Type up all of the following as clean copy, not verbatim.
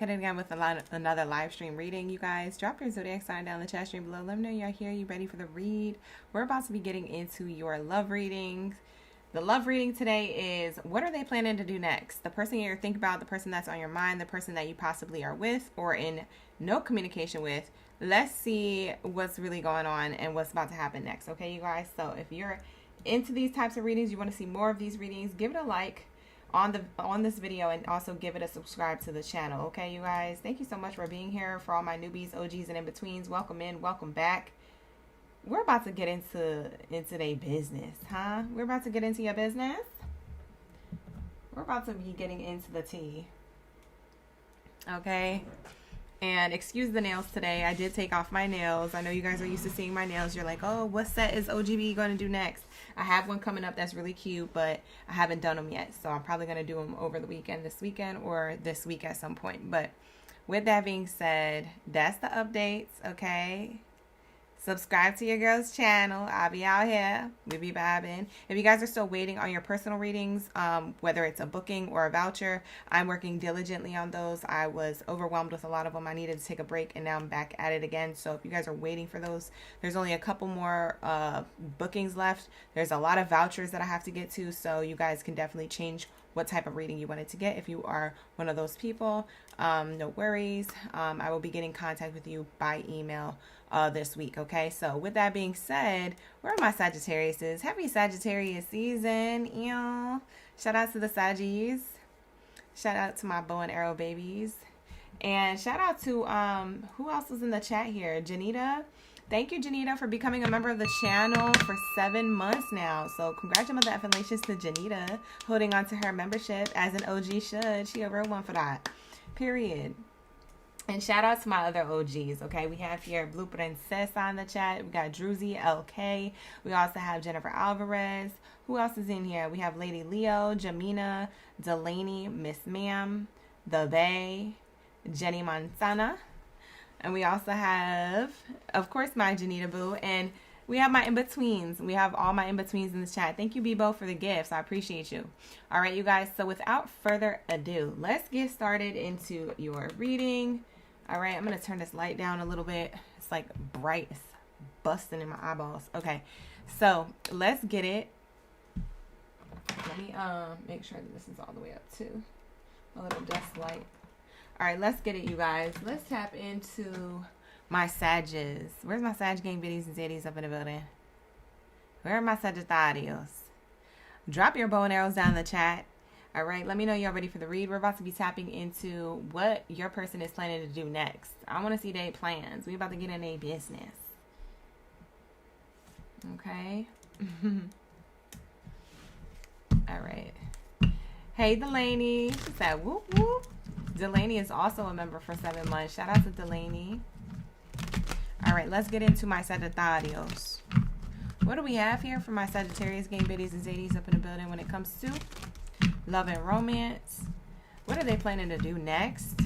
Heading again with another live stream reading. You guys, drop your zodiac sign down in the chat stream below. Let me know you're here. You ready for the read? We're about to be getting into your love readings. The love reading today is, what are they planning to do next? The person you're thinking about, the person that's on your mind, the person that you possibly are with or in no communication with. Let's see what's really going on and what's about to happen next. Okay, you guys? So if you're into these types of readings, you want to see more of these readings, give it a like on this video and also give it a subscribe to the channel. Okay, you guys, thank you so much for being here. For all my newbies, OGs, and in-betweens, welcome in, welcome back. We're about to get into their business, huh? We're about to get into your business. We're about to be getting into the tea. Okay, and excuse the nails today. I did take off my nails. I know you guys are used to seeing my nails. You're like, oh, what set is OGB going to do next? I have one coming up that's really cute, but I haven't done them yet. So I'm probably going to do them over the weekend, this weekend, or this week at some point. But with that being said, that's the updates, okay? Subscribe to your girl's channel. I'll be out here. We be vibing. If you guys are still waiting on your personal readings, whether it's a booking or a voucher, I'm working diligently on those. I was overwhelmed with a lot of them. I needed to take a break, and now I'm back at it again. So if you guys are waiting for those, there's only a couple more bookings left. There's a lot of vouchers that I have to get to, so you guys can definitely change what type of reading you wanted to get if you are one of those people. No worries. I will be getting in contact with you by email this week. Okay, so with that being said, where are my Sagittariuses? Happy Sagittarius season, y'all. Shout out to the Saggies. Shout out to my bow and arrow babies. And shout out to who else was in the chat here? Janita. Thank you, Janita, for becoming a member of the channel for 7 months now. So congratulations to Janita, holding on to her membership as an OG should. She a real one for that. Period. And shout out to my other OGs, okay? We have here Blue Princess on the chat. We got Druzy, LK. We also have Jennifer Alvarez. Who else is in here? We have Lady Leo, Jamina, Delaney, Miss Ma'am, The Bay, Jenny Montana. And we also have, of course, my Janita Boo. And we have my in-betweens. We have all my in-betweens in the chat. Thank you, Bebo, for the gifts. I appreciate you. All right, you guys. So without further ado, let's get started into your reading. All right, I'm going to turn this light down a little bit. It's like bright. It's busting in my eyeballs. Okay, so let's get it. Let me make sure that this is all the way up too. A little desk light. All right, let's get it, you guys. Let's tap into my Saggies. Where's my Sag gang biddies and zaddies up in the building? Where are my Sagittarios? Drop your bow and arrows down in the chat. All right, let me know you're ready for the read. We're about to be tapping into what your person is planning to do next. I want to see their plans. We're about to get in their business. Okay. All right. Hey, Delaney. She said, whoop, whoop. Delaney is also a member for 7 months. Shout out to Delaney. All right, let's get into my Sagittarios. What do we have here for my Sagittarius gang biddies and zaddies up in the building when it comes to love and romance? What are they planning to do next?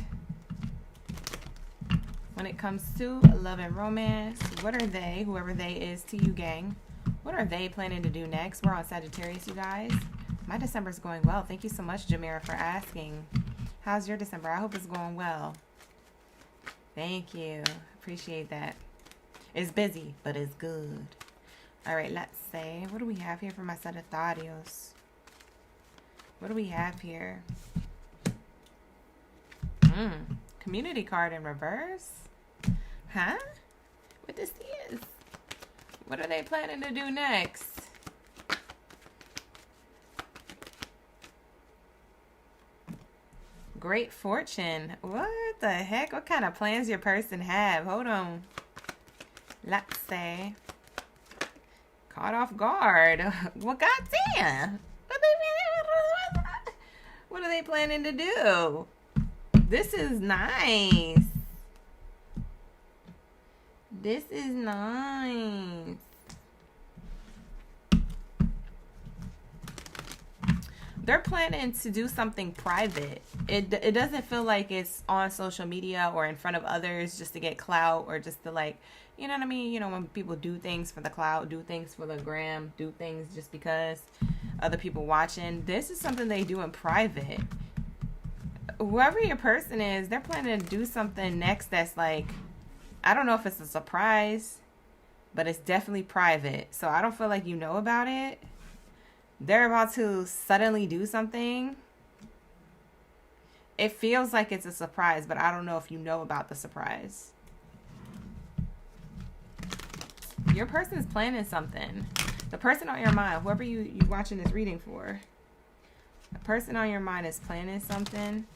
When it comes to love and romance, what are they, whoever they is to you, gang, what are they planning to do next? We're on Sagittarius, you guys. My December's going well. Thank you so much, Jamira, for asking. How's your December? I hope it's going well. Thank you. Appreciate that. It's busy, but it's good. All right, let's say, what do we have here for my Sagittarios? What do we have here? Community card in reverse? Huh? What this is? What are they planning to do next? Great fortune. What the heck? What kind of plans your person have? Hold on. Let's say. Caught off guard. Well, goddamn. What are they planning to do? This is nice. This is nice. They're planning to do something private. It doesn't feel like it's on social media or in front of others just to get clout or just to, like, you know what I mean? You know, when people do things for the clout, do things for the gram, do things just because other people watching. This is something they do in private. whoever your person is, they're planning to do something next that's like, I don't know if it's a surprise, but it's definitely private. So I don't feel like you know about it. They're about to suddenly do something. It feels like it's a surprise, but I don't know if you know about the surprise. Your person is planning something. The person on your mind, whoever you watching this reading for, the person on your mind is planning something.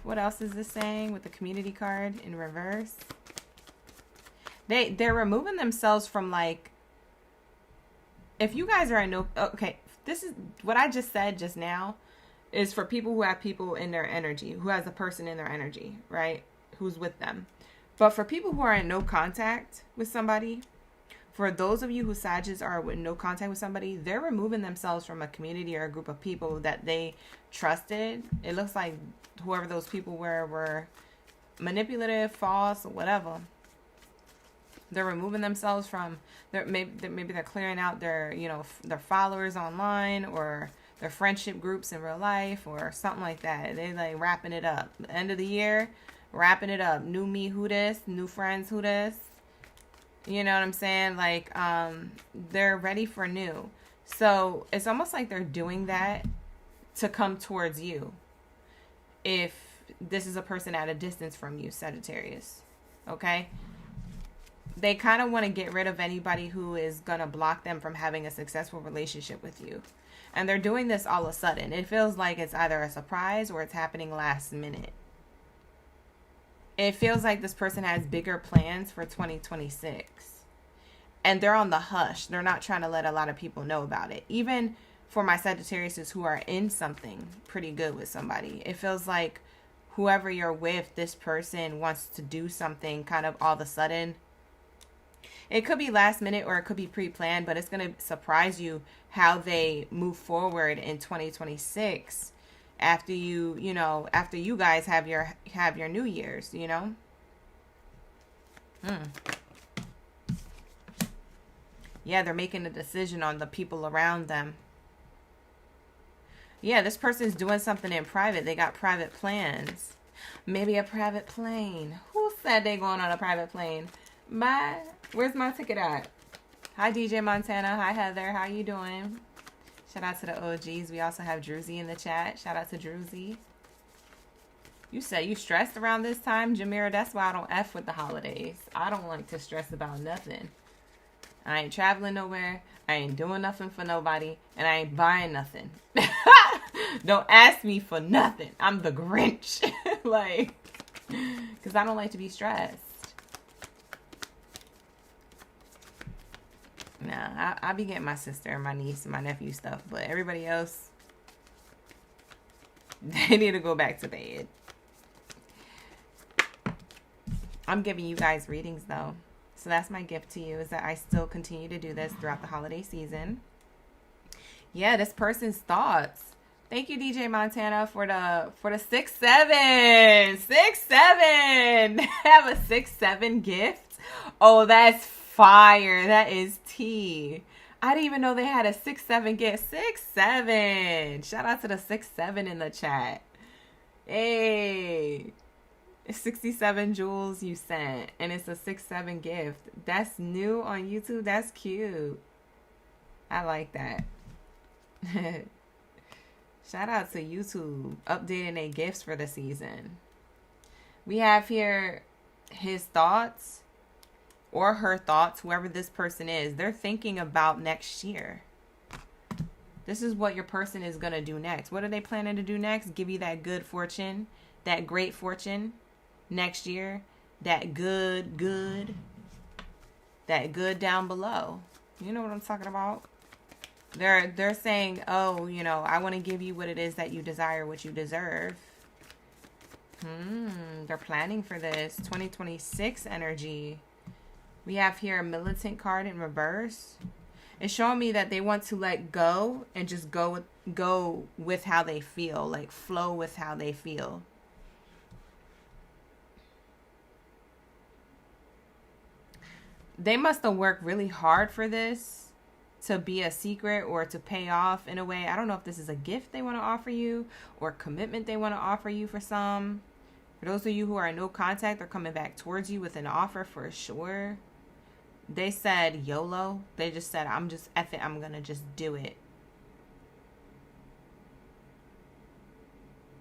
What else is this saying with the community card in reverse? They're removing themselves from, like, if you guys are in no, okay, this is what I just said just now is for people who have people in their energy, who has a person in their energy, right? Who's with them. But for people who are in no contact with somebody, for those of you who Sagittarius are in no contact with somebody, they're removing themselves from a community or a group of people that they trusted. It looks like whoever those people were manipulative, false, or whatever. They're removing themselves from, maybe they're clearing out their, their followers online or their friendship groups in real life or something like that. They like wrapping it up. End of the year, wrapping it up. New me, who this? New friends, who this? You know what I'm saying? Like, they're ready for new. So it's almost like they're doing that to come towards you. If this is a person at a distance from you, Sagittarius. Okay? They kind of want to get rid of anybody who is going to block them from having a successful relationship with you. And they're doing this all of a sudden. It feels like it's either a surprise or it's happening last minute. It feels like this person has bigger plans for 2026. And they're on the hush. They're not trying to let a lot of people know about it. Even for my Sagittariuses who are in something pretty good with somebody, it feels like whoever you're with, this person wants to do something kind of all of a sudden. It could be last minute or it could be pre-planned, but it's going to surprise you how they move forward in 2026 after after you guys have your New Year's, Yeah, they're making a decision on the people around them. Yeah, this person's doing something in private. They got private plans. Maybe a private plane. Who said they going on a private plane? Bye. Where's my ticket at? Hi, DJ Montana. Hi, Heather. How you doing? Shout out to the OGs. We also have Druzy in the chat. Shout out to Druzy. You said you stressed around this time, Jamira. That's why I don't F with the holidays. I don't like to stress about nothing. I ain't traveling nowhere. I ain't doing nothing for nobody. And I ain't buying nothing. Don't ask me for nothing. I'm the Grinch. Because I don't like to be stressed. Nah, I be getting my sister and my niece and my nephew stuff, but everybody else, they need to go back to bed. I'm giving you guys readings though, so that's my gift to you, is that I still continue to do this throughout the holiday season. Yeah, this person's thoughts. Thank you, DJ Montana, for the 6-7. 6-7. Have a 6-7 gift. Oh, that's fire. That is tea. I didn't even know they had a 6-7 gift. 6-7. Shout out to the 6-7 in the chat. Hey. 67 jewels you sent. And it's a 6-7 gift. That's new on YouTube. That's cute. I like that. Shout out to YouTube. Updating their gifts for the season. We have here his thoughts. Or her thoughts, whoever this person is, they're thinking about next year. This is what your person is going to do next. What are they planning to do next? Give you that good fortune, that great fortune next year, that good down below. You know what I'm talking about? They're saying, oh, I want to give you what it is that you desire, what you deserve. They're planning for this 2026 energy. We have here a militant card in reverse. It's showing me that they want to let go and just go with how they feel, like flow with how they feel. They must have worked really hard for this to be a secret or to pay off in a way. I don't know if this is a gift they want to offer you or commitment they want to offer you for some. For those of you who are in no contact, they're coming back towards you with an offer for sure. They said YOLO. They just said, I'm just F it. I'm going to just do it.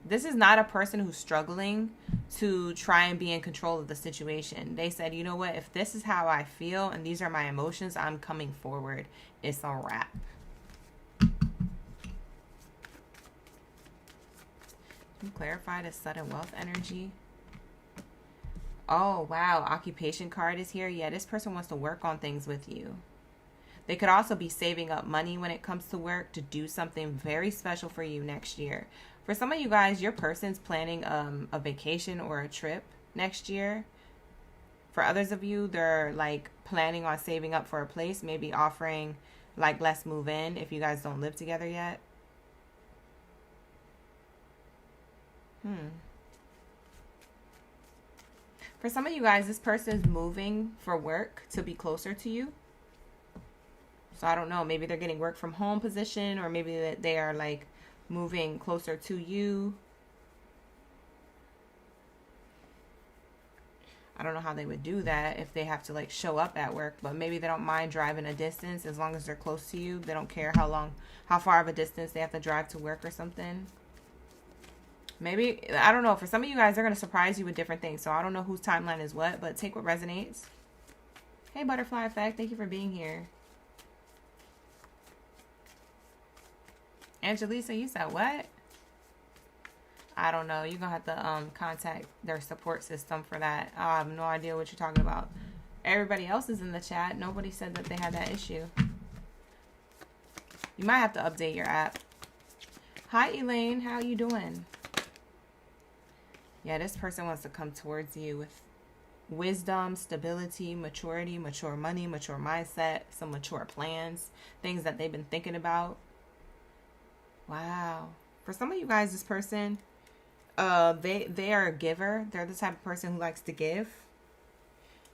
This is not a person who's struggling to try and be in control of the situation. They said, you know what? If this is how I feel and these are my emotions, I'm coming forward. It's a wrap. Can you clarify the sudden wealth energy? Oh, wow. Occupation card is here. Yeah, this person wants to work on things with you. They could also be saving up money when it comes to work to do something very special for you next year. For some of you guys, your person's planning a vacation or a trip next year. For others of you, they're like planning on saving up for a place, maybe offering like let's move in if you guys don't live together yet. For some of you guys, this person is moving for work to be closer to you. So I don't know, maybe they're getting work from home position, or maybe they are like moving closer to you. I don't know how they would do that if they have to like show up at work, but maybe they don't mind driving a distance as long as they're close to you. They don't care how far of a distance they have to drive to work or something. Maybe, I don't know. For some of you guys, they're going to surprise you with different things. So I don't know whose timeline is what, but take what resonates. Hey, Butterfly Effect. Thank you for being here. Angelisa, you said what? I don't know. You're going to have to contact their support system for that. I have no idea what you're talking about. Everybody else is in the chat. Nobody said that they had that issue. You might have to update your app. Hi, Elaine. How are you doing? Yeah, this person wants to come towards you with wisdom, stability, maturity, mature money, mature mindset, some mature plans, things that they've been thinking about. Wow. For some of you guys, this person, they are a giver. They're the type of person who likes to give.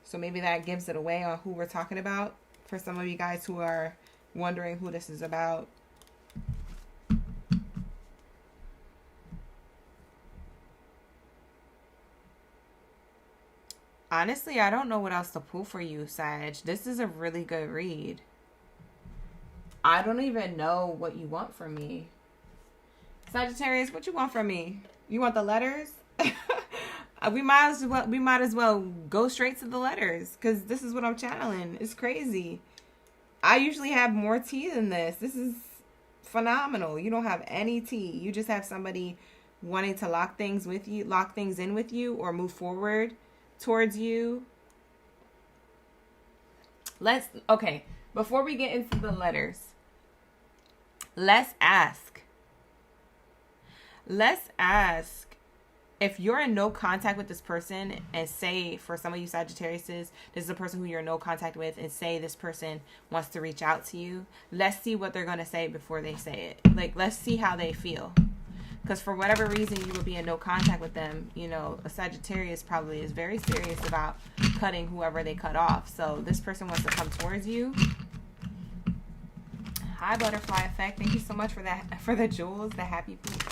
So maybe that gives it away on who we're talking about. For some of you guys who are wondering who this is about. Honestly, I don't know what else to pull for you, Sag. This is a really good read. I don't even know what you want from me. Sagittarius, what you want from me? You want the letters? we might as well go straight to the letters, because this is what I'm channeling. It's crazy. I usually have more tea than this. This is phenomenal. You don't have any tea. You just have somebody wanting to lock things in with you, or move forward towards you. Okay, before we get into the letters, let's ask if you're in no contact with this person, and say, for some of you Sagittarius, this is a person who you're in no contact with, and say this person wants to reach out to you. Let's see what they're going to say before they say it. Like, let's see how they feel. Because for whatever reason you would be in no contact with them, you know, a Sagittarius probably is very serious about cutting whoever they cut off. So this person wants to come towards you. Hi, Butterfly Effect. Thank you so much for that, for the jewels, the happy poop.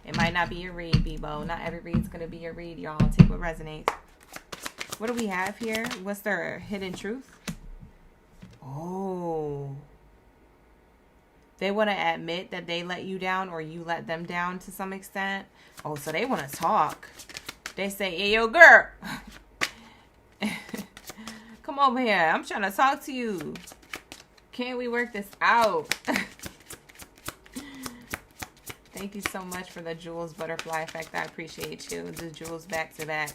It might not be a read, Bebo. Not every read's going to be a read, y'all. Take what resonates. What do we have here? What's their hidden truth? Oh. They want to admit that they let you down, or you let them down to some extent. Oh, so they want to talk. They say, hey, yo, girl. Come over here. I'm trying to talk to you. Can't we work this out? Thank you so much for the jewels, Butterfly Effect. I appreciate you. The jewels back to back.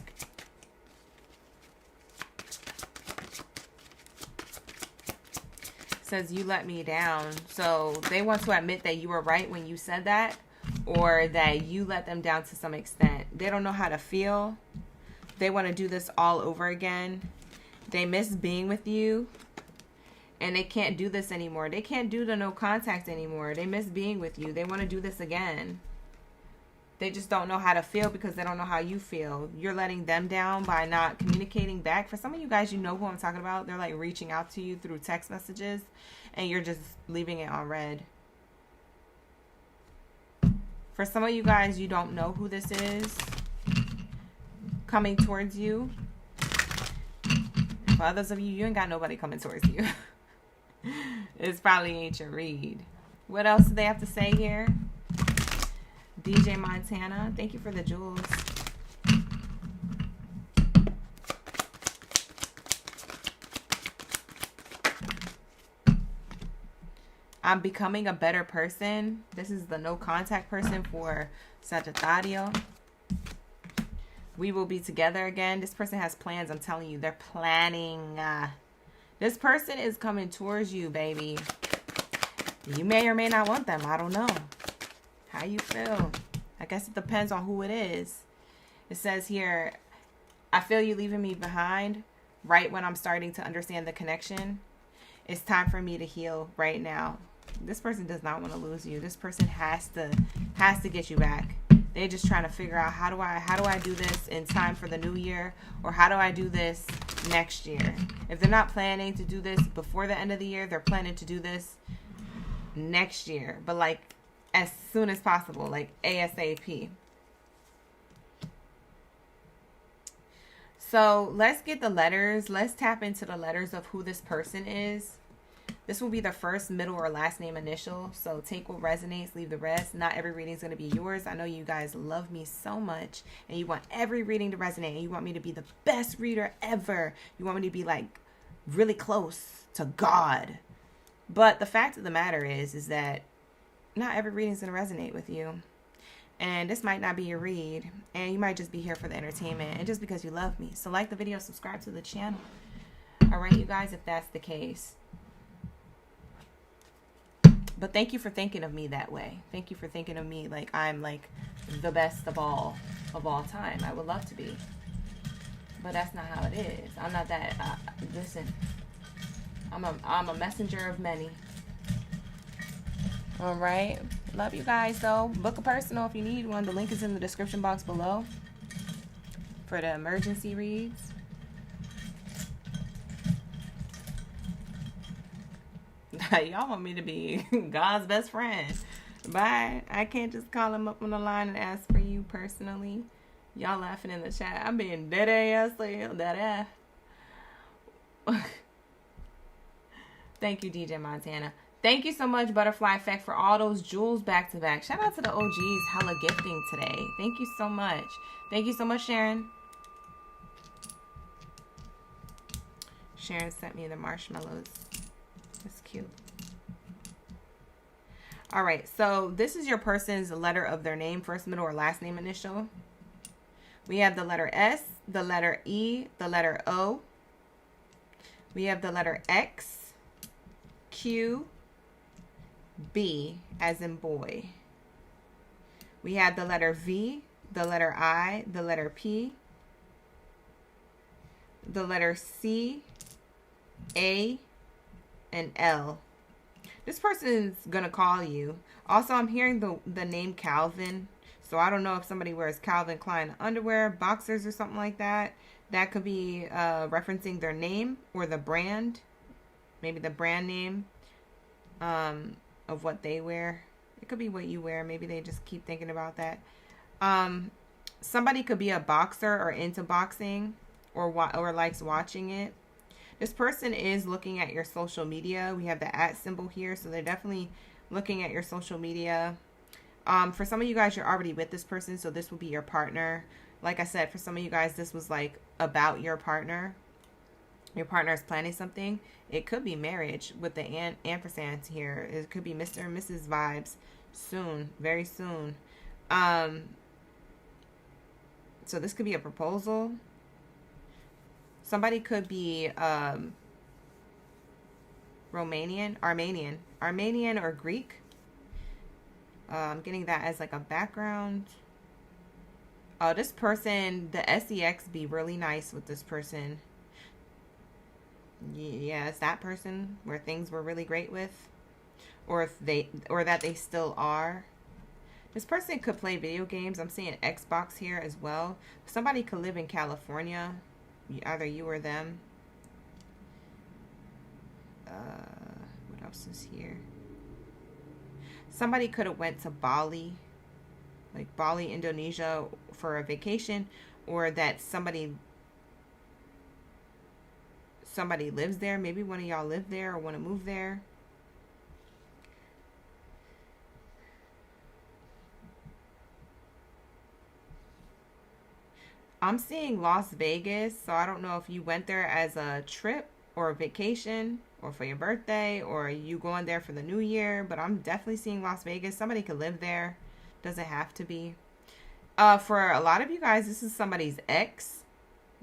Says you let me down. So they want to admit that you were right when you said that, or that you let them down to some extent. They don't know how to feel. They want to do this all over again. They miss being with you, and they can't do this anymore. They can't do the no contact anymore. They miss being with you. They want to do this again. They just don't know how to feel because they don't know how you feel. You're letting them down by not communicating back. For some of you guys, you know who I'm talking about. They're like reaching out to you through text messages and you're just leaving it on red. For some of you guys, you don't know who this is coming towards you. For others of you, you ain't got nobody coming towards you. It's probably ain't your read. What else do they have to say here? DJ Montana, thank you for the jewels. I'm becoming a better person. This is the no contact person for Sagittario. We will be together again. This person has plans. I'm telling you, they're planning. This person is coming towards you, baby. You may or may not want them. I don't know. How you feel? I guess it depends on who it is. It says here, I feel you leaving me behind right when I'm starting to understand the connection. It's time for me to heal right now. This person does not want to lose you. This person has to get you back. They're just trying to figure out how do I do this in time for the new year, or how do I do this next year? If they're not planning to do this before the end of the year, they're planning to do this next year, but like as soon as possible, like ASAP. So let's get the letters. Let's tap into the letters of who this person is. This will be the first, middle, or last name initial. So take what resonates, leave the rest. Not every reading is going to be yours. I know you guys love me so much and you want every reading to resonate. And you want me to be the best reader ever. You want me to be like really close to God. But the fact of the matter is that not every reading is going to resonate with you. And this might not be your read. And you might just be here for the entertainment and just because you love me. So like the video, subscribe to the channel. All right, you guys, if that's the case. But thank you for thinking of me that way. Thank you for thinking of me like I'm like the best of all time. I would love to be. But that's not how it is. I'm not that. Listen, I'm a messenger of many. All right. Love you guys, though. Book a personal if you need one. The link is in the description box below for the emergency reads. Y'all want me to be God's best friend. Bye. I can't just call him up on the line and ask for you personally. Y'all laughing in the chat. I'm being dead ass. Dead ass. Thank you, DJ Montana. Thank you so much, Butterfly Effect, for all those jewels back to back. Shout out to the OGs. Hella gifting today. Thank you so much. Thank you so much, Sharon. Sharon sent me the marshmallows. That's cute. All right, so this is your person's letter of their name, first, middle, or last name initial. We have the letter S, the letter E, the letter O. We have the letter X, Q, B, as in boy. We have the letter V, the letter I, the letter P, the letter C, A, and L. This person is going to call you. Also, I'm hearing the name Calvin. So I don't know if somebody wears Calvin Klein underwear, boxers, or something like that. That could be referencing their name or the brand. Maybe the brand name of what they wear. It could be what you wear. Maybe they just keep thinking about that. Somebody could be a boxer or into boxing or likes watching it. This person is looking at your social media. We have the @ symbol here, so they're definitely looking at your social media. For some of you guys, you're already with this person, so this will be your partner. Like I said, for some of you guys, this was like about your partner. Your partner is planning something. It could be marriage with the ampersand here. It could be Mr. and Mrs. vibes soon, very soon. So this could be a proposal. Somebody could be Armenian or Greek. I'm getting that as like a background. Oh, this person, the SEX be really nice with this person. Yeah, it's that person where things were really great with, or that they still are. This person could play video games. I'm seeing Xbox here as well. Somebody could live in California, either you or them. What else is here? Somebody could have went to Bali, like Bali, Indonesia, for a vacation, or that somebody lives there. Maybe one of y'all live there or want to move there. I'm seeing Las Vegas, so I don't know if you went there as a trip or a vacation or for your birthday or you going there for the new year, but I'm definitely seeing Las Vegas. Somebody could live there. Doesn't have to be. For a lot of you guys, this is somebody's ex.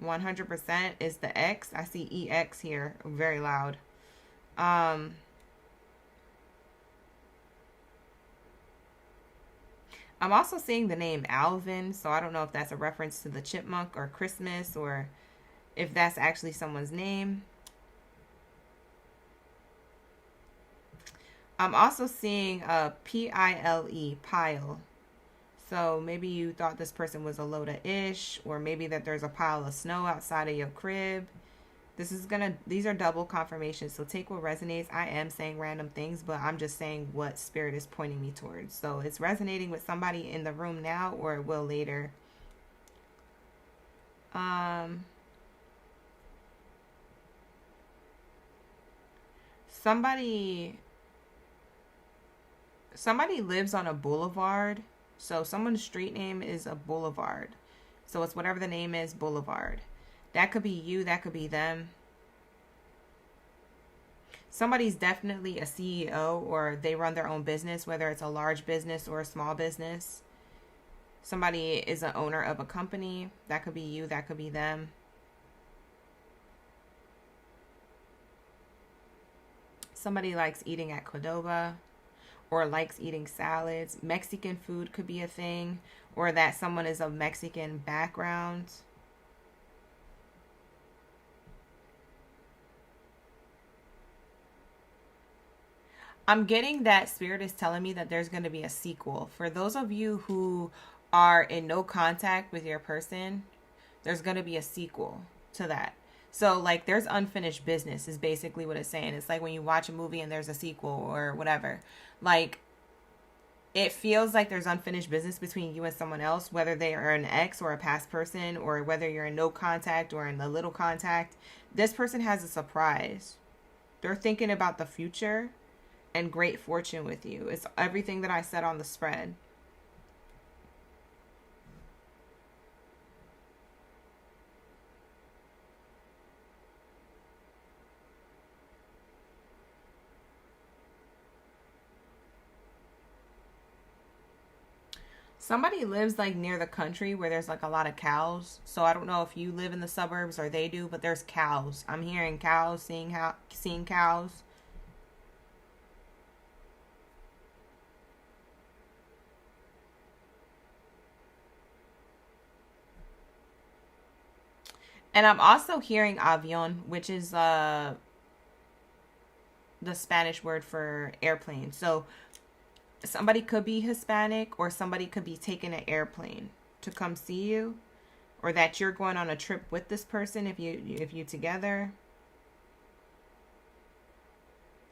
100% is the X. I see EX here, very loud. I'm also seeing the name Alvin, so I don't know if that's a reference to the chipmunk or Christmas or if that's actually someone's name. I'm also seeing a P-I-L-E, pile. So maybe you thought this person was a load of ish, or maybe that there's a pile of snow outside of your crib. These are double confirmations, so take what resonates. I am saying random things, but I'm just saying what spirit is pointing me towards. So it's resonating with somebody in the room now, or it will later. Somebody lives on a boulevard. So someone's street name is a boulevard. So it's whatever the name is, boulevard. That could be you, that could be them. Somebody's definitely a CEO or they run their own business, whether it's a large business or a small business. Somebody is an owner of a company. That could be you, that could be them. Somebody likes eating at Qdoba or likes eating salads. Mexican food could be a thing, or that someone is of Mexican background. I'm getting that spirit is telling me that there's going to be a sequel. For those of you who are in no contact with your person, there's going to be a sequel to that. So like there's unfinished business is basically what it's saying. It's like when you watch a movie and there's a sequel or whatever. Like it feels like there's unfinished business between you and someone else, whether they are an ex or a past person, or whether you're in no contact or in a little contact. This person has a surprise. They're thinking about the future and great fortune with you. It's everything that I said on the spread. Somebody lives like near the country where there's like a lot of cows. So I don't know if you live in the suburbs or they do, but there's cows. I'm hearing cows, seeing cows. And I'm also hearing avion, which is the Spanish word for airplane. So somebody could be Hispanic, or somebody could be taking an airplane to come see you, or that you're going on a trip with this person if you together.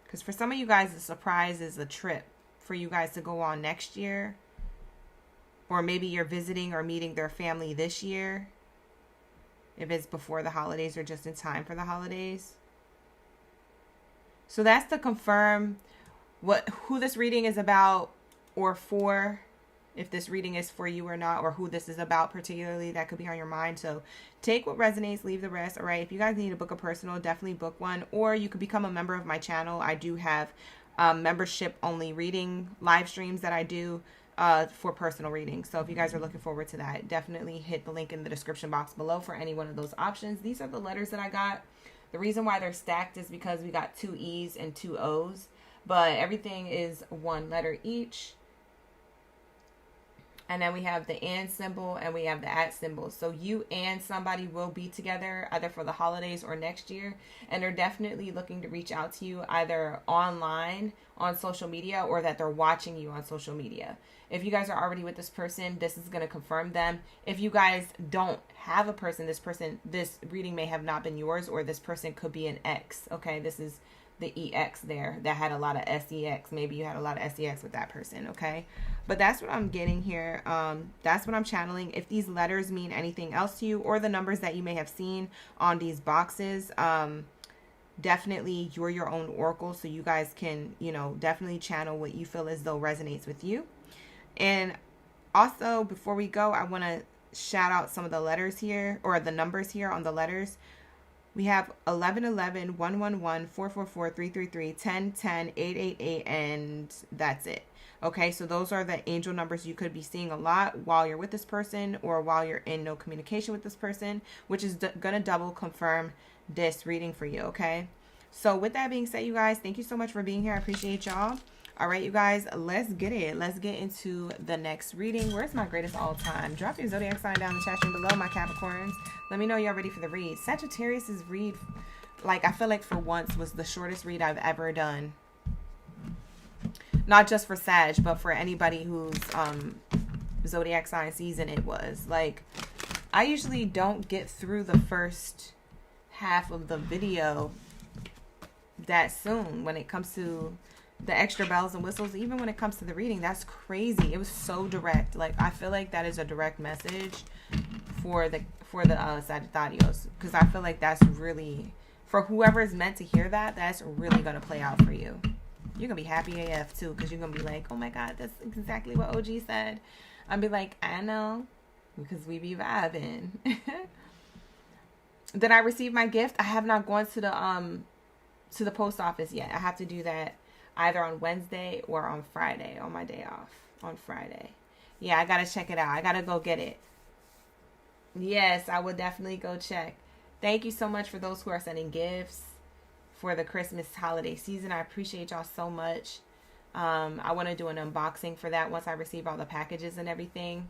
Because for some of you guys, the surprise is a trip for you guys to go on next year, or maybe you're visiting or meeting their family this year, if it's before the holidays or just in time for the holidays. So that's to confirm who this reading is about, or for, if this reading is for you or not, or who this is about particularly. That could be on your mind. So take what resonates, leave the rest. All right, if you guys need to book a personal, definitely book one, or you could become a member of my channel. I do have membership only reading live streams that I do for personal readings. So if you guys are looking forward to that, definitely hit the link in the description box below for any one of those options. These are the letters that I got. The reason why they're stacked is because we got 2 E's and 2 O's, but everything is one letter each. And then we have the and symbol and we have the at symbol. So you and somebody will be together either for the holidays or next year. And they're definitely looking to reach out to you either online on social media or that they're watching you on social media. If you guys are already with this person, this is going to confirm them. If you guys don't have a person, this reading may have not been yours, or this person could be an ex. Okay, this is the EX there that had a lot of SEX. Maybe you had a lot of SEX with that person, okay? But that's what I'm getting here. That's what I'm channeling. If these letters mean anything else to you, or the numbers that you may have seen on these boxes, definitely you're your own oracle, so you guys can, you know, definitely channel what you feel as though resonates with you. And also, before we go, I want to shout out some of the letters here, or the numbers here on the letters. We have 1111, 111, 444, 333, 1010, 888, and that's it. Okay, so those are the angel numbers you could be seeing a lot while you're with this person or while you're in no communication with this person, which is going to double confirm this reading for you, okay? So with that being said, you guys, thank you so much for being here. I appreciate y'all. All right, you guys, let's get it. Let's get into the next reading. Where's my greatest all time? Drop your zodiac sign down in the chat room below, my Capricorns. Let me know y'all ready for the read. Sagittarius's read, like, I feel like for once was the shortest read I've ever done. Not just for Sag, but for anybody whose zodiac sign season it was. Like, I usually don't get through the first half of the video that soon when it comes to the extra bells and whistles. Even when it comes to the reading, that's crazy. It was so direct. Like, I feel like that is a direct message for the Sagittarius, because I feel like that's really, for whoever is meant to hear that, that's really going to play out for you. You're going to be happy AF too, because you're going to be like, oh my God, that's exactly what OG said. I'll be like, I know, because we be vibing. Did I receive my gift? I have not gone to the post office yet. I have to do that either on Wednesday or on Friday, on my day off on Friday. Yeah, I got to check it out. I got to go get it. Yes, I would definitely go check. Thank you so much for those who are sending gifts for the Christmas holiday season. I appreciate y'all so much. I want to do an unboxing for that once I receive all the packages and everything.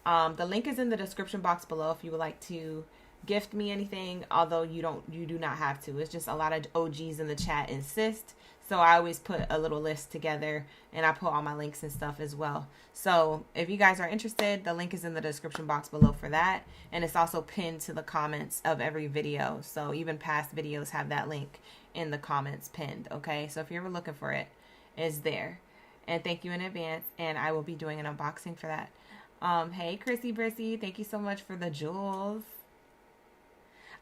The link is in the description box below if you would like to gift me anything, although you do not have to. It's just a lot of OGs in the chat insist. So I always put a little list together and I put all my links and stuff as well. So if you guys are interested, the link is in the description box below for that. And it's also pinned to the comments of every video. So even past videos have that link in the comments pinned. Okay. So if you're ever looking for it, it's there. And thank you in advance. And I will be doing an unboxing for that. Hey, Chrissy Brissy, thank you so much for the jewels.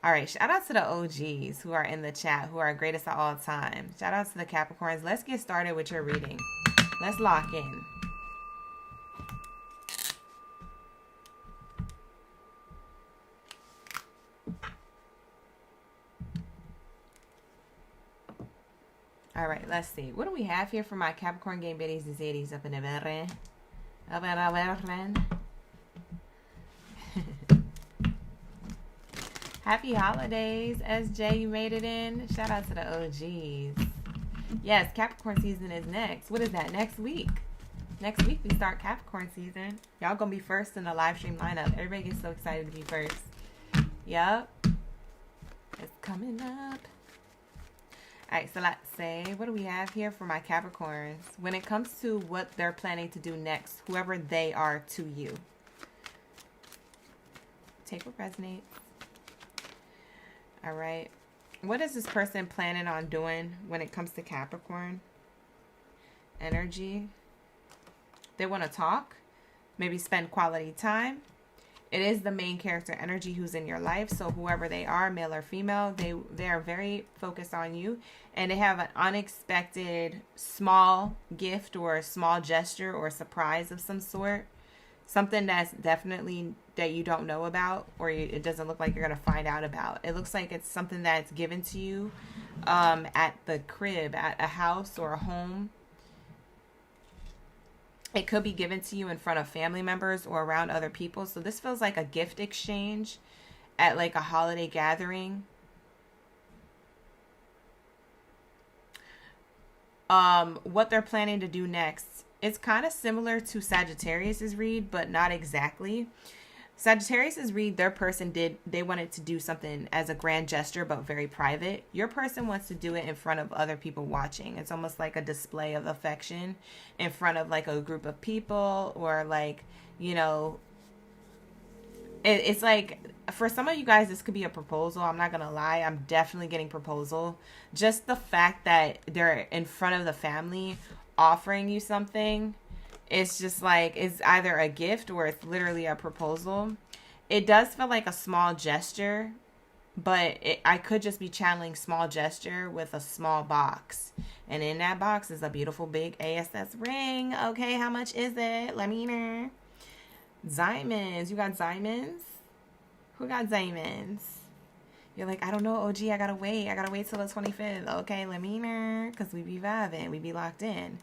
All right, shout out to the OGs who are in the chat, who are greatest of all time. Shout out to the Capricorns. Let's get started with your reading. Let's lock in. All right, let's see. What do we have here for my Capricorn game biddies and zadies up in the berry? Up in the berry. Happy holidays, SJ, you made it in. Shout out to the OGs. Yes, Capricorn season is next. What is that, next week? Next week we start Capricorn season. Y'all gonna be first in the live stream lineup. Everybody gets so excited to be first. Yup. It's coming up. Alright, so let's say, what do we have here for my Capricorns? When it comes to what they're planning to do next, whoever they are to you. Take what resonates. All right. What is this person planning on doing when it comes to Capricorn energy? They want to talk, maybe spend quality time. It is the main character energy who's in your life. So whoever they are, male or female, they are very focused on you, and they have an unexpected small gift or a small gesture or surprise of some sort. Something that's definitely that you don't know about, or it doesn't look like you're going to find out about. It looks like it's something that's given to you at the crib, at a house or a home. It could be given to you in front of family members or around other people. So this feels like a gift exchange at like a holiday gathering. What they're planning to do next it's kind of similar to Sagittarius's read, but not exactly. Sagittarius's read, their person they wanted to do something as a grand gesture, but very private. Your person wants to do it in front of other people watching. It's almost like a display of affection in front of like a group of people, or like, you know, it's like, for some of you guys, this could be a proposal. I'm not going to lie. I'm definitely getting proposal. Just the fact that they're in front of the family offering you something, it's just like, it's either a gift or it's literally a proposal. It does feel like a small gesture, but I could just be channeling small gesture with a small box. And in that box is a beautiful big ASS ring. Okay, how much is it? Let me know. Diamonds. You got diamonds? Who got diamonds? You're like, I don't know, OG. I gotta wait till the 25th. Okay, let me know. Because we be vibing. We be locked in.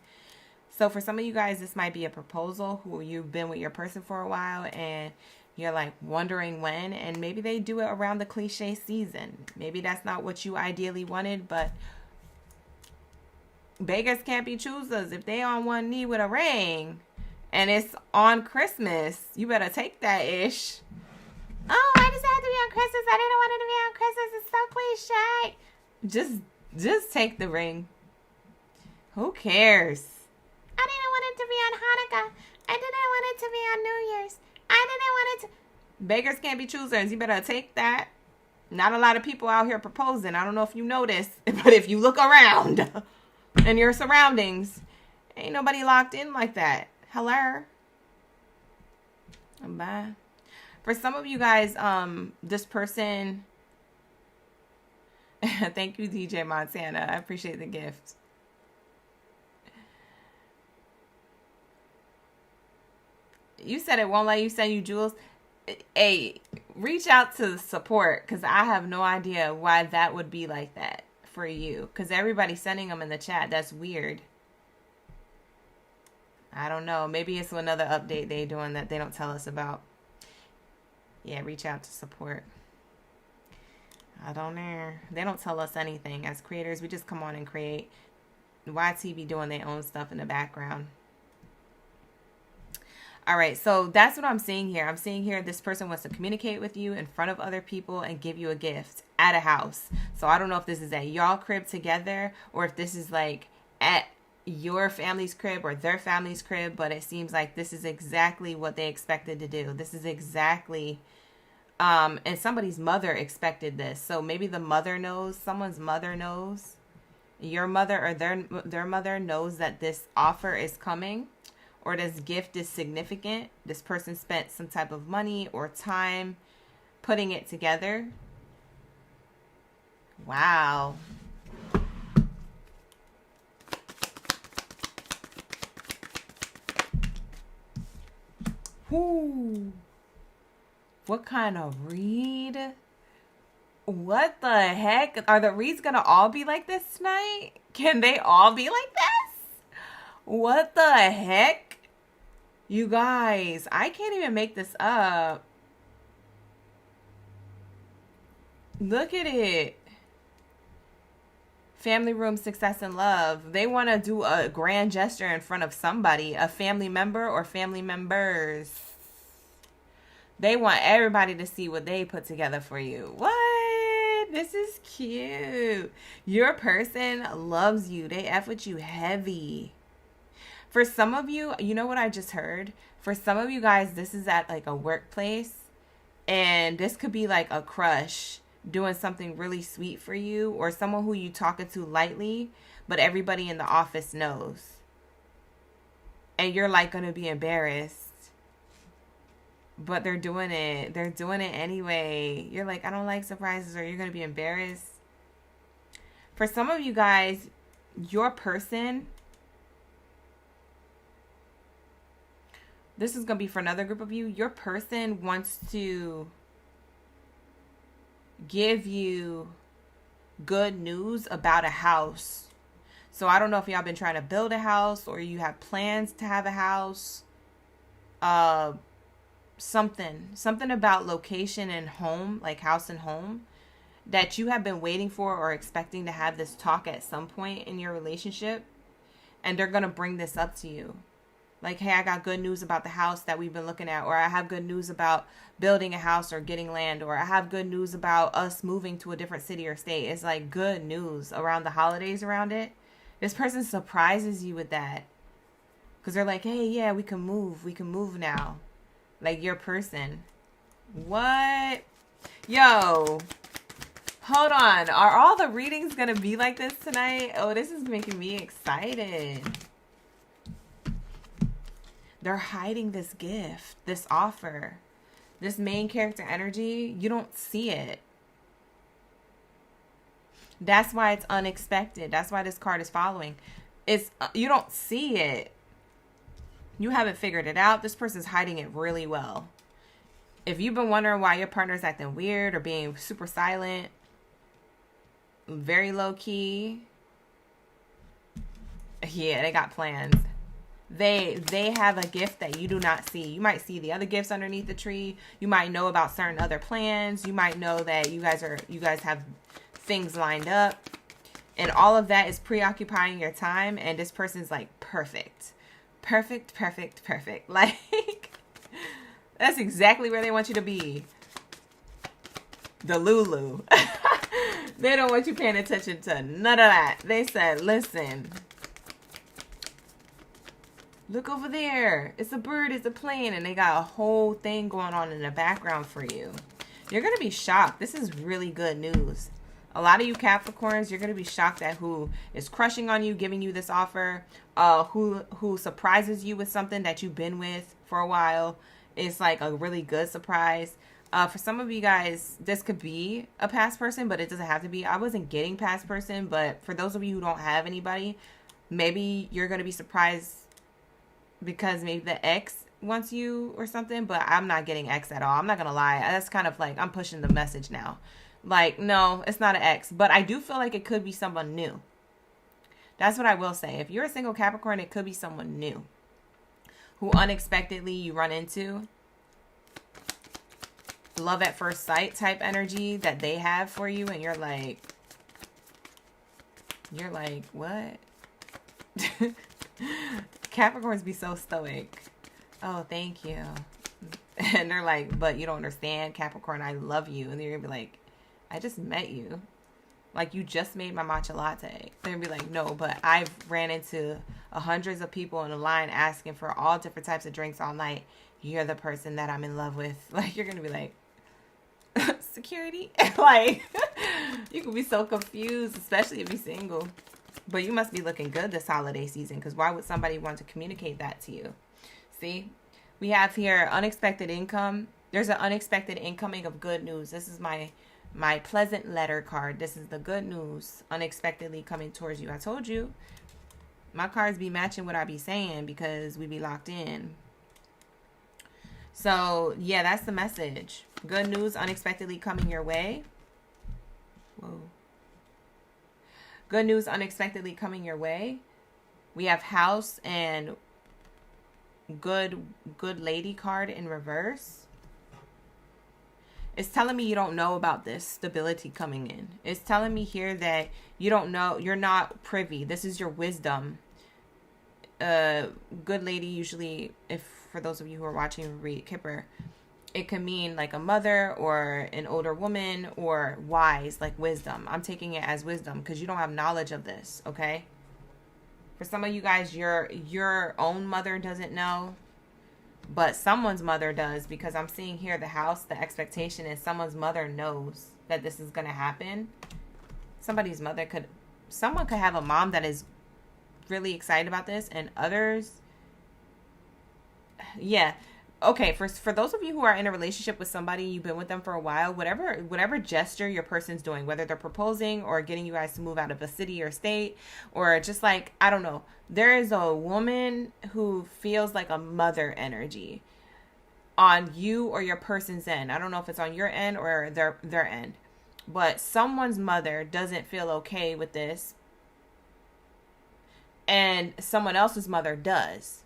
So for some of you guys, this might be a proposal who you've been with your person for a while and you're like wondering when, and maybe they do it around the cliche season. Maybe that's not what you ideally wanted, but beggars can't be choosers. If they on one knee with a ring and it's on Christmas, you better take that ish. Oh, why does it have to be on Christmas? I didn't want it to be on Christmas. It's so cliche. Just take the ring. Who cares? I didn't want it to be on Hanukkah. I didn't want it to be on New Year's. I didn't want it to... Beggars can't be choosers. You better take that. Not a lot of people out here proposing. I don't know if you notice, but if you look around in your surroundings, ain't nobody locked in like that. Hello. Bye. For some of you guys, this person... Thank you, DJ Montana. I appreciate the gift. You said it won't let you send you jewels. Hey, reach out to support, because I have no idea why that would be like that for you. Because everybody's sending them in the chat. That's weird. I don't know. Maybe it's another update they're doing that they don't tell us about. Yeah, reach out to support. I don't know. They don't tell us anything. As creators, we just come on and create. YT be doing their own stuff in the background. All right, so that's what I'm seeing here. I'm seeing here this person wants to communicate with you in front of other people and give you a gift at a house. So I don't know if this is at y'all crib together or if this is like at your family's crib or their family's crib, but it seems like this is exactly what they expected to do. This is exactly, and somebody's mother expected this. So maybe the mother knows, someone's mother knows, your mother or their mother knows that this offer is coming. Or this gift is significant. This person spent some type of money or time putting it together. Wow. Whoo. What kind of read? What the heck? Are the reads gonna all be like this tonight? Can they all be like this? What the heck? You guys, I can't even make this up. Look at it. Family room, success, and love. They want to do a grand gesture in front of somebody, a family member or family members. They want everybody to see what they put together for you. What? This is cute. Your person loves you. They F with you heavy. For some of you, you know what I just heard? For some of you guys, this is at like a workplace. And this could be like a crush doing something really sweet for you. Or someone who you talking to lightly, but everybody in the office knows. And you're like going to be embarrassed. But they're doing it. They're doing it anyway. You're like, I don't like surprises, or you're going to be embarrassed. For some of you guys, your person... This is going to be for another group of you. Your person wants to give you good news about a house. So I don't know if y'all been trying to build a house or you have plans to have a house. Something about location and home, like house and home, that you have been waiting for or expecting to have this talk at some point in your relationship. And they're going to bring this up to you. Like, hey, I got good news about the house that we've been looking at, or I have good news about building a house or getting land, or I have good news about us moving to a different city or state. It's like good news around the holidays around it. This person surprises you with that. Because they're like, hey, yeah, we can move. We can move now. Like, your person. What? Yo. Hold on. Are all the readings going to be like this tonight? Oh, this is making me excited. They're hiding this gift, this offer, this main character energy. You don't see it. That's why it's unexpected. That's why this card is following. You don't see it. You haven't figured it out. This person's hiding it really well. If you've been wondering why your partner's acting weird or being super silent, very low key, yeah, they got plans. They have a gift that you do not see. You might see the other gifts underneath the tree. You might know about certain other plans. You might know that you guys have things lined up. And all of that is preoccupying your time. And this person's like, perfect. Perfect, perfect, perfect. Like, that's exactly where they want you to be. The Lulu. They don't want you paying attention to none of that. They said, listen. Look over there. It's a bird. It's a plane. And they got a whole thing going on in the background for you. You're going to be shocked. This is really good news. A lot of you Capricorns, you're going to be shocked at who is crushing on you, giving you this offer, who surprises you with something that you've been with for a while. It's like a really good surprise. For some of you guys, this could be a past person, but it doesn't have to be. I wasn't getting past person, but for those of you who don't have anybody, maybe you're going to be surprised because maybe the ex wants you or something, but I'm not getting ex at all. I'm not going to lie. That's kind of like, I'm pushing the message now. Like, no, it's not an ex, but I do feel like it could be someone new. That's what I will say. If you're a single Capricorn, it could be someone new who unexpectedly you run into. Love at first sight type energy that they have for you, and you're like, what? Capricorns be so stoic. Oh, thank you. And they're like, but you don't understand, Capricorn, I love you. And they're gonna be like, I just met you. Like, you just made my matcha latte. They're gonna be like, no, but I've ran into hundreds of people in a line asking for all different types of drinks all night. You're the person that I'm in love with. Like, you're gonna be like, security? Like, you could be so confused, especially if you're single. But you must be looking good this holiday season, because why would somebody want to communicate that to you? See? We have here unexpected income. There's an unexpected incoming of good news. This is my pleasant letter card. This is the good news unexpectedly coming towards you. I told you. My cards be matching what I be saying because we be locked in. So, yeah, that's the message. Good news unexpectedly coming your way. Whoa. Good news unexpectedly coming your way. We have house and good lady card in reverse. It's telling me you don't know about this stability coming in. It's telling me here that you don't know. You're not privy. This is your wisdom. Good lady usually, if for those of you who are watching read Kipper, it can mean like a mother or an older woman or wise, like wisdom. I'm taking it as wisdom because you don't have knowledge of this, okay? For some of you guys, your own mother doesn't know, but someone's mother does, because I'm seeing here the house, the expectation is someone's mother knows that this is going to happen. Someone could have a mom that is really excited about this, and others, yeah. Okay, for those of you who are in a relationship with somebody, you've been with them for a while, whatever gesture your person's doing, whether they're proposing or getting you guys to move out of a city or state, or just like, I don't know, there is a woman who feels like a mother energy on you or your person's end. I don't know if it's on your end or their end, but someone's mother doesn't feel okay with this, and someone else's mother does.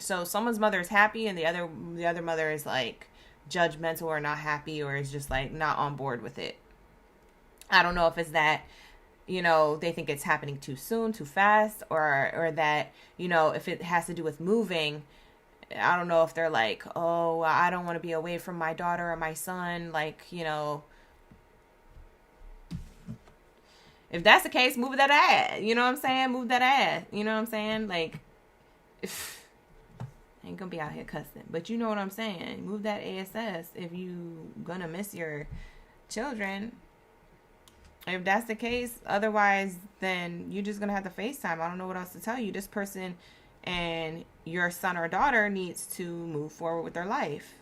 So someone's mother is happy and the other mother is like judgmental or not happy, or is just like not on board with it. I don't know if it's that you know, they think it's happening too soon, too fast, or that, you know, if it has to do with moving, I don't know if they're like, oh, I don't want to be away from my daughter or my son. Like, you know, if that's the case, move that ass. You know what I'm saying? Move that ass. You know what I'm saying? Like, I ain't gonna be out here cussing, but you know what I'm saying. Move that ass if you gonna miss your children. If that's the case, otherwise, then you're just gonna have to FaceTime. I don't know what else to tell you. This person and your son or daughter needs to move forward with their life.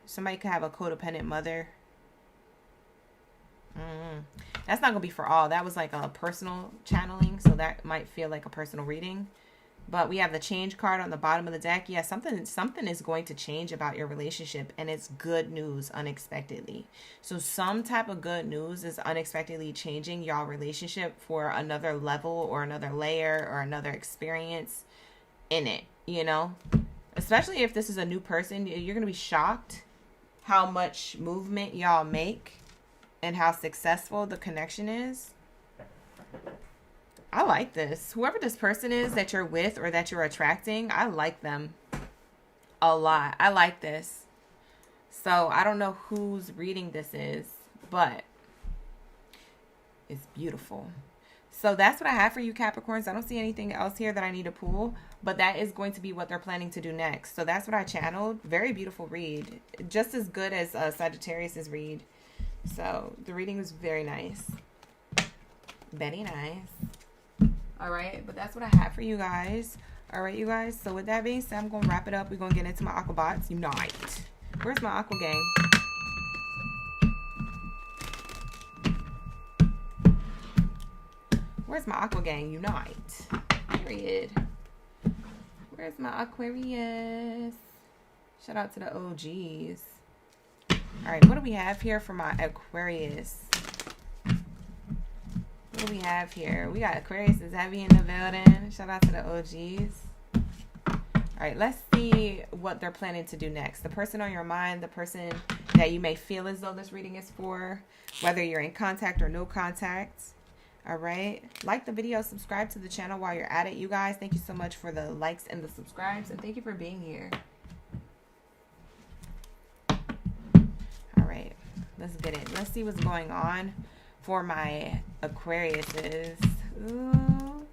Somebody could have a codependent mother. That's not gonna be for all. That was like a personal channeling, so that might feel like a personal reading. But we have the change card on the bottom of the deck. Yeah, something is going to change about your relationship, and it's good news unexpectedly. So some type of good news is unexpectedly changing y'all relationship for another level or another layer or another experience in it, you know? Especially if this is a new person, you're going to be shocked how much movement y'all make and how successful the connection is. I like this. Whoever this person is that you're with or that you're attracting, I like them a lot. I like this. So I don't know whose reading this is, but it's beautiful. So that's what I have for you, Capricorns. I don't see anything else here that I need to pull, but that is going to be what they're planning to do next. So that's what I channeled. Very beautiful read. Just as good as Sagittarius's read. So the reading was very nice. Very nice. All right, but that's what I have for you guys. All right, you guys. So with that being said, I'm going to wrap it up. We're going to get into my Aquabots. Unite. Where's my Aqua gang? Where's my Aqua gang? Unite. Period. Where's my Aquarius? Shout out to the OGs. All right, what do we have here for my Aquarius? What do we have here? We got Aquarius is heavy in the building. Shout out to the OGs. All right, let's see what they're planning to do next. The person on your mind, the person that you may feel as though this reading is for, whether you're in contact or no contact. All right, like the video, subscribe to the channel while you're at it, you guys. Thank you so much for the likes and the subscribes, and thank you for being here. All right, let's get it. Let's see what's going on for my Aquariuses. Ooh,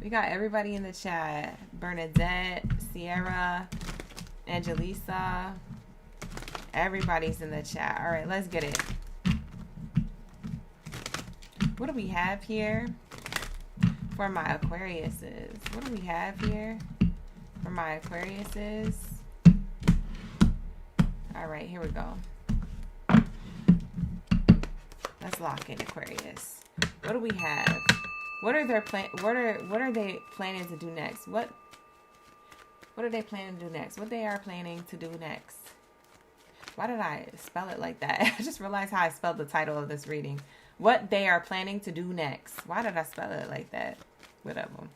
we got everybody in the chat. Bernadette, Sierra, Angelisa. Everybody's in the chat. All right, let's get it. What do we have here for my Aquariuses? What do we have here for my Aquariuses? All right, here we go. Let's lock in Aquarius. What do we have? What are their what are they planning to do next? What are they planning to do next? What they are planning to do next? Why did I spell it like that? I just realized how I spelled the title of this reading. What they are planning to do next. Why did I spell it like that? Whatever.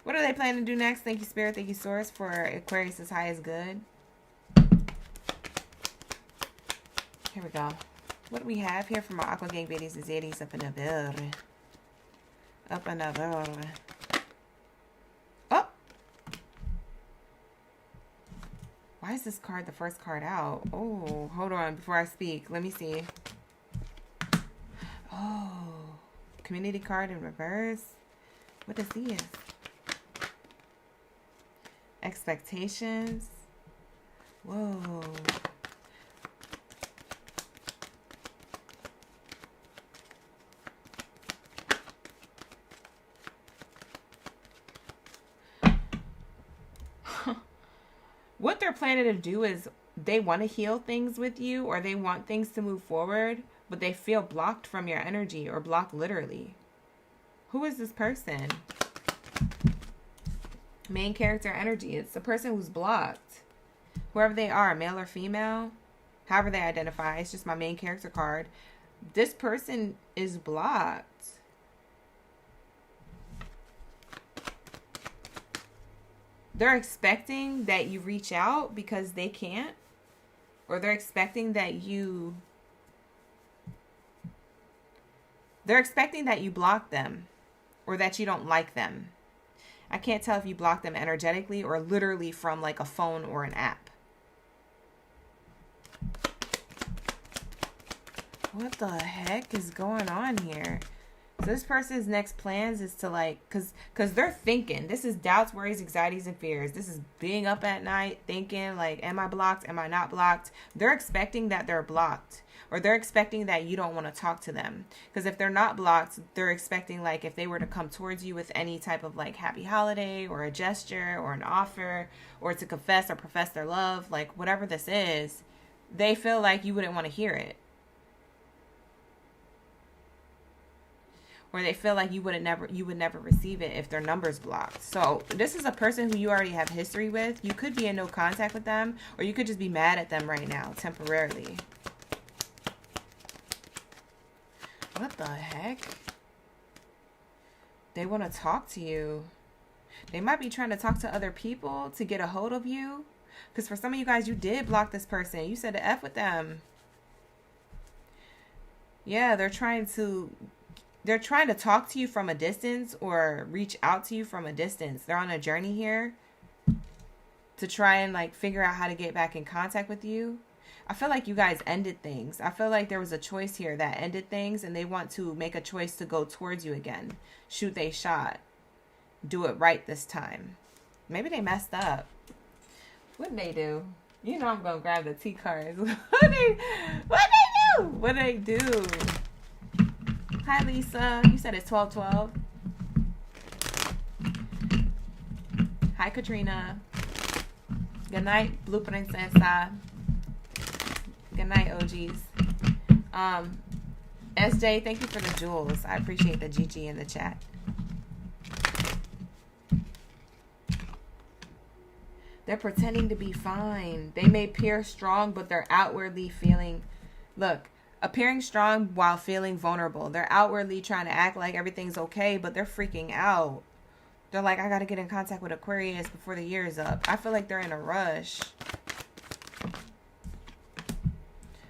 What are they planning to do next? Thank you, Spirit. Thank you, Source, for Aquarius is high is good. Here we go. What do we have here for my Aqua Gang Baddies and Zaddies up in the building? Up in the building. Oh! Why is this card the first card out? Oh, hold on. Before I speak, let me see. Oh, community card in reverse. What is this? Expectations. Whoa. What they're planning to do is they want to heal things with you, or they want things to move forward, but they feel blocked from your energy, or blocked literally. Who is this person? Main character energy. It's the person who's blocked. Whoever they are, male or female, however they identify. It's just my main character card. This person is blocked. They're expecting that you reach out because they can't. Or they're expecting that you They're expecting that you block them or that you don't like them. I can't tell if you block them energetically or literally from like a phone or an app. What the heck is going on here? So this person's next plans is to like, cause they're thinking, this is doubts, worries, anxieties, and fears. This is being up at night thinking like, am I blocked? Am I not blocked? They're expecting that they're blocked, or they're expecting that you don't want to talk to them. Because if they're not blocked, they're expecting like if they were to come towards you with any type of like happy holiday or a gesture or an offer or to confess or profess their love, like whatever this is, they feel like you wouldn't want to hear it. Or they feel like you would never receive it if their number's blocked. So this is a person who you already have history with. You could be in no contact with them, or you could just be mad at them right now, temporarily. What the heck? They want to talk to you. They might be trying to talk to other people to get a hold of you. Because for some of you guys, you did block this person. You said to F with them. Yeah, they're trying to talk to you from a distance or reach out to you from a distance. They're on a journey here to try and like figure out how to get back in contact with you. I feel like you guys ended things. I feel like there was a choice here that ended things, and they want to make a choice to go towards you again. Shoot they shot. Do it right this time. Maybe they messed up. What did they do? You know I'm going to grab the T cards. What did they do? Hi, Lisa. You said it's 12:12. Hi, Katrina. Good night, Blue Princesa. Good night, OGs. SJ, thank you for the jewels. I appreciate the GG in the chat. They're pretending to be fine. They may appear strong, but they're outwardly feeling... Look. Appearing strong while feeling vulnerable. They're outwardly trying to act like everything's okay, but they're freaking out. They're like, I got to get in contact with Aquarius before the year is up. I feel like they're in a rush.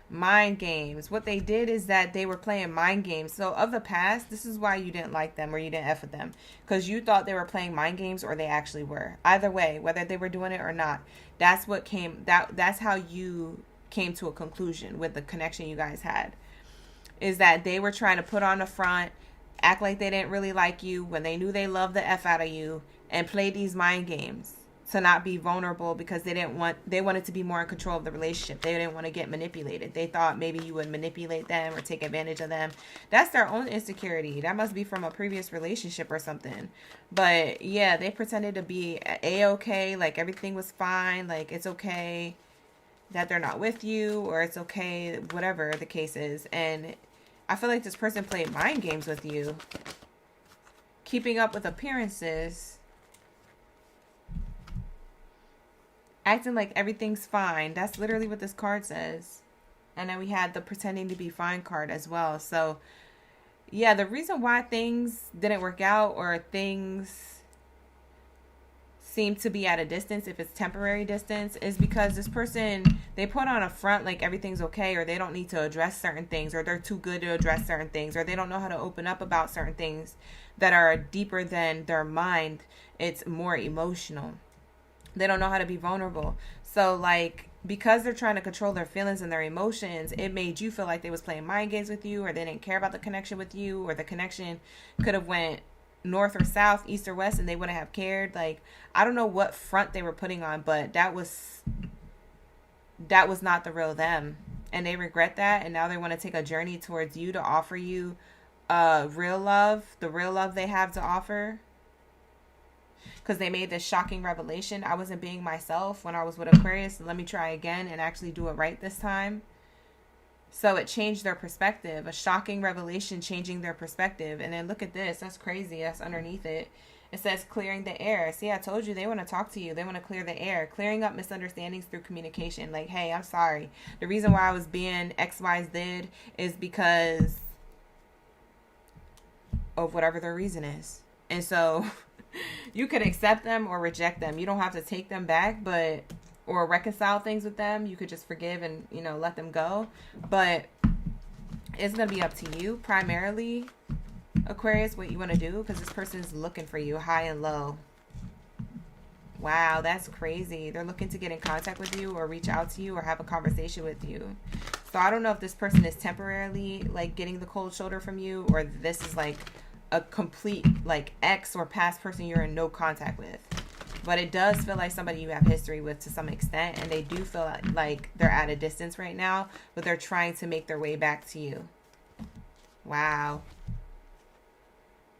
Mind games. What they did is that they were playing mind games. So of the past, this is why you didn't like them or you didn't F with them. Because you thought they were playing mind games or they actually were. Either way, whether they were doing it or not. That's what came... That's how you... came to a conclusion with the connection you guys had, is that they were trying to put on the front, act like they didn't really like you when they knew they loved the F out of you, and play these mind games to not be vulnerable because they wanted to be more in control of the relationship. They didn't want to get manipulated. They thought maybe you would manipulate them or take advantage of them. That's their own insecurity. That must be from a previous relationship or something. But yeah, they pretended to be A-okay, like everything was fine, like it's okay that they're not with you, or it's okay, whatever the case is. And I feel like this person played mind games with you, keeping up with appearances, acting like everything's fine. That's literally what this card says. And then we had the pretending to be fine card as well. So yeah, the reason why things didn't work out or things seem to be at a distance, if it's temporary distance, is because this person, they put on a front like everything's okay, or they don't need to address certain things, or they're too good to address certain things, or they don't know how to open up about certain things that are deeper than their mind. It's more emotional. They don't know how to be vulnerable. So like, because they're trying to control their feelings and their emotions, it made you feel like they was playing mind games with you, or they didn't care about the connection with you, or the connection could have went north or south, east or west, and they wouldn't have cared. Like, I don't know what front they were putting on, but that was not the real them, and they regret that. And now they want to take a journey towards you to offer you real love, the real love they have to offer, because they made this shocking revelation. I wasn't being myself when I was with Aquarius, so let me try again and actually do it right this time. So it changed their perspective, a shocking revelation changing their perspective. And then look at this. That's crazy. That's underneath it. It says clearing the air. See, I told you they want to talk to you. They want to clear the air. Clearing up misunderstandings through communication. Like, hey, I'm sorry. The reason why I was being X, Y, Z is because of whatever their reason is. And so you could accept them or reject them. You don't have to take them back, but... or reconcile things with them. You could just forgive and, let them go. But It's going to be up to you primarily, Aquarius, what you want to do, because this person is looking for you high and low. Wow, that's crazy. They're looking to get in contact with you or reach out to you or have a conversation with you. So I don't know if this person is temporarily like getting the cold shoulder from you, or this is like a complete like ex or past person you're in no contact with. But it does feel like somebody you have history with to some extent, and they do feel like they're at a distance right now, but they're trying to make their way back to you. Wow.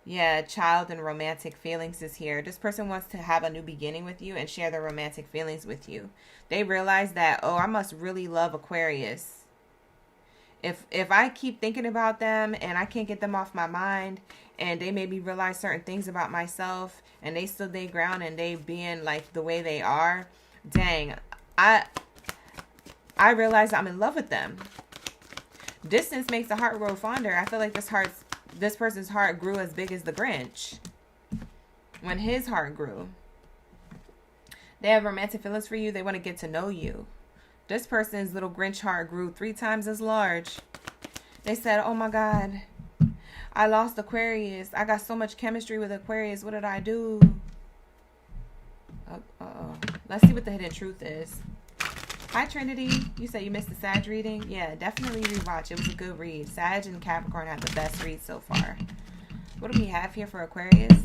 Yeah, child and romantic feelings is here. This person wants to have a new beginning with you and share their romantic feelings with you. They realize that, oh, I must really love Aquarius. If I keep thinking about them and I can't get them off my mind, and they maybe realize certain things about myself and they stood their ground and they being like the way they are, dang, I realize I'm in love with them. Distance makes the heart grow fonder. I feel like this person's heart grew as big as the Grinch when his heart grew. They have romantic feelings for you. They want to get to know you. This person's little Grinch heart grew 3 times as large. They said, oh my God, I lost Aquarius. I got so much chemistry with Aquarius. What did I do? Uh-oh. Let's see what the hidden truth is. Hi, Trinity. You said you missed the Sag reading? Yeah, definitely rewatch. It was a good read. Sag and Capricorn had the best read so far. What do we have here for Aquarius?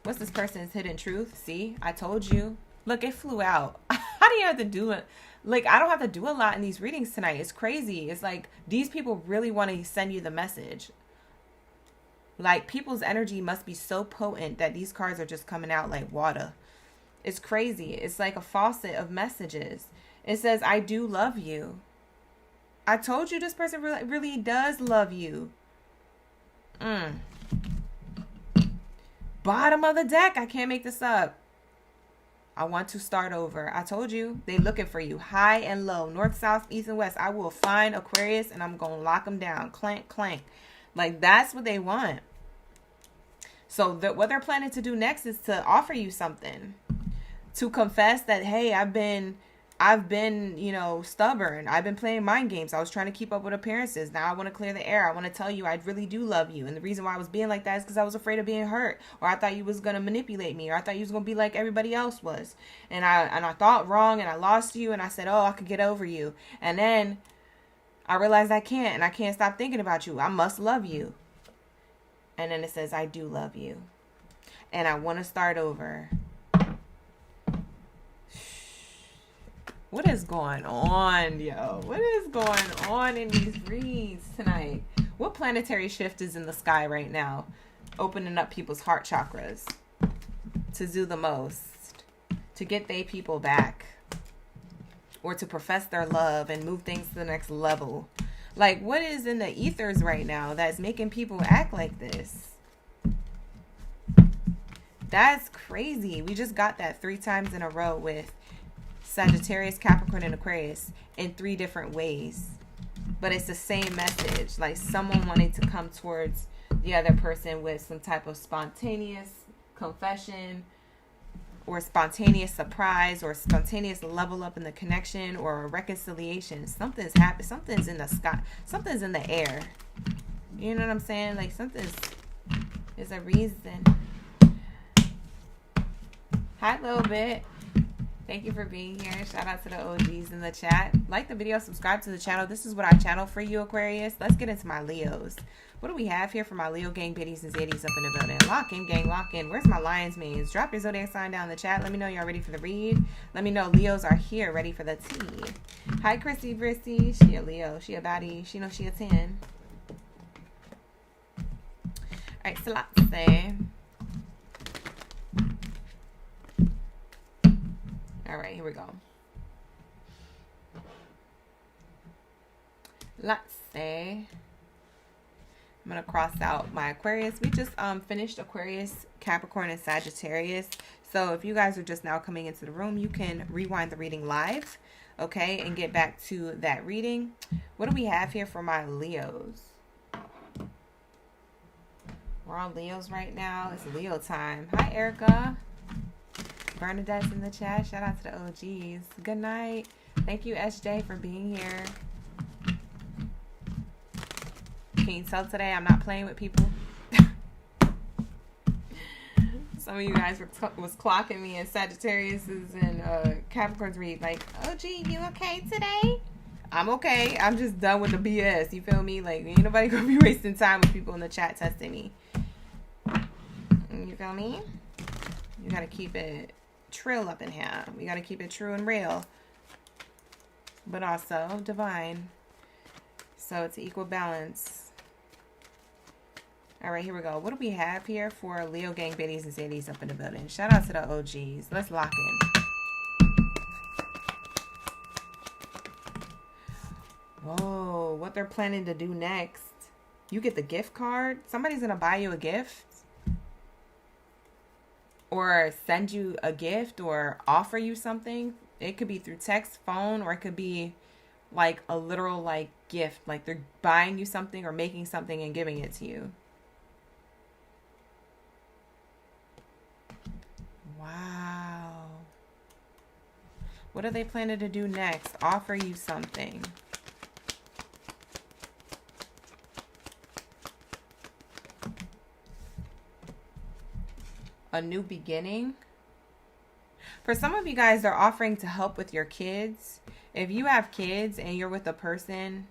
What's this person's hidden truth? See, I told you. Look, it flew out. How do you have to do it? Like, I don't have to do a lot in these readings tonight. It's crazy. It's like these people really want to send you the message. Like, people's energy must be so potent that these cards are just coming out like water. It's crazy. It's like a faucet of messages. It says, I do love you. I told you this person really does love you. Bottom of the deck. I can't make this up. I want to start over. I told you. They looking for you. High and low. North, south, east, and west. I will find Aquarius and I'm going to lock them down. Clank, clank. Like, that's what they want. So what they're planning to do next is to offer you something. To confess that, hey, I've been, stubborn. I've been playing mind games. I was trying to keep up with appearances. Now I want to clear the air. I want to tell you I really do love you. And the reason why I was being like that is because I was afraid of being hurt. Or I thought you was going to manipulate me. Or I thought you was going to be like everybody else was. And I thought wrong and I lost you. And I said, oh, I could get over you. And then I realized I can't. And I can't stop thinking about you. I must love you. And then it says, I do love you. And I want to start over. What is going on, yo? What is going on in these reads tonight? What planetary shift is in the sky right now? Opening up people's heart chakras to do the most, to get they people back, or to profess their love and move things to the next level. Like, what is in the ethers right now that's making people act like this? That's crazy. We just got that 3 times in a row with Sagittarius, Capricorn, and Aquarius in 3 different ways. But it's the same message. Like, someone wanting to come towards the other person with some type of spontaneous confession or spontaneous surprise or spontaneous level up in the connection or a reconciliation. Something's happened. Something's in the sky. Something's in the air. You know what I'm saying? Like, something's... There's a reason. Hi, little bit. Thank you for being here. Shout out to the OGs in the chat. Like the video, subscribe to the channel. This is what I channel for you, Aquarius. Let's get into my Leos. What do we have here for my Leo gang, biddies, and zaddies up in the building? Lock in, gang, lock in. Where's my Lions mains? Drop your zodiac sign down in the chat. Let me know y'all ready for the read. Let me know Leos are here, ready for the tea. Hi, Chrissy Brissy. She a Leo. She a baddie. She knows she a 10. All right, so let's say... All right, here we go. Let's say I'm going to cross out my Aquarius. We just finished Aquarius, Capricorn, and Sagittarius. So if you guys are just now coming into the room, you can rewind the reading live, okay, and get back to that reading. What do we have here for my Leos? We're on Leos right now. It's Leo time. Hi, Erica. Bernadette's in the chat. Shout out to the OGs. Good night. Thank you, SJ, for being here. Can you tell today I'm not playing with people? Some of you guys was clocking me in Sagittarius's and Capricorn's read like, oh, gee, you okay today? I'm okay. I'm just done with the BS. You feel me? Like, ain't nobody gonna be wasting time with people in the chat testing me. You feel me? You gotta keep it trill up in here. We gotta keep it true and real, but also divine. So it's equal balance. All right, here we go. What do we have here for Leo gang biddies and zaddies up in the building? Shout out to the OGs. Let's lock in. Whoa, what they're planning to do next. You get the gift card. Somebody's going to buy you a gift. Or send you a gift or offer you something. It could be through text, phone, or it could be like a literal like gift. Like they're buying you something or making something and giving it to you. Wow. What are they planning to do next? Offer you something. A new beginning. For some of you guys, they're offering to help with your kids. If you have kids and you're with a person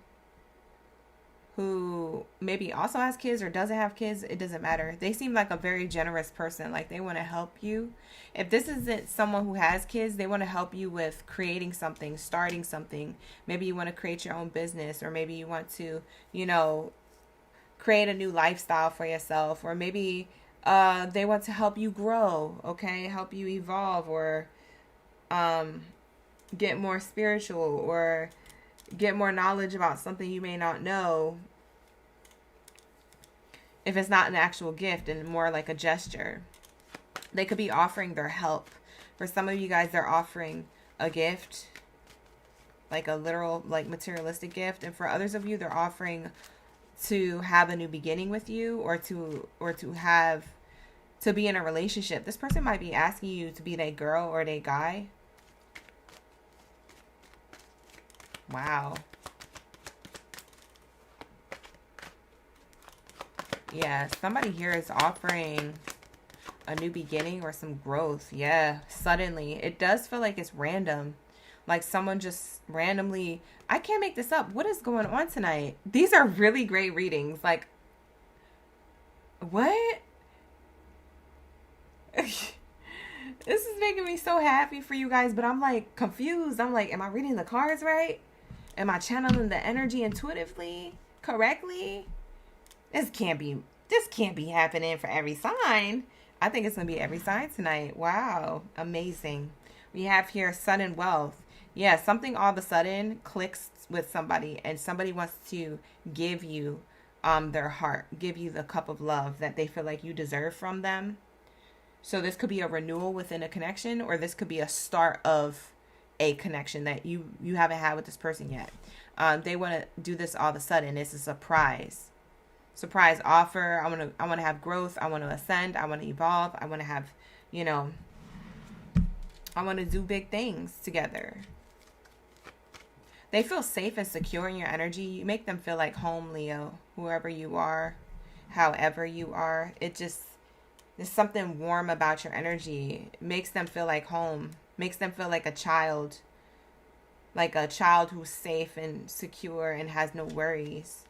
who maybe also has kids or doesn't have kids, it doesn't matter. They seem like a very generous person. Like they want to help you. If this isn't someone who has kids, they want to help you with creating something, starting something. Maybe you want to create your own business, or maybe you want to, you know, create a new lifestyle for yourself, or maybe they want to help you grow, okay? Help you evolve, or get more spiritual, or get more knowledge about something you may not know. If it's not an actual gift and more like a gesture, they could be offering their help. For some of you guys, they're offering a gift, like a literal, like materialistic gift. And for others of you, they're offering to have a new beginning with you, or to be in a relationship. This person might be asking you to be their girl or their guy. Wow. Yeah, somebody here is offering a new beginning or some growth. Yeah, suddenly. It does feel like it's random. Like someone just randomly... I can't make this up. What is going on tonight? These are really great readings. Like, what? This is making me so happy for you guys, but I'm like confused. I'm like, am I reading the cards right? Am I channeling the energy intuitively, correctly? This can't be happening for every sign. I think it's going to be every sign tonight. Wow. Amazing. We have here sun and wealth. Yeah, something all of a sudden clicks with somebody, and somebody wants to give you their heart, give you the cup of love that they feel like you deserve from them. So this could be a renewal within a connection, or this could be a start of a connection that you haven't had with this person yet. They want to do this all of a sudden. It's a surprise offer. I want to have growth. I want to ascend. I want to evolve. I want to have, you know, I want to do big things together. They feel safe and secure in your energy. You make them feel like home, Leo, whoever you are, however you are. There's something warm about your energy. It makes them feel like home. Makes them feel like a child who's safe and secure and has no worries,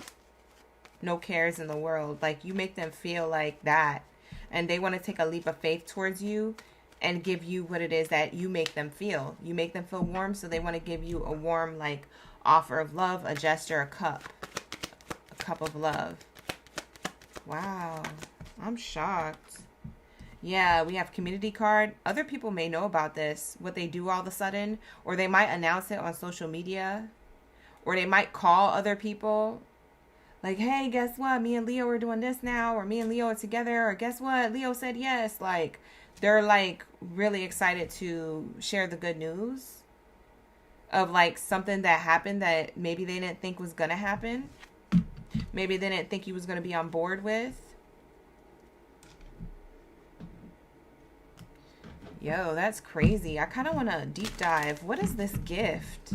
no cares in the world. Like, you make them feel like that, and they want to take a leap of faith towards you and give you what it is that you make them feel. You make them feel warm, so they want to give you a warm, like, offer of love, a gesture, a cup of love. Wow, I'm shocked. Yeah, we have community card. Other people may know about this, what they do all of a sudden, or they might announce it on social media, or they might call other people like, hey, guess what? Me and Leo are doing this now, or me and Leo are together, or guess what? Leo said yes. Like, they're like really excited to share the good news of like something that happened that maybe they didn't think was going to happen. Maybe they didn't think you was going to be on board with. Yo, that's crazy. I kind of want to deep dive. What is this gift?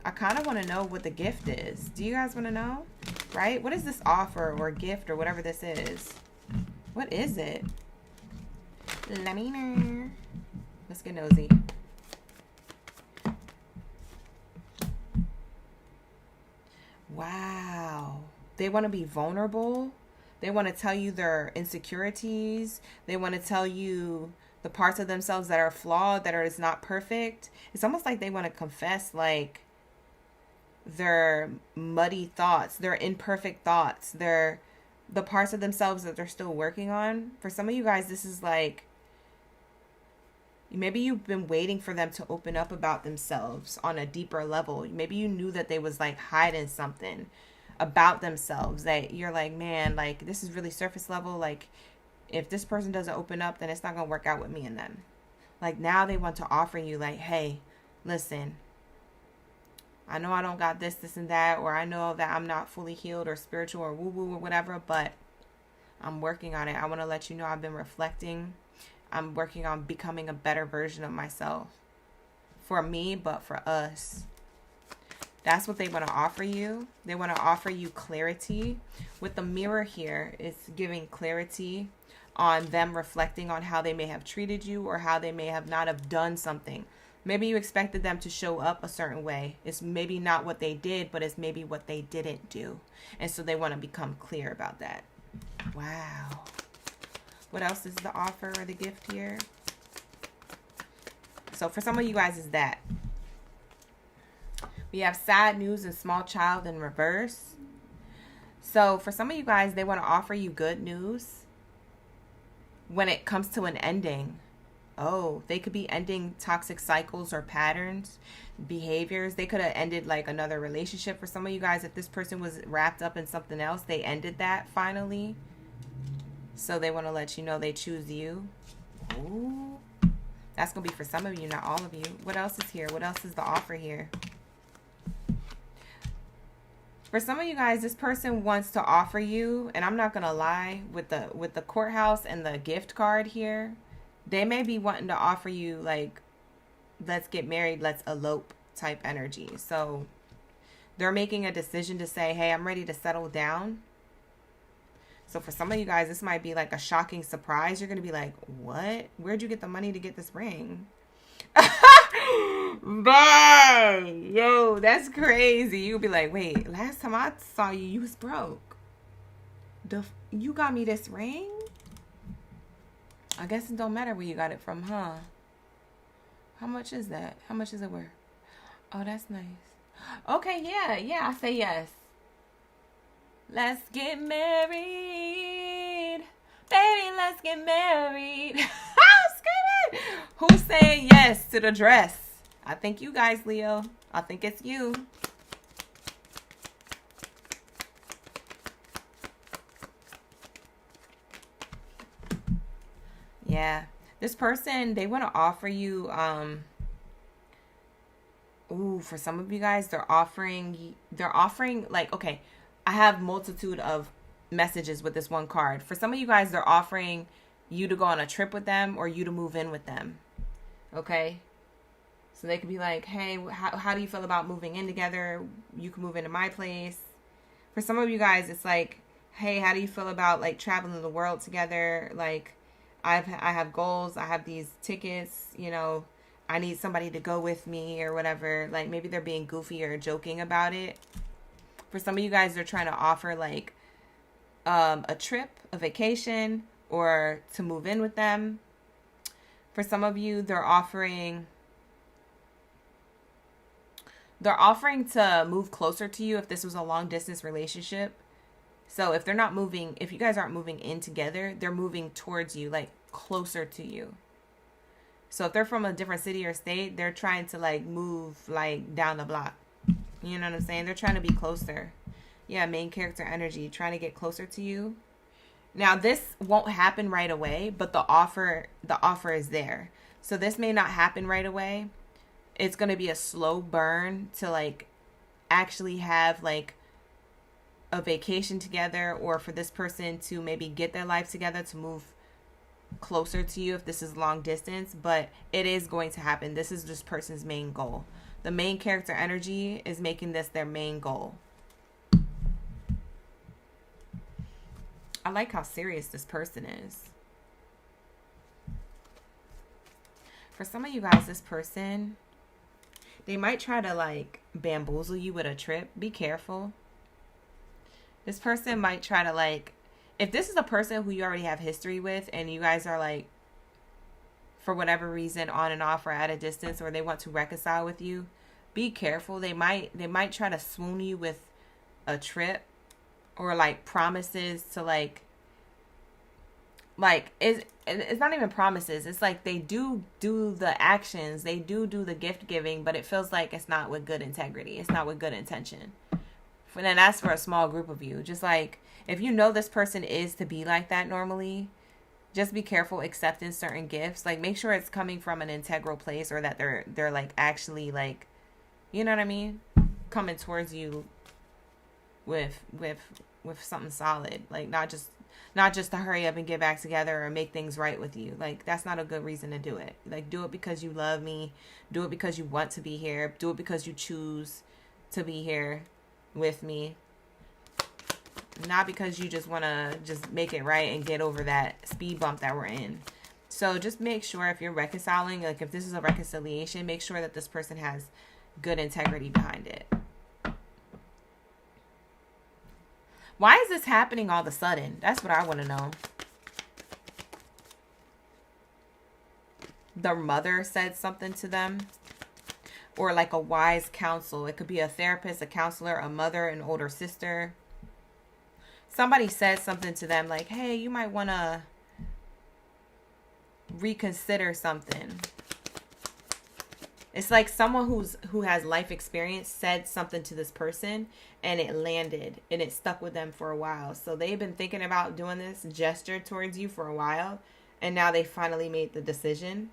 I kind of want to know what the gift is. Do you guys want to know? right? What is this offer or gift or whatever this is? What is it? Let me know. Let's get nosy. Wow. They want to be vulnerable. They want to tell you their insecurities. They want to tell you the parts of themselves that are flawed, that is not perfect. It's almost like they want to confess like their muddy thoughts, their imperfect thoughts, the parts of themselves that they're still working on. For some of you guys, this is like, maybe you've been waiting for them to open up about themselves on a deeper level. Maybe you knew that they was like hiding something about themselves that you're like, man, like this is really surface level. Like if this person doesn't open up, then it's not going to work out with me and them. Like now they want to offer you like, hey, listen, I know I don't got this, this, and that, or I know that I'm not fully healed or spiritual or woo-woo or whatever, but I'm working on it. I want to let you know I've been reflecting. I'm working on becoming a better version of myself. For me, but for us. That's what they want to offer you. They want to offer you clarity. With the mirror here, it's giving clarity on them reflecting on how they may have treated you or how they may have not have done something. Maybe you expected them to show up a certain way. It's maybe not what they did, but it's maybe what they didn't do. And so they want to become clear about that. Wow. What else is the offer or the gift here? So for some of you guys, is that. We have sad news and small child in reverse. So for some of you guys, they want to offer you good news when it comes to an ending. Oh, they could be ending toxic cycles or patterns, behaviors. They could have ended like another relationship. For some of you guys, if this person was wrapped up in something else, they ended that finally. So they want to let you know they choose you. Ooh. That's going to be for some of you, not all of you. What else is here? What else is the offer here? For some of you guys, this person wants to offer you, and I'm not going to lie, with the courthouse and the gift card here, they may be wanting to offer you like, let's get married, let's elope type energy. So they're making a decision to say, hey, I'm ready to settle down. So for some of you guys, this might be like a shocking surprise. You're going to be like, what? Where'd you get the money to get this ring? Bang! Yo, that's crazy. You'll be like, wait, last time I saw you, you was broke. You got me this ring? I guess it don't matter where you got it from, huh? How much is that? How much is it worth? Oh, that's nice. Okay, yeah, I say yes. Let's get married. Baby, let's get married. Screaming. Who's saying yes to the dress? I think you guys, Leo. I think it's you. Yeah. This person, they want to offer you, for some of you guys, they're offering like, okay, I have multitude of messages with this one card. For some of you guys, they're offering you to go on a trip with them or you to move in with them. Okay? So they could be like, hey, how do you feel about moving in together? You can move into my place. For some of you guys, it's like, hey, how do you feel about like traveling the world together? Like, I have goals. I have these tickets, you know, I need somebody to go with me or whatever. Like maybe they're being goofy or joking about it. For some of you guys, they're trying to offer like a trip, a vacation, or to move in with them. For some of you, they're offering to move closer to you if this was a long distance relationship. So if you guys aren't moving in together, they're moving towards you, like closer to you. So if they're from a different city or state, they're trying to like move like down the block. You know what I'm saying? They're trying to be closer. Yeah, main character energy, trying to get closer to you. Now this won't happen right away, but the offer is there. So this may not happen right away. It's going to be a slow burn to like actually have like a vacation together, or for this person to maybe get their life together to move closer to you if this is long distance, but it is going to happen. This is this person's main goal. The main character energy is making this their main goal. I like how serious this person is. For some of you guys, this person, they might try to like bamboozle you with a trip. Be careful. This person might try to like, if this is a person who you already have history with and you guys are like, for whatever reason, on and off or at a distance, or they want to reconcile with you, be careful. They might try to swoon you with a trip or like promises to like it's not even promises. It's like they do the actions, they do the gift giving, but it feels like it's not with good integrity. It's not with good intention. And then that's for a small group of you. Just like if you know this person is to be like that normally, just be careful accepting certain gifts. Like make sure it's coming from an integral place, or that they're like actually like, you know what I mean, coming towards you with something solid. Like not just to hurry up and get back together or make things right with you. Like that's not a good reason to do it. Like do it because you love me. Do it because you want to be here. Do it because you choose to be here with me. Not because you just want to just make it right and get over that speed bump that we're in. So just make sure if you're reconciling, like if this is a reconciliation, make sure that this person has good integrity behind it. Why is this happening all of a sudden? That's what I want to know. Their mother said something to them. Or like a wise counsel. It could be a therapist, a counselor, a mother, an older sister. Somebody said something to them like, hey, you might want to reconsider something. It's like someone who has life experience said something to this person and it landed and it stuck with them for a while. So they've been thinking about doing this gesture towards you for a while, and now they finally made the decision.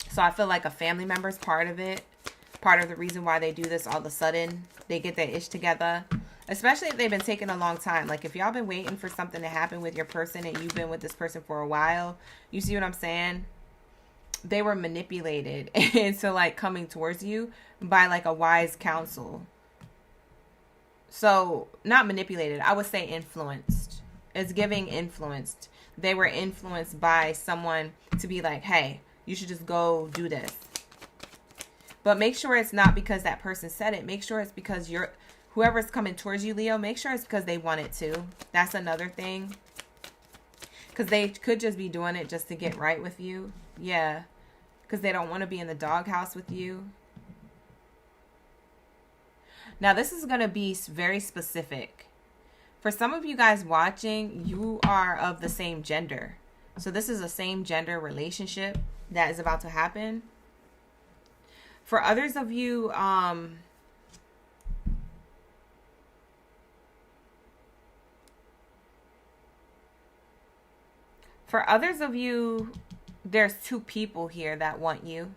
So I feel like a family member's part of it. Part of the reason why they do this all of a sudden. They get their ish together. Especially if they've been taking a long time. Like if y'all been waiting for something to happen with your person and you've been with this person for a while. You see what I'm saying? They were manipulated into like coming towards you by like a wise counsel. So not manipulated. I would say influenced. It's giving influenced. They were influenced by someone to be like, hey, you should just go do this. But make sure it's not because that person said it. Make sure it's because whoever's coming towards you, Leo, make sure it's because they want it to. That's another thing. Because they could just be doing it just to get right with you. Yeah. Because they don't want to be in the doghouse with you. Now, this is going to be very specific. For some of you guys watching, you are of the same gender. So this is a same gender relationship that is about to happen. For others of you, there's two people here that want you.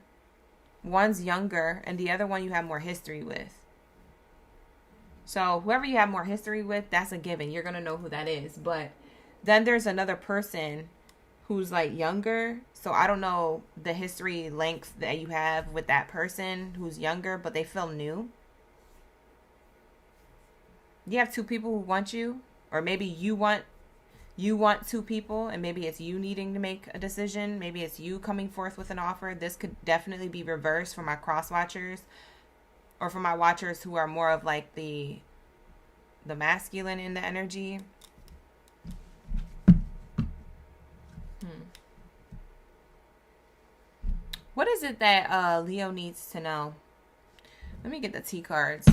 One's younger and the other one you have more history with. So whoever you have more history with, that's a given. You're going to know who that is. But then there's another person who's like younger. So I don't know the history length that you have with that person who's younger, but they feel new. You have two people who want you, or maybe you want two people, and maybe it's you needing to make a decision. Maybe it's you coming forth with an offer. This could definitely be reversed for my cross watchers, or for my watchers who are more of like the masculine in the energy. What is it that Leo needs to know? Let me get the T cards.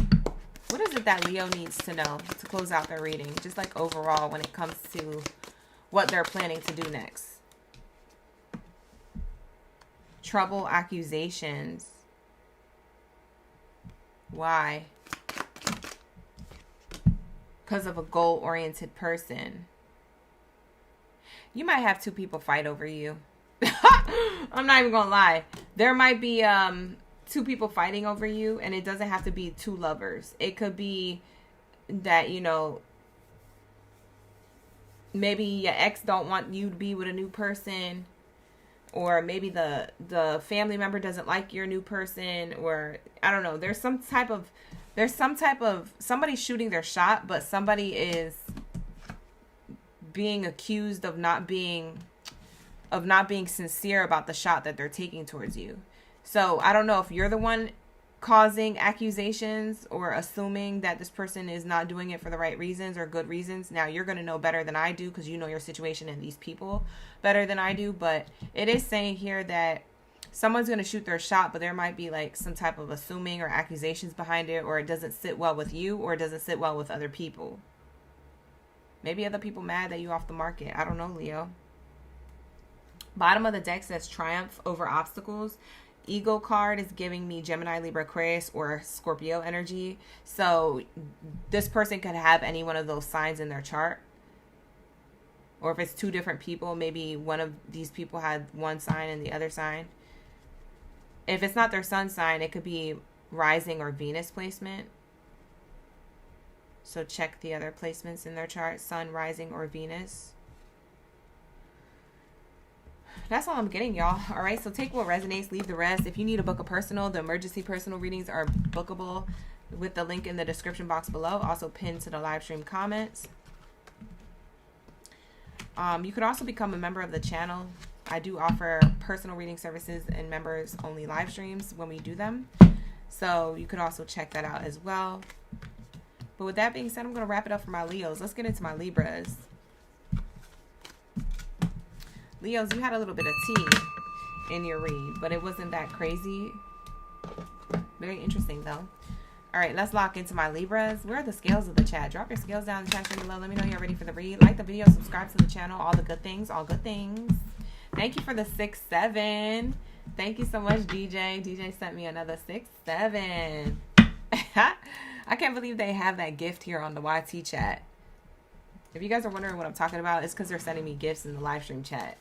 What is it that Leo needs to know to close out their reading? Just like overall when it comes to what they're planning to do next. Trouble, accusations. Why? Because of a goal-oriented person. You might have two people fight over you. I'm not even gonna lie. There might be two people fighting over you, and it doesn't have to be two lovers. It could be that, you know, maybe your ex don't want you to be with a new person, or maybe the family member doesn't like your new person, or I don't know. There's some type of somebody shooting their shot, but somebody is being accused of not being sincere about the shot that they're taking towards you. So I don't know if you're the one causing accusations or assuming that this person is not doing it for the right reasons or good reasons. Now, you're going to know better than I do because you know your situation and these people better than I do. But it is saying here that someone's going to shoot their shot, but there might be like some type of assuming or accusations behind it, or it doesn't sit well with you, or it doesn't sit well with other people. Maybe other people mad that you off the market. I don't know, Leo. Bottom of the deck says triumph over obstacles. Ego card is giving me Gemini, Libra, Aquarius, or Scorpio energy. So this person could have any one of those signs in their chart. Or if it's two different people, maybe one of these people had one sign and the other sign. If it's not their sun sign, it could be rising or Venus placement. So check the other placements in their chart, sun, rising, or Venus. That's all I'm getting, y'all. All right, so take what resonates, leave the rest. If you need to book a personal, the emergency personal readings are bookable with the link in the description box below, also pinned to the live stream comments. You could also become a member of the channel. I do offer personal reading services and members only live streams when we do them. So you could also check that out as well. But with that being said, I'm going to wrap it up for my Leos. Let's get into my Libras. Leos, you had a little bit of tea in your read, but it wasn't that crazy. Very interesting, though. All right, let's lock into my Libras. Where are the scales of the chat? Drop your scales down in the chat stream below. Let me know you're ready for the read. Like the video, subscribe to the channel. All the good things, all good things. Thank you for the 6-7. Thank you so much, DJ. DJ sent me another 6-7. I can't believe they have that gift here on the YT chat. If you guys are wondering what I'm talking about, it's because they're sending me gifts in the live stream chat.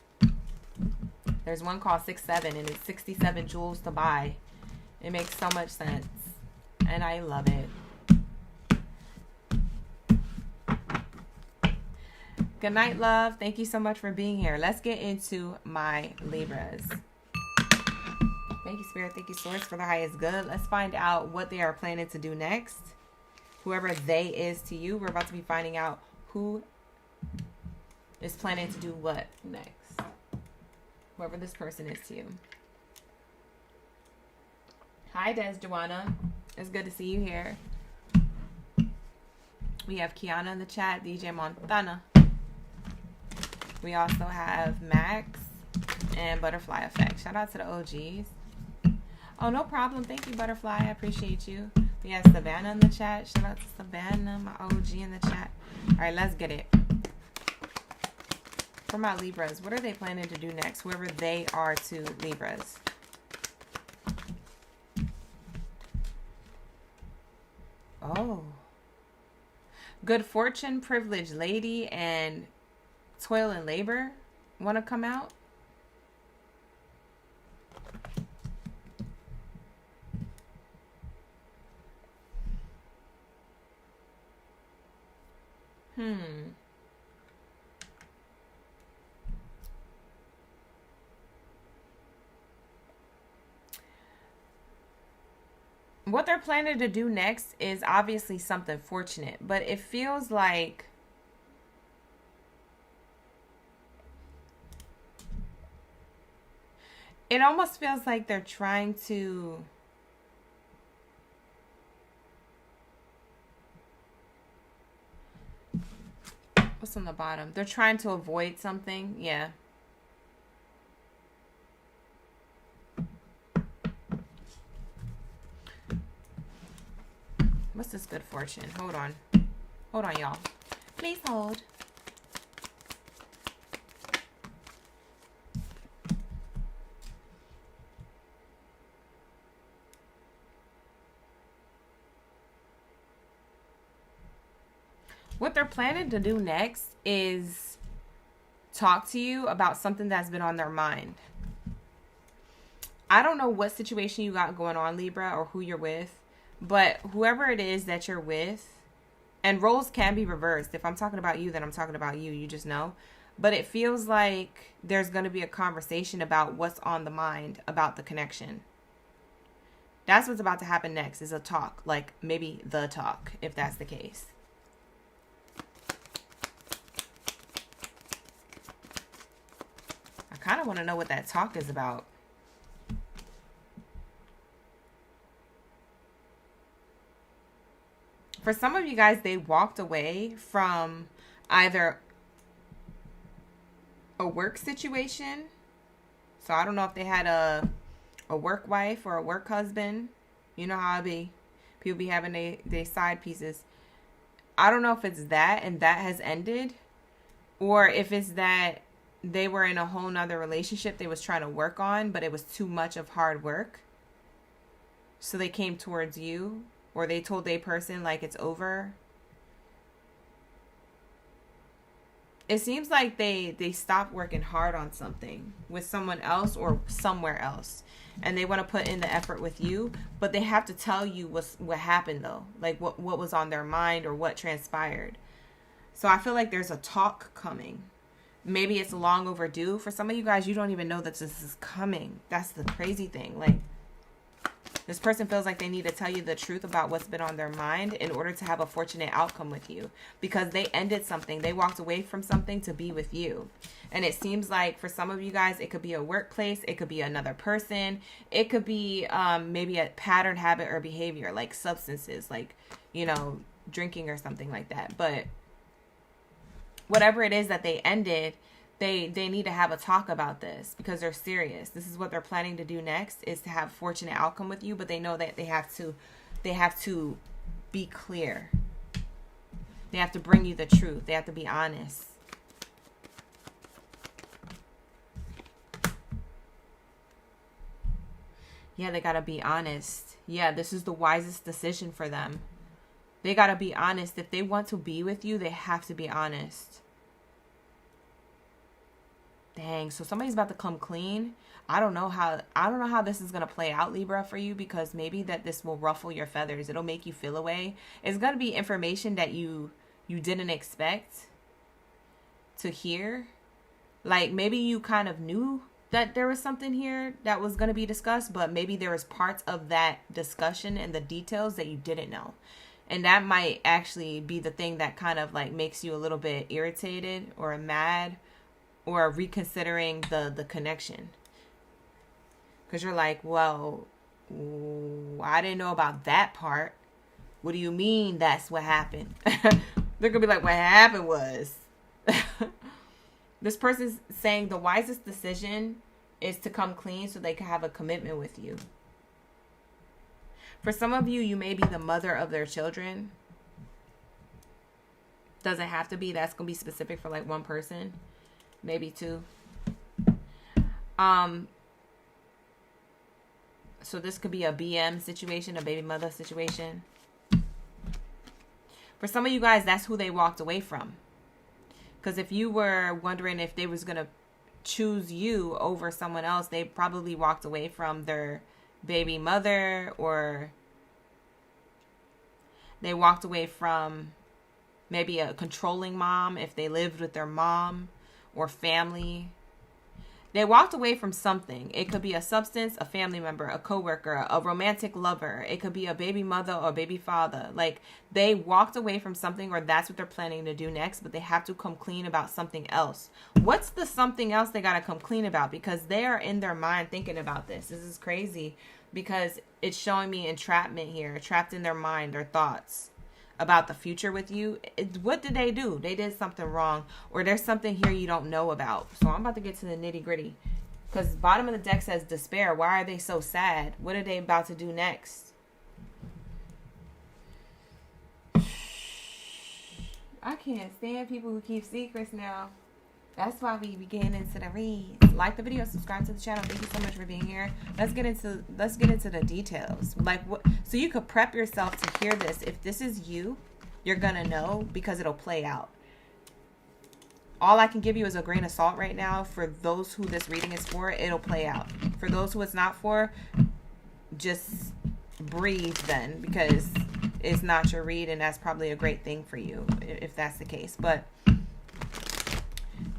There's one called 6-7, and it's 67 jewels to buy. It makes so much sense, and I love it. Good night, love. Thank you so much for being here. Let's get into my Libras. Thank you, Spirit. Thank you, Source, for the highest good. Let's find out what they are planning to do next. Whoever they is to you, we're about to be finding out who is planning to do what next. Whoever this person is to you. Hi, Des Joanna. It's good to see you here. We have Kiana in the chat, DJ Montana. We also have Max and Butterfly Effect. Shout out to the OGs. Oh, no problem. Thank you, Butterfly. I appreciate you. We have Savannah in the chat. Shout out to Savannah, my OG in the chat. All right, let's get it. For my Libras, what are they planning to do next? Whoever they are to Libras. Oh. Good fortune, privilege, lady, and toil and labor want to come out. What they're planning to do next is obviously something fortunate, but it feels like it almost feels like they're trying to what's on the bottom? They're trying to avoid something. Yeah. What's this good fortune? Hold on. Hold on, y'all. Please hold. What they're planning to do next is talk to you about something that's been on their mind. I don't know what situation you got going on, Libra, or who you're with. But whoever it is that you're with, and roles can be reversed. If I'm talking about you, then I'm talking about you. You just know. But it feels like there's going to be a conversation about what's on the mind about the connection. That's what's about to happen next, is a talk. Like maybe the talk, if that's the case. kind of want to know what that talk is about. For some of you guys, they walked away from either a work situation. So I don't know if they had a work wife or a work husband. You know how it be. People be having they side pieces. I don't know if it's that and that has ended, or if it's that they were in a whole nother relationship they was trying to work on, but it was too much of hard work. So they came towards you, or they told a person like it's over. It seems like they stopped working hard on something with someone else or somewhere else, and they want to put in the effort with you, but they have to tell you what happened though, like what was on their mind or what transpired. So I feel like there's a talk coming. Maybe it's long overdue. For some of you guys, you don't even know that this is coming. That's the crazy thing. Like, this person feels like they need to tell you the truth about what's been on their mind in order to have a fortunate outcome with you, because they ended something. They walked away from something to be with you. And it seems like for some of you guys, it could be a workplace. It could be another person. It could be maybe a pattern, habit, or behavior, like substances, like, you know, drinking or something like that. But whatever it is that they ended, they need to have a talk about this, because they're serious. This is what they're planning to do next, is to have fortunate outcome with you, but they know that they have to be clear. They have to bring you the truth. They have to be honest. Yeah, they got to be honest. Yeah, this is the wisest decision for them. They got to be honest. If they want to be with you, they have to be honest. Dang, so somebody's about to come clean. I don't know how this is going to play out, Libra, for you, because maybe that this will ruffle your feathers. It'll make you feel away. It's going to be information that you didn't expect to hear. Like, maybe you kind of knew that there was something here that was going to be discussed, but maybe there was parts of that discussion and the details that you didn't know. And that might actually be the thing that kind of like makes you a little bit irritated or mad, or reconsidering the connection. Because you're like, well, I didn't know about that part. What do you mean that's what happened? They're going to be like, what happened was. This person's saying the wisest decision is to come clean so they can have a commitment with you. For some of you, you may be the mother of their children. Doesn't have to be. That's going to be specific for like one person. Maybe two. So this could be a BM situation, a baby mother situation. For some of you guys, that's who they walked away from. Because if you were wondering if they was going to choose you over someone else, they probably walked away from their baby mother, or they walked away from maybe a controlling mom if they lived with their mom or family. They walked away from something. It could be a substance, a family member, a coworker, a romantic lover. It could be a baby mother or a baby father. Like, they walked away from something, or that's what they're planning to do next, but they have to come clean about something else. What's the something else they got to come clean about? Because they are in their mind thinking about this. This is crazy, because it's showing me entrapment here, trapped in their mind, their thoughts about the future with you. What did they do? They did something wrong, or there's something here you don't know about. So I'm about to get to the nitty gritty, because bottom of the deck says despair. Why are they so sad? What are they about to do next? I can't stand people who keep secrets now. That's why we be getting into the reads. Like the video, subscribe to the channel. Thank you so much for being here. Let's get into the details. Like, what, so you could prep yourself to hear this. If this is you, you're gonna know, because it'll play out. All I can give you is a grain of salt right now. For those who this reading is for, it'll play out. For those who it's not for, just breathe then, because it's not your read, and that's probably a great thing for you if that's the case. But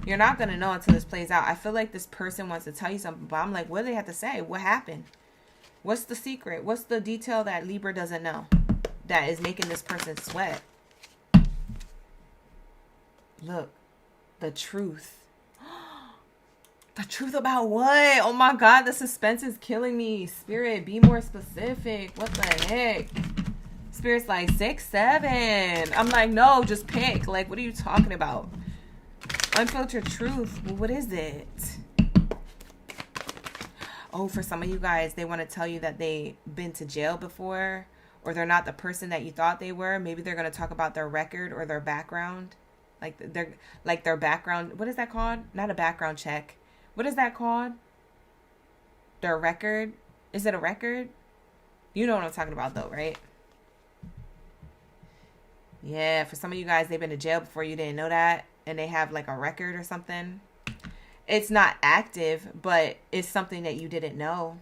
you're not going to know until this plays out. I feel like this person wants to tell you something, but I'm like, what do they have to say? What happened? What's the secret? What's the detail that Libra doesn't know that is making this person sweat? Look, the truth. The truth about what? Oh my God, the suspense is killing me. Spirit, be more specific. What the heck? Spirit's like 6, 7. I'm like, no, just pick. Like, what are you talking about? Unfiltered truth. Well, what is it? Oh, for some of you guys, they want to tell you that they've been to jail before, or they're not the person that you thought they were. Maybe they're going to talk about their record or their background. Like their background. What is that called? Not a background check. What is that called? Their record? Is it a record? You know what I'm talking about though, right? Yeah, for some of you guys, they've been to jail before, you didn't know that, and they have like a record or something. It's not active, but it's something that you didn't know.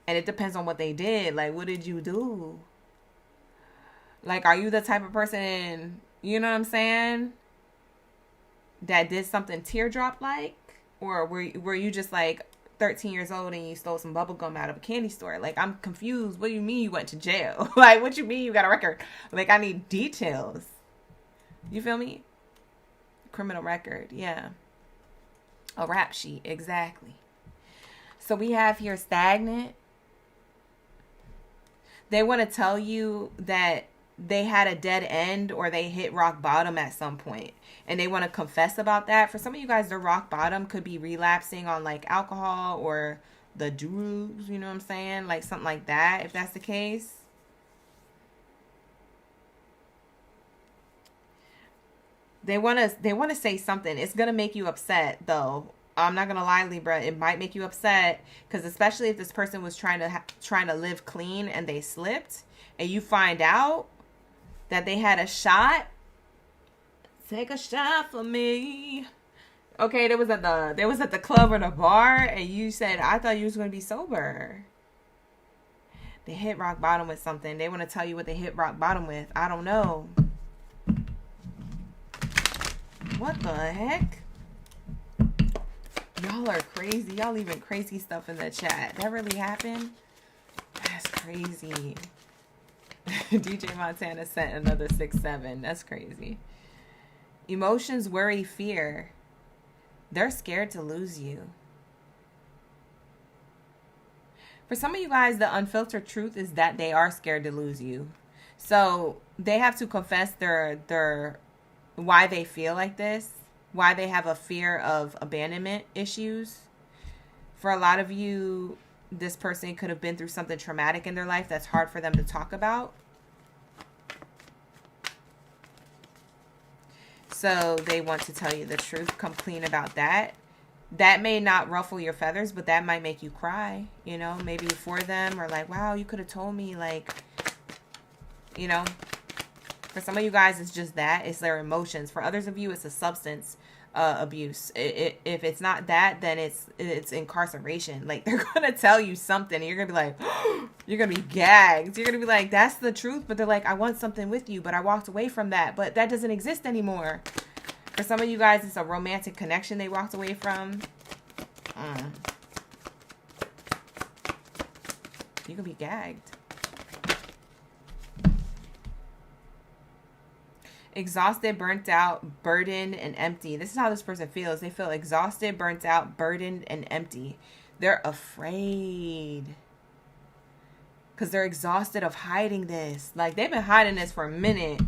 And it depends on what they did. Like, what did you do? Like, are you the type of person, you know what I'm saying, that did something teardrop like? Or were you just like 13 years old and you stole some bubble gum out of a candy store? Like, I'm confused. What do you mean you went to jail? Like, what you mean you got a record? Like, I need details. You feel me? Criminal record. Yeah. A rap sheet. Exactly. So we have here stagnant. They want to tell you that they had a dead end or they hit rock bottom at some point, and they want to confess about that. For some of you guys, the rock bottom could be relapsing on like alcohol or the drugs, you know what I'm saying? Like something like that, if that's the case. They want to say something. It's going to make you upset though. I'm not going to lie, Libra. It might make you upset because especially if this person was trying to live clean and they slipped and you find out that they had a shot. Take a shot for me. Okay, they was at the club or the bar and you said, I thought you was going to be sober. They hit rock bottom with something. They want to tell you what they hit rock bottom with. I don't know. What the heck? Y'all are crazy. Y'all leaving crazy stuff in the chat. That really happened? That's crazy. DJ Montana sent another 6-7. That's crazy. Emotions, worry, fear. They're scared to lose you. For some of you guys, the unfiltered truth is that they are scared to lose you. So they have to confess their why they feel like this, why they have a fear of abandonment issues. For a lot of you, this person could have been through something traumatic in their life that's hard for them to talk about. So they want to tell you the truth, come clean about that. That may not ruffle your feathers, but that might make you cry, you know, maybe for them, or like, wow, you could have told me, like, you know. For some of you guys, it's just that. It's their emotions. For others of you, it's a substance abuse. If it's not that, then it's incarceration. Like, they're going to tell you something, and you're going to be like, you're going to be gagged. You're going to be like, that's the truth. But they're like, I want something with you, but I walked away from that. But that doesn't exist anymore. For some of you guys, it's a romantic connection they walked away from. You can be gagged. Exhausted, burnt out, burdened, and empty. This is how this person feels. They feel exhausted, burnt out, burdened, and empty. They're afraid. Because they're exhausted of hiding this. Like, they've been hiding this for a minute.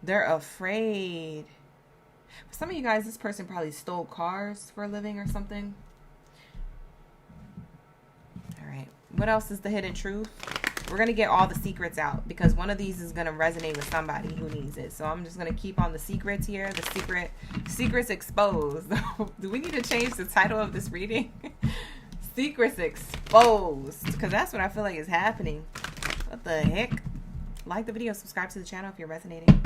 They're afraid. For some of you guys, this person probably stole cars for a living or something. All right. What else is the hidden truth? We're going to get all the secrets out because one of these is going to resonate with somebody who needs it. So I'm just going to keep on the secrets here. The secrets exposed. Do we need to change the title of this reading? Secrets exposed. Because that's what I feel like is happening. What the heck? Like the video. Subscribe to the channel if you're resonating.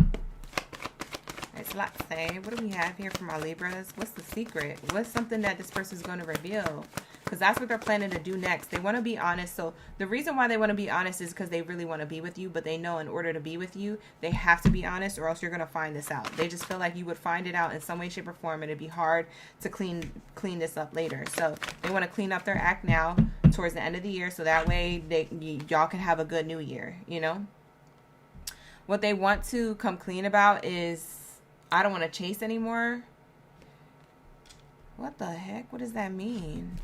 It's a lot to say. What do we have here for my Libras? What's the secret? What's something that this person is going to reveal? Because that's what they're planning to do next. They want to be honest. So the reason why they want to be honest is because they really want to be with you. But they know in order to be with you, they have to be honest or else you're going to find this out. They just feel like you would find it out in some way, shape, or form. And it'd be hard to clean this up later. So they want to clean up their act now towards the end of the year. So that way y'all can have a good new year, you know. What they want to come clean about is, I don't want to chase anymore. What the heck? What does that mean?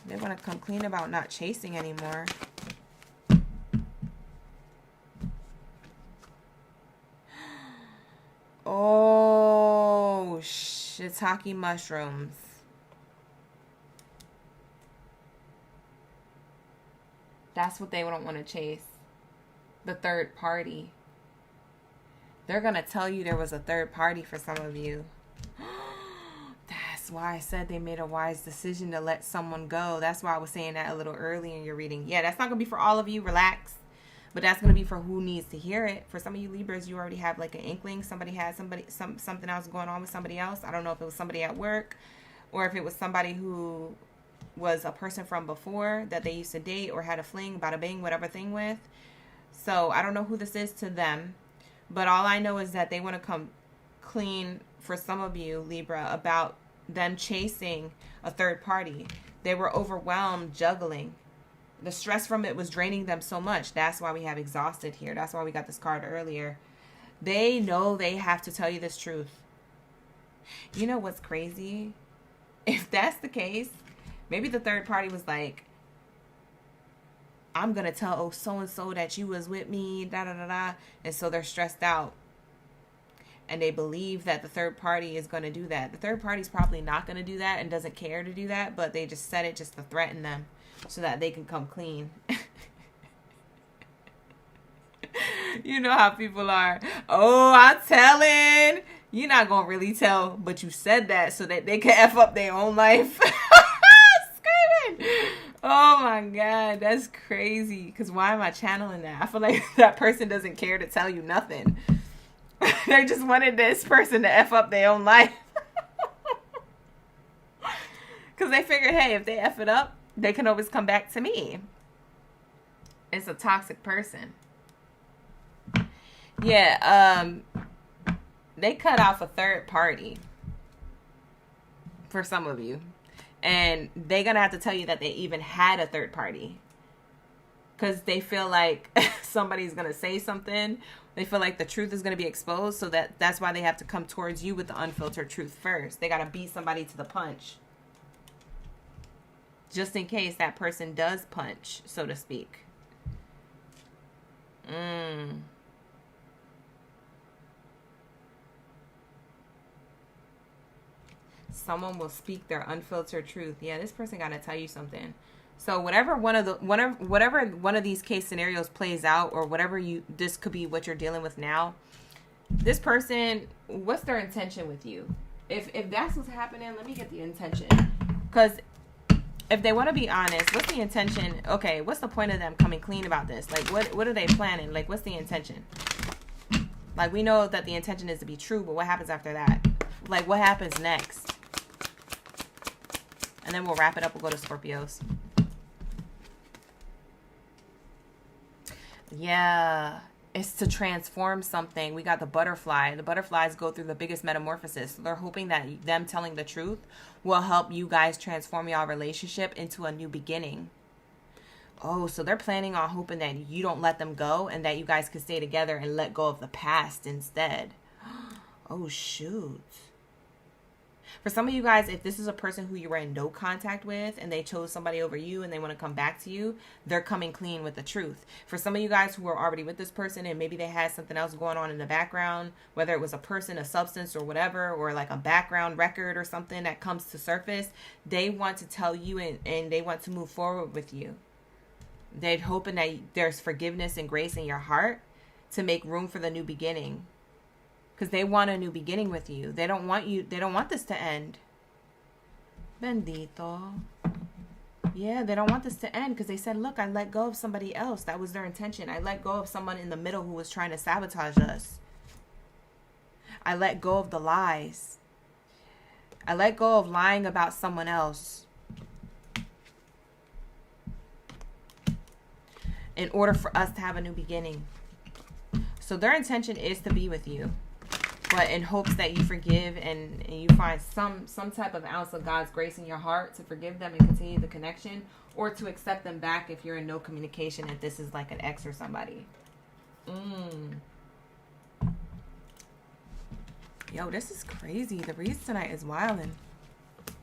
They want to come clean about not chasing anymore. Oh, shiitake mushrooms. That's what they don't want to chase. The third party. They're going to tell you there was a third party for some of you. That's why I said they made a wise decision to let someone go. That's why I was saying that a little early in your reading. Yeah, that's not going to be for all of you. Relax. But that's going to be for who needs to hear it. For some of you Libras, you already have like an inkling. Somebody had something else going on with somebody else. I don't know if it was somebody at work or if it was somebody who was a person from before that they used to date or had a fling, bada bing, whatever thing with. So I don't know who this is to them. But all I know is that they want to come clean for some of you, Libra, about them chasing a third party. They were overwhelmed juggling. The stress from it was draining them so much. That's why we have exhausted here. That's why we got this card earlier. They know they have to tell you this truth. You know what's crazy? If that's the case, maybe the third party was like, I'm going to tell so-and-so that you was with me, da-da-da-da. And so they're stressed out. And they believe that the third party is going to do that. The third party's probably not going to do that and doesn't care to do that. But they just said it just to threaten them so that they can come clean. You know how people are. Oh, I'm telling. You're not going to really tell. But you said that so that they can F up their own life. Screaming. Oh my God, that's crazy. Because why am I channeling that? I feel like that person doesn't care to tell you nothing. They just wanted this person to F up their own life. Because they figured, hey, if they F it up, they can always come back to me. It's a toxic person. Yeah, they cut off a third party for some of you. And they're going to have to tell you that they even had a third party. Because they feel like somebody's going to say something. They feel like the truth is going to be exposed. So that's why they have to come towards you with the unfiltered truth first. They got to beat somebody to the punch. Just in case that person does punch, so to speak. Someone will speak their unfiltered truth. Yeah, this person got to tell you something. So whatever one of these case scenarios plays out, or this could be what you're dealing with now. This person, what's their intention with you? If that's what's happening, let me get the intention. Because if they want to be honest, what's the intention? Okay, what's the point of them coming clean about this? Like, what are they planning? Like, what's the intention? Like, we know that the intention is to be true, but what happens after that? Like, what happens next? And then we'll wrap it up. We'll go to Scorpios. Yeah, it's to transform something. We got the butterfly. The butterflies go through the biggest metamorphosis. They're hoping that them telling the truth will help you guys transform your relationship into a new beginning. Oh, so they're planning on hoping that you don't let them go and that you guys can stay together and let go of the past instead. Oh, shoot. For some of you guys, if this is a person who you were in no contact with and they chose somebody over you and they want to come back to you, they're coming clean with the truth. For some of you guys who are already with this person and maybe they had something else going on in the background, whether it was a person, a substance, or whatever, or like a background record or something that comes to surface, they want to tell you and they want to move forward with you. They're hoping that there's forgiveness and grace in your heart to make room for the new beginning. Because they want a new beginning with you. They don't want this to end. Bendito. Yeah, they don't want this to end because they said, look, I let go of somebody else. That was their intention. I let go of someone in the middle who was trying to sabotage us. I let go of the lies. I let go of lying about someone else in order for us to have a new beginning. So their intention is to be with you. But in hopes that you forgive and you find some type of ounce of God's grace in your heart to forgive them and continue the connection, or to accept them back if you're in no communication, if this is like an ex or somebody. Yo, this is crazy. The reads tonight is wildin'.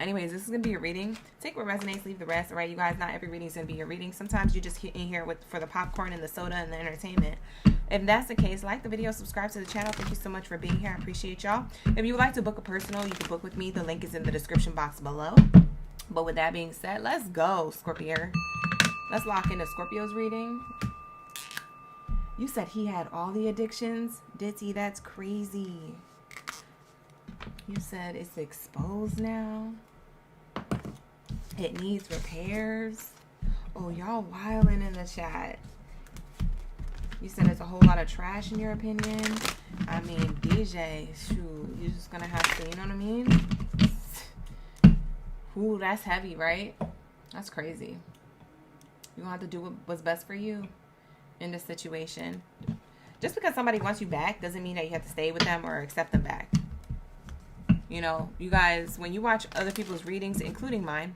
Anyways, this is going to be your reading. Take what resonates, leave the rest. All right, you guys, not every reading is going to be your reading. Sometimes you just in here for the popcorn and the soda and the entertainment. If that's the case, like the video, subscribe to the channel. Thank you so much for being here. I appreciate y'all. If you would like to book a personal, you can book with me. The link is in the description box below. But with that being said, let's go, Scorpio. Let's lock into Scorpio's reading. You said he had all the addictions. Ditty, that's crazy. You said it's exposed now. It needs repairs. Oh, y'all wilding in the chat. You said it's a whole lot of trash in your opinion. I mean, DJ, shoot, you're just gonna have to, you know what I mean? Ooh, that's heavy, right? That's crazy. You're gonna have to do what's best for you in this situation. Just because somebody wants you back doesn't mean that you have to stay with them or accept them back. You know, you guys, when you watch other people's readings, including mine,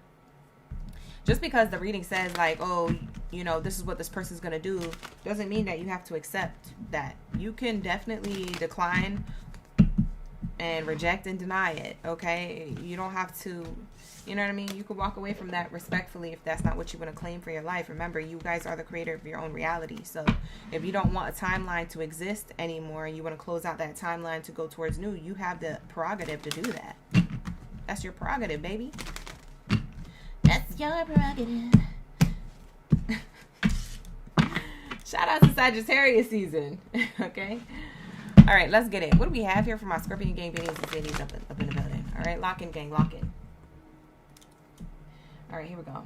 just because the reading says like, oh, you know, this is what this person's going to do, doesn't mean that you have to accept that. You can definitely decline and reject and deny it, okay? You don't have to, you know what I mean? You can walk away from that respectfully if that's not what you want to claim for your life. Remember, you guys are the creator of your own reality. So if you don't want a timeline to exist anymore and you want to close out that timeline to go towards new, you have the prerogative to do that. That's your prerogative, baby. That's your prerogative. Shout out to Sagittarius season. Okay? All right, let's get it. What do we have here for my Scorpion gang videos and cities up in the building? All right, lock in, gang, lock in. All right, here we go.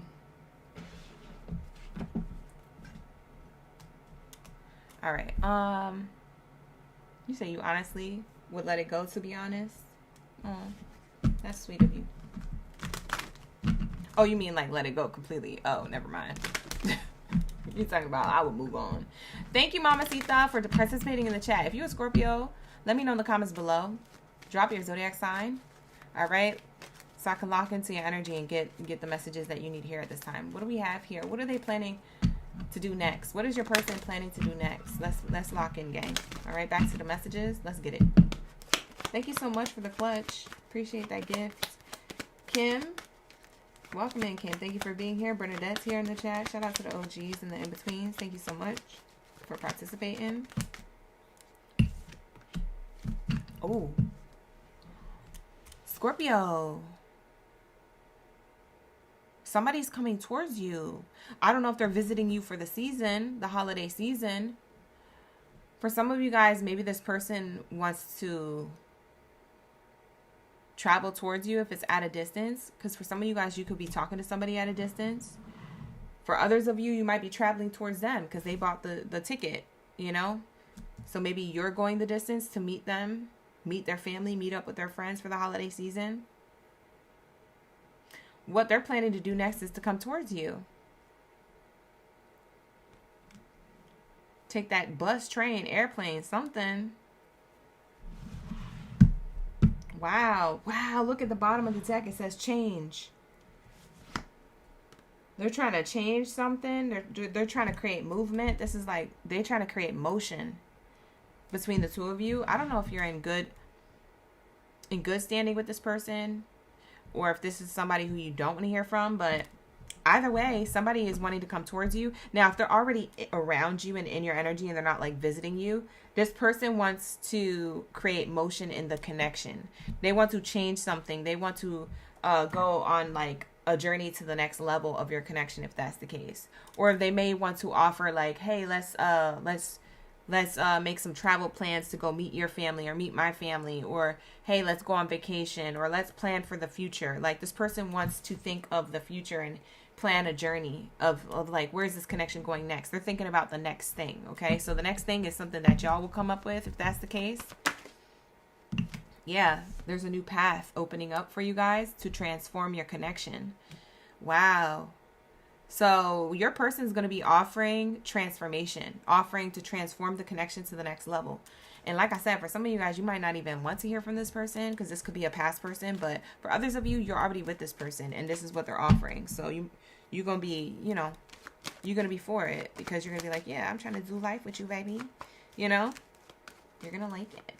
All right. You say you honestly would let it go, to be honest? Oh, that's sweet of you. Oh, you mean like let it go completely? Oh, never mind. You're talking about I would move on. Thank you, Mamacita, for participating in the chat. If you're a Scorpio, let me know in the comments below. Drop your zodiac sign. All right. So I can lock into your energy and get the messages that you need here at this time. What do we have here? What are they planning to do next? What is your person planning to do next? Let's lock in, gang. All right, back to the messages. Let's get it. Thank you so much for the clutch. Appreciate that gift. Kim, welcome in, Kim. Thank you for being here. Bernadette's here in the chat. Shout out to the OGs and the in-betweens. Thank you so much for participating. Oh, Scorpio. Somebody's coming towards you. I don't know if they're visiting you for the season, the holiday season. For some of you guys, maybe this person wants to travel towards you if it's at a distance. Because for some of you guys, you could be talking to somebody at a distance. For others of you, you might be traveling towards them because they bought the ticket, you know. So maybe you're going the distance to meet them, meet their family, meet up with their friends for the holiday season. What they're planning to do next is to come towards you. Take that bus, train, airplane, something. Wow. Wow. Look at the bottom of the deck. It says change. They're trying to change something. They're trying to create movement. This is like they're trying to create motion between the two of you. I don't know if you're in good standing with this person, or if this is somebody who you don't want to hear from, but either way, somebody is wanting to come towards you. Now, if they're already around you and in your energy and they're not like visiting you, this person wants to create motion in the connection. They want to change something. They want to go on like a journey to the next level of your connection, if that's the case. Or they may want to offer like, hey, let's make some travel plans to go meet your family or meet my family, or hey, let's go on vacation, or let's plan for the future. Like this person wants to think of the future and plan a journey of like, where's this connection going next? They're thinking about the next thing. Okay. So the next thing is something that y'all will come up with if that's the case. Yeah. There's a new path opening up for you guys to transform your connection. Wow. So your person is going to be offering transformation, offering to transform the connection to the next level. And like I said, for some of you guys, you might not even want to hear from this person because this could be a past person. But for others of you, you're already with this person and this is what they're offering. So you're going to be, you know, you're going to be for it because you're going to be like, yeah, I'm trying to do life with you, baby. You know, you're going to like it.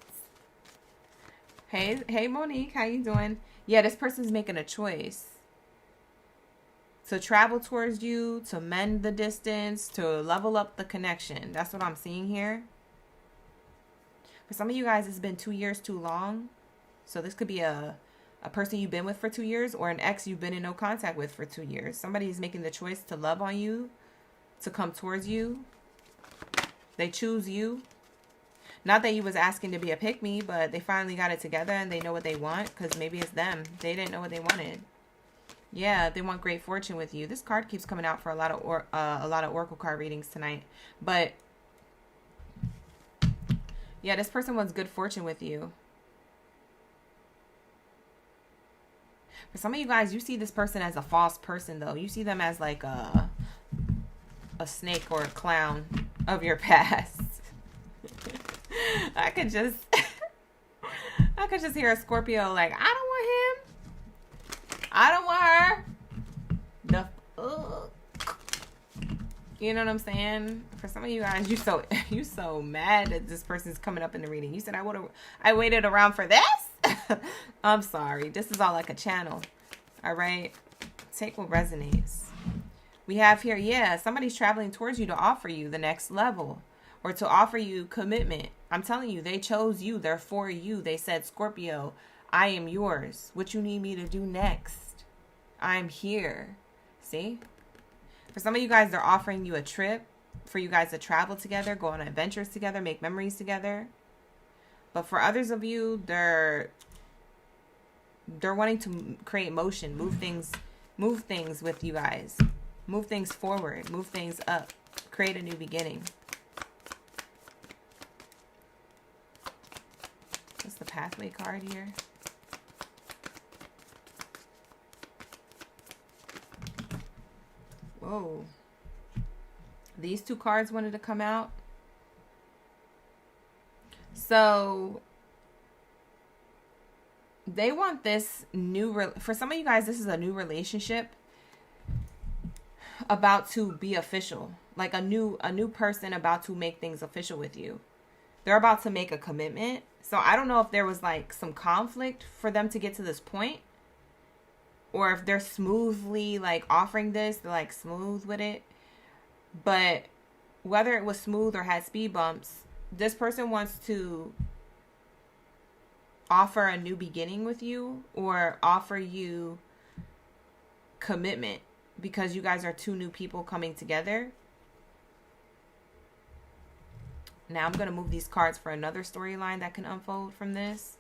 Hey, Monique, how you doing? Yeah, this person's making a choice to travel towards you, to mend the distance, to level up the connection. That's what I'm seeing here. For some of you guys, it's been 2 years too long. So this could be a person you've been with for 2 years, or an ex you've been in no contact with for 2 years. Somebody is making the choice to love on you, to come towards you. They choose you. Not that you was asking to be a pick-me, but they finally got it together and they know what they want, because maybe it's them. They didn't know what they wanted. Yeah, they want great fortune with you. This card keeps coming out for a lot of oracle card readings tonight. But yeah, this person wants good fortune with you. For some of you guys, you see this person as a false person, though. You see them as like a snake or a clown of your past. I could just hear a Scorpio like, I don't want him. I don't want her. You know what I'm saying? For some of you guys, you so mad that this person's coming up in the reading. You said I waited around for this. I'm sorry. This is all like a channel. All right. Take what resonates. We have here, yeah, somebody's traveling towards you to offer you the next level, or to offer you commitment. I'm telling you, they chose you. They're for you. They said, Scorpio, I am yours. What you need me to do next? I'm here. See? For some of you guys, they're offering you a trip for you guys to travel together, go on adventures together, make memories together. But for others of you, they're wanting to create motion, move things with you guys. Move things forward, move things up, create a new beginning. What's the pathway card here? Whoa. These two cards wanted to come out. So they want this new, for some of you guys, this is a new relationship about to be official. Like a new person about to make things official with you. They're about to make a commitment. So I don't know if there was like some conflict for them to get to this point, or if they're smoothly like offering this, they're like smooth with it. But whether it was smooth or had speed bumps, this person wants to offer a new beginning with you, or offer you commitment, because you guys are two new people coming together. Now I'm going to move these cards for another storyline that can unfold from this.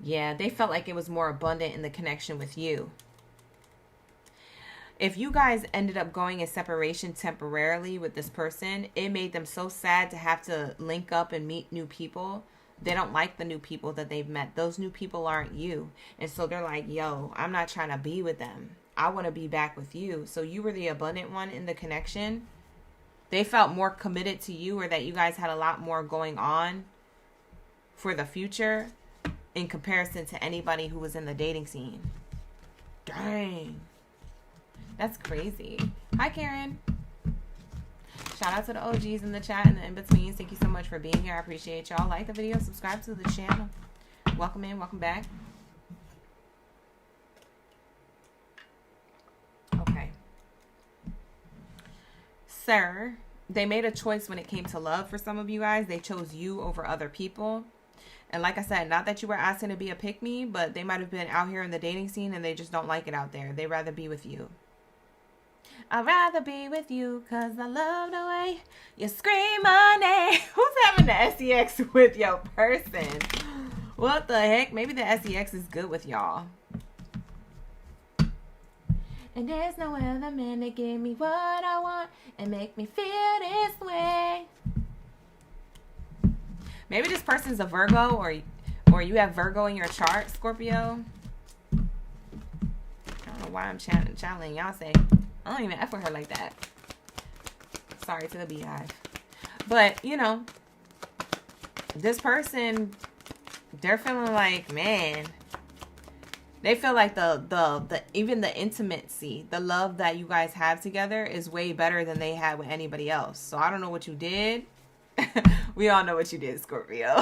Yeah, they felt like it was more abundant in the connection with you. If you guys ended up going in separation temporarily with this person, it made them so sad to have to link up and meet new people. They don't like the new people that they've met. Those new people aren't you. And so they're like, yo, I'm not trying to be with them. I want to be back with you. So you were the abundant one in the connection. They felt more committed to you, or that you guys had a lot more going on for the future in comparison to anybody who was in the dating scene. Dang. That's crazy. Hi, Karen. Shout out to the OGs in the chat and the in-betweens. Thank you so much for being here. I appreciate y'all. Like the video, subscribe to the channel. Welcome in, welcome back. Okay. Sir, they made a choice when it came to love for some of you guys. They chose you over other people. And like I said, not that you were asking to be a pick-me, but they might have been out here in the dating scene and they just don't like it out there. They'd rather be with you. I'd rather be with you because I love the way you scream my name. Who's having the SEX with your person? What the heck? Maybe the SEX is good with y'all. And there's no other man that give me what I want and make me feel this way. Maybe this person's a Virgo, or you have Virgo in your chart, Scorpio. I don't know why I'm channeling. Y'all say, I don't even F with her like that. Sorry to the beehive. But, you know, this person, they're feeling like, man, They feel like the even the intimacy, the love that you guys have together is way better than they had with anybody else. So I don't know what you did. We all know what you did, Scorpio.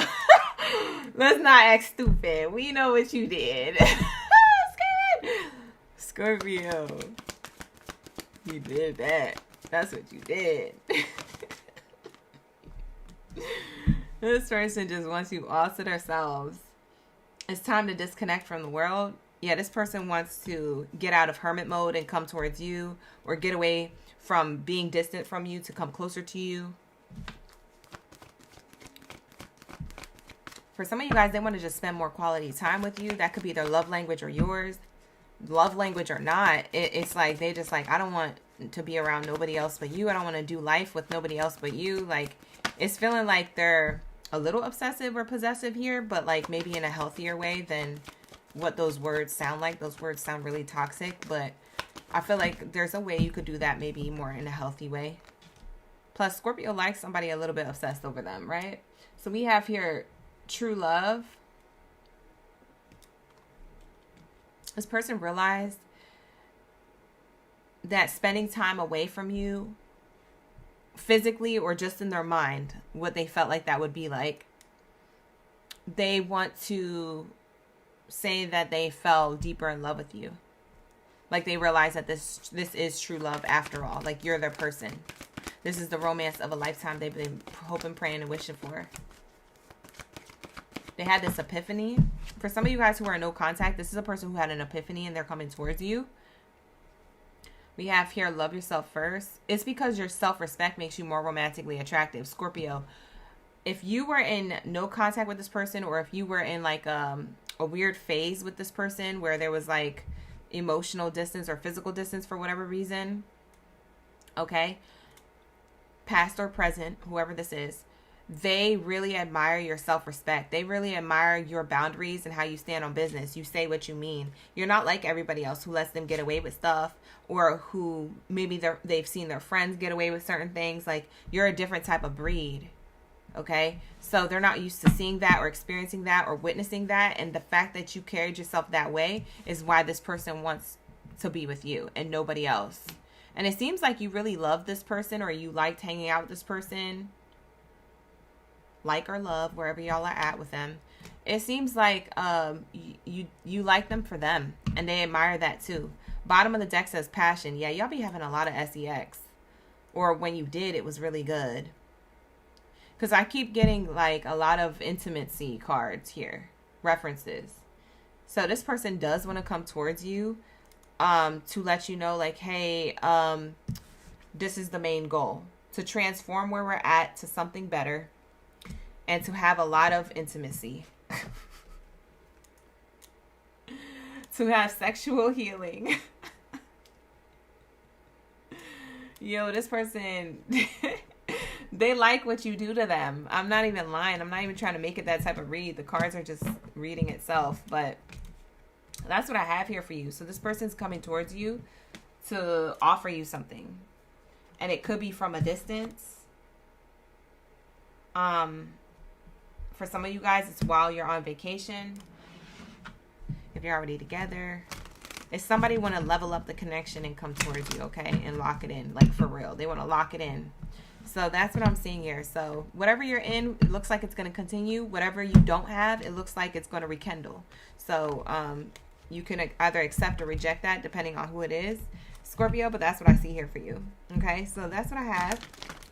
Let's not act stupid. We know what you did. Scorpio. You did that. That's what you did. This person just wants you all to themselves. It's time to disconnect from the world. Yeah, this person wants to get out of hermit mode and come towards you, or get away from being distant from you to come closer to you. For some of you guys, they want to just spend more quality time with you. That could be their love language or yours. Love language or not, it's like they just like, I don't want to be around nobody else but you. I don't want to do life with nobody else but you. Like, it's feeling like they're a little obsessive or possessive here, but like maybe in a healthier way than what those words sound like. Those words sound really toxic, but I feel like there's a way you could do that, maybe more in a healthy way. Plus, Scorpio likes somebody a little bit obsessed over them, right? So we have here true love. This person realized that spending time away from you, physically or just in their mind, what they felt like that would be like. They want to say that they fell deeper in love with you. Like they realize that this is true love after all. Like you're their person. This is the romance of a lifetime they've been hoping, praying, and wishing for. They had this epiphany. For some of you guys who are in no contact, this is a person who had an epiphany and they're coming towards you. We have here, love yourself first. It's because your self-respect makes you more romantically attractive. Scorpio, if you were in no contact with this person, or if you were in like a weird phase with this person where there was like emotional distance or physical distance for whatever reason, okay, past or present, whoever this is, they really admire your self-respect. They really admire your boundaries and how you stand on business. You say what you mean. You're not like everybody else who lets them get away with stuff, or who maybe they've seen their friends get away with certain things. Like, you're a different type of breed, okay? So they're not used to seeing that or experiencing that or witnessing that. And the fact that you carried yourself that way is why this person wants to be with you and nobody else. And it seems like you really love this person, or you liked hanging out with this person. Like or love, wherever y'all are at with them. It seems like you like them for them, and they admire that too. Bottom of the deck says passion. Yeah, y'all be having a lot of sex. Or when you did, it was really good. Because I keep getting like a lot of intimacy cards here. References. So this person does want to come towards you to let you know like, hey, this is the main goal. To transform where we're at to something better. And to have a lot of intimacy. To have sexual healing. Yo, this person, they like what you do to them. I'm not even lying. I'm not even trying to make it that type of read. The cards are just reading itself. But that's what I have here for you. So this person's coming towards you to offer you something. And it could be from a distance. For some of you guys, it's while you're on vacation. If you're already together. If somebody want to level up the connection and come towards you, okay? And lock it in, like for real. They want to lock it in. So that's what I'm seeing here. So whatever you're in, it looks like it's going to continue. Whatever you don't have, it looks like it's going to rekindle. So you can either accept or reject that depending on who it is, Scorpio. But that's what I see here for you. Okay, so that's what I have.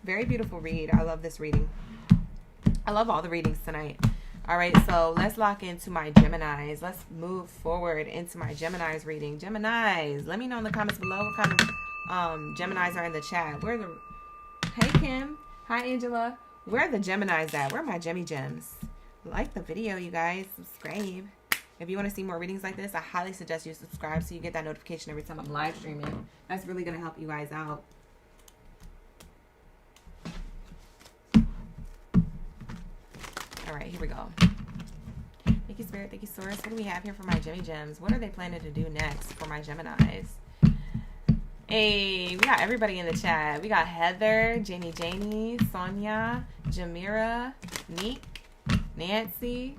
Very beautiful read. I love this reading. I love all the readings tonight. All right, so let's lock into my Geminis. Let's move forward into my Geminis reading. Geminis, let me know in the comments below what kind of Geminis are in the chat. Hey, Kim. Hi, Angela. Where are the Geminis at? Where are my Gemmy Gems? Like the video, you guys. Subscribe. If you want to see more readings like this, I highly suggest you subscribe so you get that notification every time I'm live streaming. That's really going to help you guys out. All right, here we go. Thank you, Spirit. Thank you, Source. What do we have here for my Gemmy Gems? What are they planning to do next for my Geminis? Hey, we got everybody in the chat. We got Heather, Janie, Sonia, Jamira, Neek, Nancy,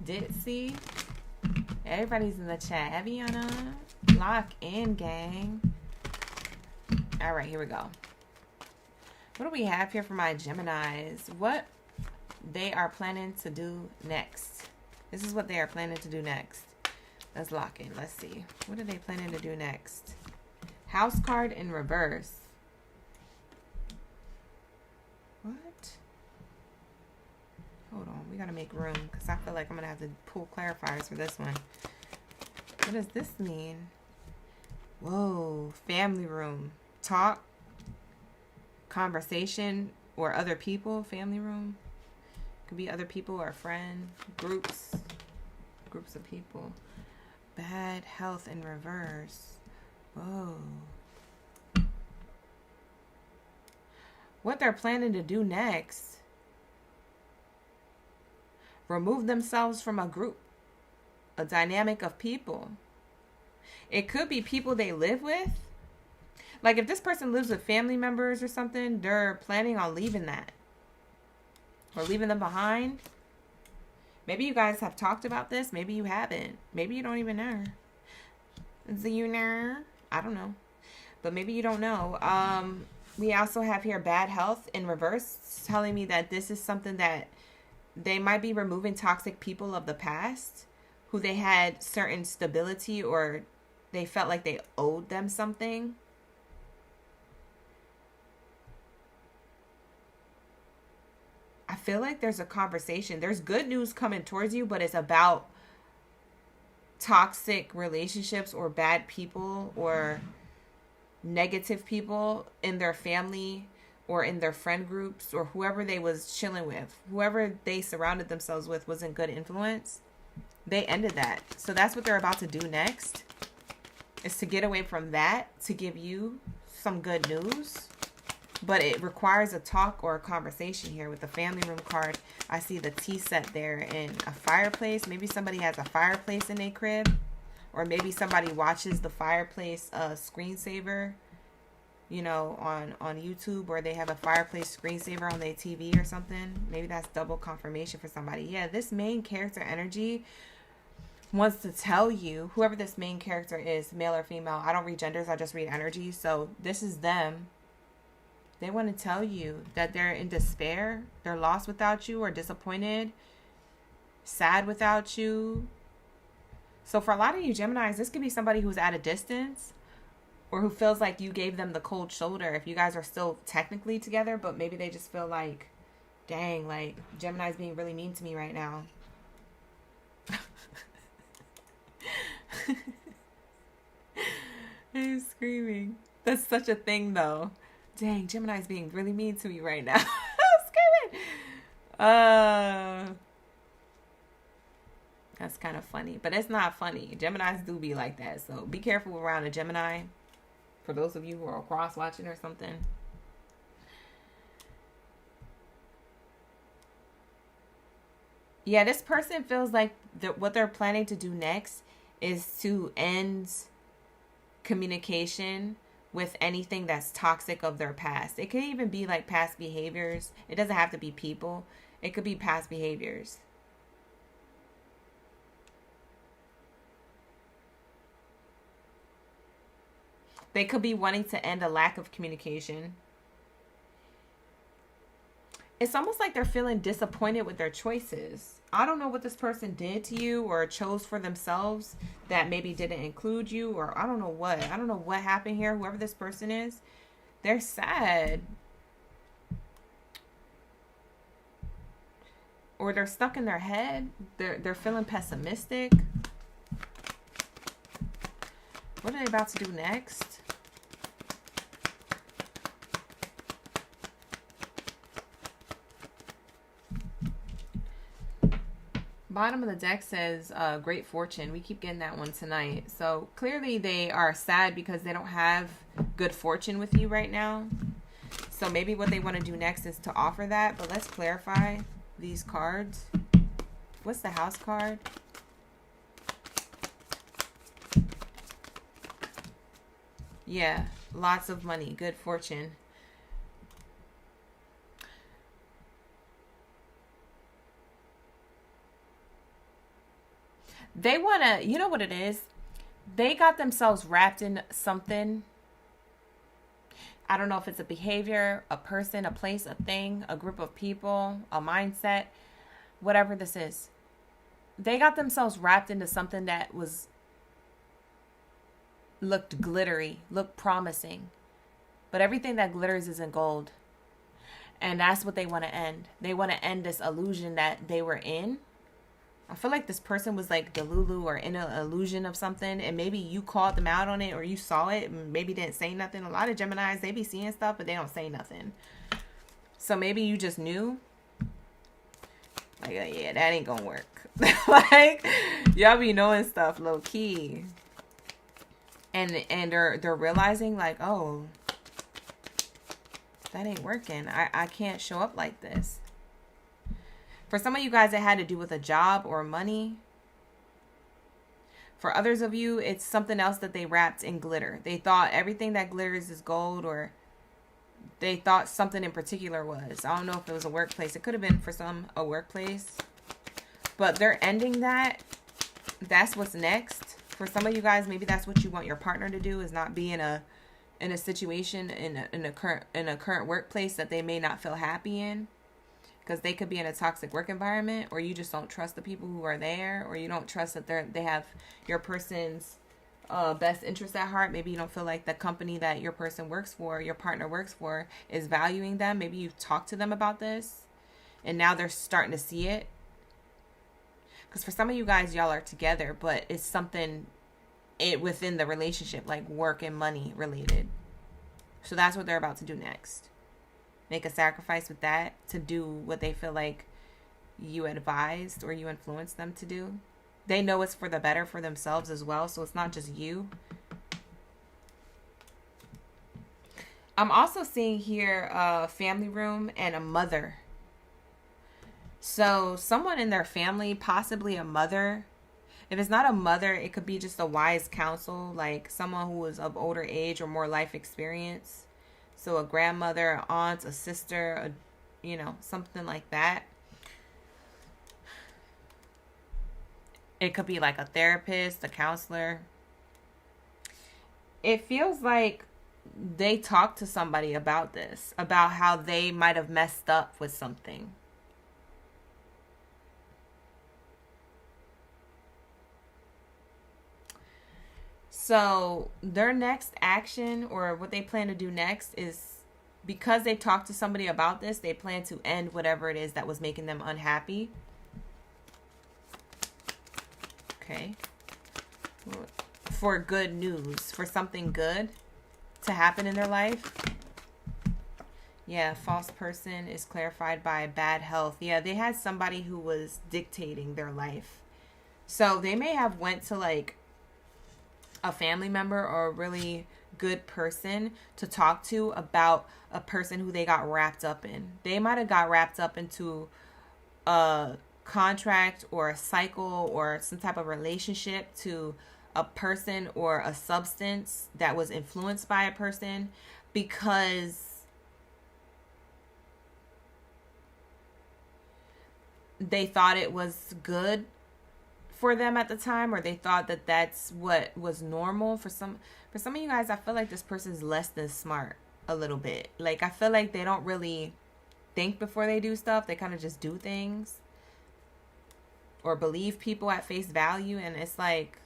Ditsy, Everybody's in the chat. Eviana, lock in, gang. All right, here we go. What do we have here for my Geminis? What they are planning to do next. This is what they are planning to do next. Let's lock in. Let's see. What are they planning to do next? House card in reverse. What? Hold on. We got to make room because I feel like I'm going to have to pull clarifiers for this one. What does this mean? Whoa. Family room. Talk. Conversation or other people. Family room. Could be other people or a friend. Groups of people. Bad health in reverse. Whoa. What they're planning to do next. Remove themselves from a group. A dynamic of people. It could be people they live with. Like if this person lives with family members or something, they're planning on leaving that. Or leaving them behind. Maybe you guys have talked about this. Maybe you haven't. Maybe you don't even know. Do you know? I don't know. But maybe you don't know. We also have here bad health in reverse. Telling me that this is something that they might be removing toxic people of the past. Who they had certain stability or they felt like they owed them something. I feel like there's a conversation. There's good news coming towards you, but it's about toxic relationships or bad people or negative people in their family or in their friend groups or whoever they was chilling with. Whoever they surrounded themselves with wasn't good influence. They ended that. So that's what they're about to do next. Is to get away from that to give you some good news. But it requires a talk or a conversation here with the family room card. I see the tea set there in a fireplace. Maybe somebody has a fireplace in their crib. Or maybe somebody watches the fireplace screensaver, you know, on YouTube. Or they have a fireplace screensaver on their TV or something. Maybe that's double confirmation for somebody. Yeah, this main character energy wants to tell you, whoever this main character is, male or female. I don't read genders, I just read energy. So this is them. They want to tell you that they're in despair, they're lost without you or disappointed, sad without you. So for a lot of you Geminis, this could be somebody who's at a distance or who feels like you gave them the cold shoulder if you guys are still technically together, but maybe they just feel like, dang, like Gemini's being really mean to me right now. I'm screaming. That's such a thing though. Dang, Gemini's being really mean to me right now. I'm screaming. That's kind of funny, but it's not funny. Geminis do be like that, so be careful around a Gemini. For those of you who are cross watching or something. Yeah, this person feels like what they're planning to do next is to end communication with anything that's toxic of their past. It could even be like past behaviors. It doesn't have to be people. It could be past behaviors. They could be wanting to end a lack of communication. It's almost like they're feeling disappointed with their choices. I don't know what this person did to you or chose for themselves that maybe didn't include you, or I don't know what. I don't know what happened here. Whoever this person is, they're sad. Or they're stuck in their head. They're feeling pessimistic. What are they about to do next? Bottom of the deck says great fortune. We keep getting that one tonight. So clearly they are sad because they don't have good fortune with you right now. So maybe what they want to do next is to offer that. But let's clarify these cards. What's the house card? Yeah, lots of money, good fortune. They want to, you know what it is? They got themselves wrapped in something. I don't know if it's a behavior, a person, a place, a thing, a group of people, a mindset, whatever this is. They got themselves wrapped into something that looked glittery, looked promising. But everything that glitters isn't gold. And that's what they want to end. They want to end this illusion that they were in. I feel like this person was like delulu or in an illusion of something, and maybe you called them out on it or you saw it and maybe didn't say nothing. A lot of Geminis, they be seeing stuff, but they don't say nothing. So maybe you just knew. Like, yeah, that ain't gonna work. Like, y'all be knowing stuff low key. And they're realizing like, oh, that ain't working. I can't show up like this. For some of you guys, it had to do with a job or money. For others of you, it's something else that they wrapped in glitter. They thought everything that glitters is gold, or they thought something in particular was. I don't know if it was a workplace. It could have been for some a workplace. But they're ending that. That's what's next. For some of you guys, maybe that's what you want your partner to do, is not be in a situation in a current workplace that they may not feel happy in. Because they could be in a toxic work environment, or you just don't trust the people who are there, or you don't trust that they have your person's best interest at heart. Maybe you don't feel like the company that your person works for, your partner works for, is valuing them. Maybe you've talked to them about this, and now they're starting to see it. Because for some of you guys, y'all are together, but it's something within the relationship, like work and money related. So that's what they're about to do next. Make a sacrifice with that to do what they feel like you advised or you influenced them to do. They know it's for the better for themselves as well, so it's not just you. I'm also seeing here a family room and a mother. So someone in their family, possibly a mother. If it's not a mother, it could be just a wise counsel, like someone who is of older age or more life experience. So a grandmother, an aunt, a sister, something like that. It could be like a therapist, a counselor. It feels like they talked to somebody about this, about how they might have messed up with something. So their next action, or what they plan to do next, is because they talked to somebody about this, they plan to end whatever it is that was making them unhappy. Okay. For good news, for something good to happen in their life. Yeah, false person is clarified by bad health. Yeah, they had somebody who was dictating their life. So they may have went to like a family member or a really good person to talk to about a person who they got wrapped up in. They might have got wrapped up into a contract or a cycle or some type of relationship to a person or a substance that was influenced by a person because they thought it was good for them at the time, or they thought that that's what was normal. For some of you guys, I feel like this person's less than smart a little bit. Like, I feel like they don't really think before they do stuff. They kind of just do things or believe people at face value, and it's like,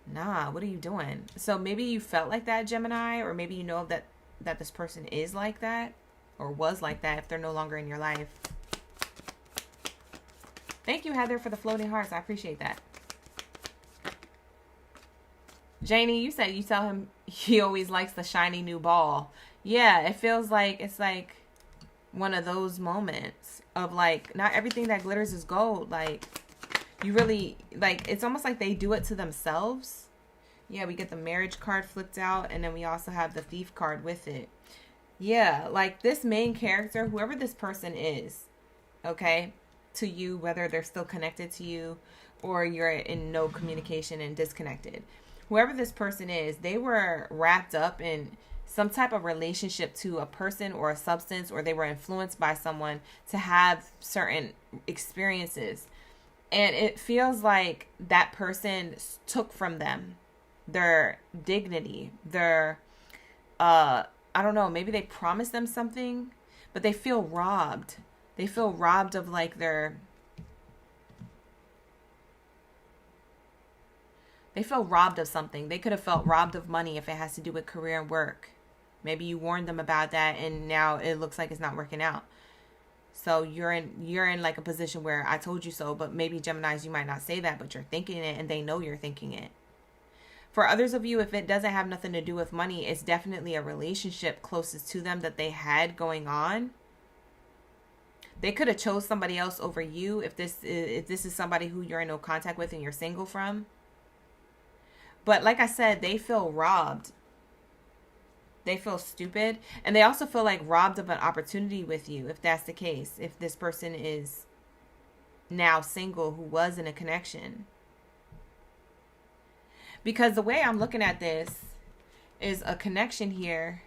nah, what are you doing? So maybe you felt like that, Gemini, or maybe you know that this person is like that or was like that if they're no longer in your life. Thank you, Heather, for the floating hearts. I appreciate that. Janie, you said you tell him he always likes the shiny new ball. Yeah, it feels like it's like one of those moments of like, not everything that glitters is gold. Like, you really, like, it's almost like they do it to themselves. Yeah, we get the marriage card flipped out, and then we also have the thief card with it. Yeah, like this main character, whoever this person is, okay, to you, whether they're still connected to you or you're in no communication and disconnected. Whoever this person is, they were wrapped up in some type of relationship to a person or a substance, or they were influenced by someone to have certain experiences. And it feels like that person took from them their dignity, their, I don't know, maybe they promised them something, but they feel robbed. They feel robbed of like they feel robbed of something. They could have felt robbed of money if it has to do with career and work. Maybe you warned them about that and now it looks like it's not working out. So you're in like a position where I told you so, but maybe Geminis, you might not say that, but you're thinking it and they know you're thinking it. For others of you, if it doesn't have nothing to do with money, it's definitely a relationship closest to them that they had going on. They could have chose somebody else over you if this is somebody who you're in no contact with and you're single from. But like I said, they feel robbed. They feel stupid. And they also feel like robbed of an opportunity with you, if that's the case. If this person is now single who was in a connection. Because the way I'm looking at this is a connection here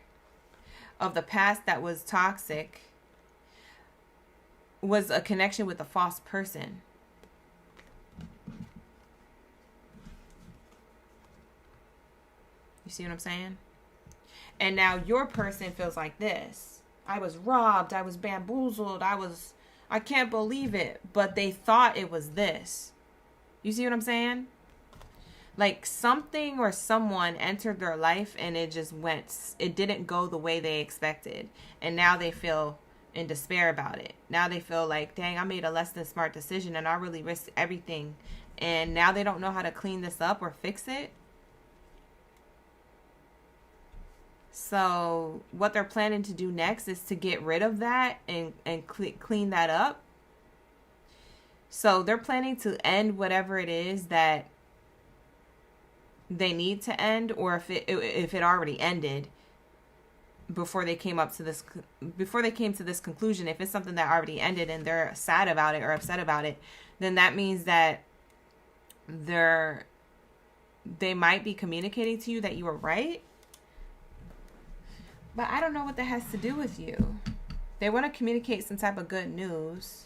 of the past that was toxic was a connection with a false person. You see what I'm saying? And now your person feels like this. I was robbed. I was bamboozled. I can't believe it. But they thought it was this. You see what I'm saying? Like something or someone entered their life and it didn't go the way they expected. And now they feel in despair about it. Now they feel like, dang, I made a less than smart decision and I really risked everything. And now they don't know how to clean this up or fix it. So what they're planning to do next is to get rid of that and clean that up. So they're planning to end whatever it is that they need to end, or if it already ended before they came to this conclusion. If it's something that already ended and they're sad about it or upset about it, then that means that they might be communicating to you that you were right. But I don't know what that has to do with you. They want to communicate some type of good news.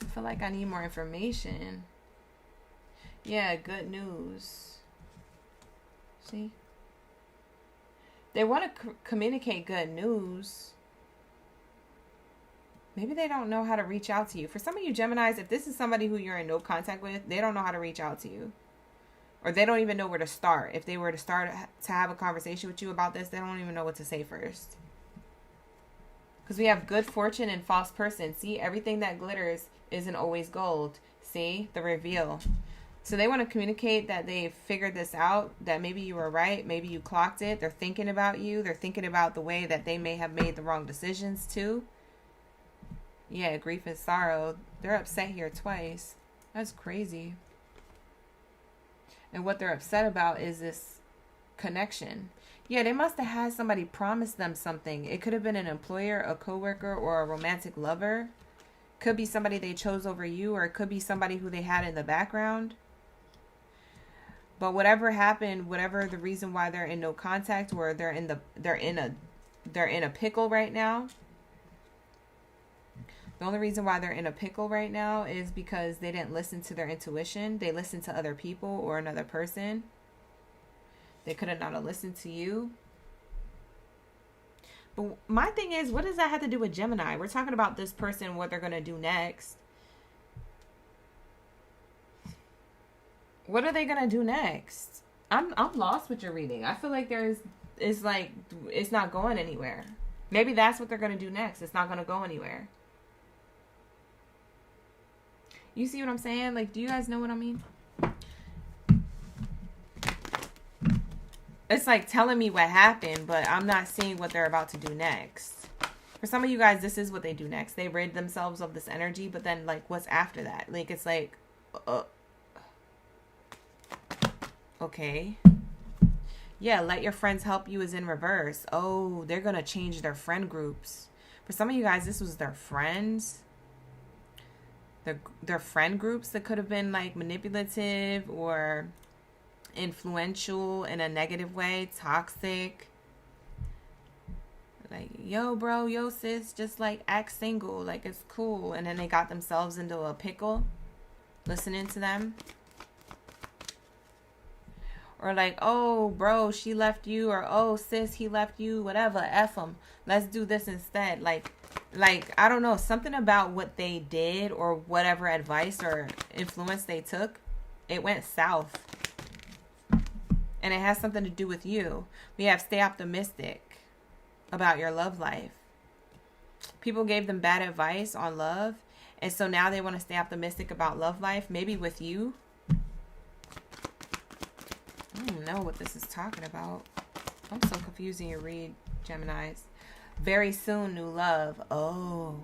I feel like I need more information. Yeah, good news. See? They want to communicate good news. Maybe they don't know how to reach out to you. For some of you Geminis, if this is somebody who you're in no contact with, they don't know how to reach out to you. Or they don't even know where to start. If they were to start to have a conversation with you about this, they don't even know what to say first. Because we have good fortune and false person. See, everything that glitters isn't always gold. See, the reveal. So they want to communicate that they figured this out, that maybe you were right, maybe you clocked it. They're thinking about you. They're thinking about the way that they may have made the wrong decisions too. Yeah, grief and sorrow. They're upset here twice. That's crazy. And what they're upset about is this connection. Yeah, they must have had somebody promise them something. It could have been an employer, a coworker, or a romantic lover. Could be somebody they chose over you, or it could be somebody who they had in the background. But whatever happened, whatever the reason why they're in no contact, or they're in a pickle right now. The only reason why they're in a pickle right now is because they didn't listen to their intuition. They listened to other people or another person. They could have not listened to you. But my thing is, what does that have to do with Gemini? We're talking about this person, what they're going to do next. What are they going to do next? I'm lost with your reading. I feel like it's not going anywhere. Maybe that's what they're going to do next. It's not going to go anywhere. You see what I'm saying? Like, do you guys know what I mean? It's like telling me what happened, but I'm not seeing what they're about to do next. For some of you guys, this is what they do next. They rid themselves of this energy, but then, like, what's after that? Like, it's like, okay. Yeah, let your friends help you is in reverse. Oh, they're going to change their friend groups. For some of you guys, this was their friends. Their friend groups that could have been like manipulative or influential in a negative way, toxic. Like, yo, bro, yo, sis, just like act single. Like, it's cool. And then they got themselves into a pickle listening to them. Or like, oh, bro, she left you. Or, oh, sis, he left you. Whatever. F them. Let's do this instead. Like, I don't know. Something about what they did or whatever advice or influence they took, it went south. And it has something to do with you. We have stay optimistic about your love life. People gave them bad advice on love. And so now they want to stay optimistic about love life. Maybe with you. I don't know what this is talking about. I'm so confused in your read, Geminis. Very soon, new love. Oh.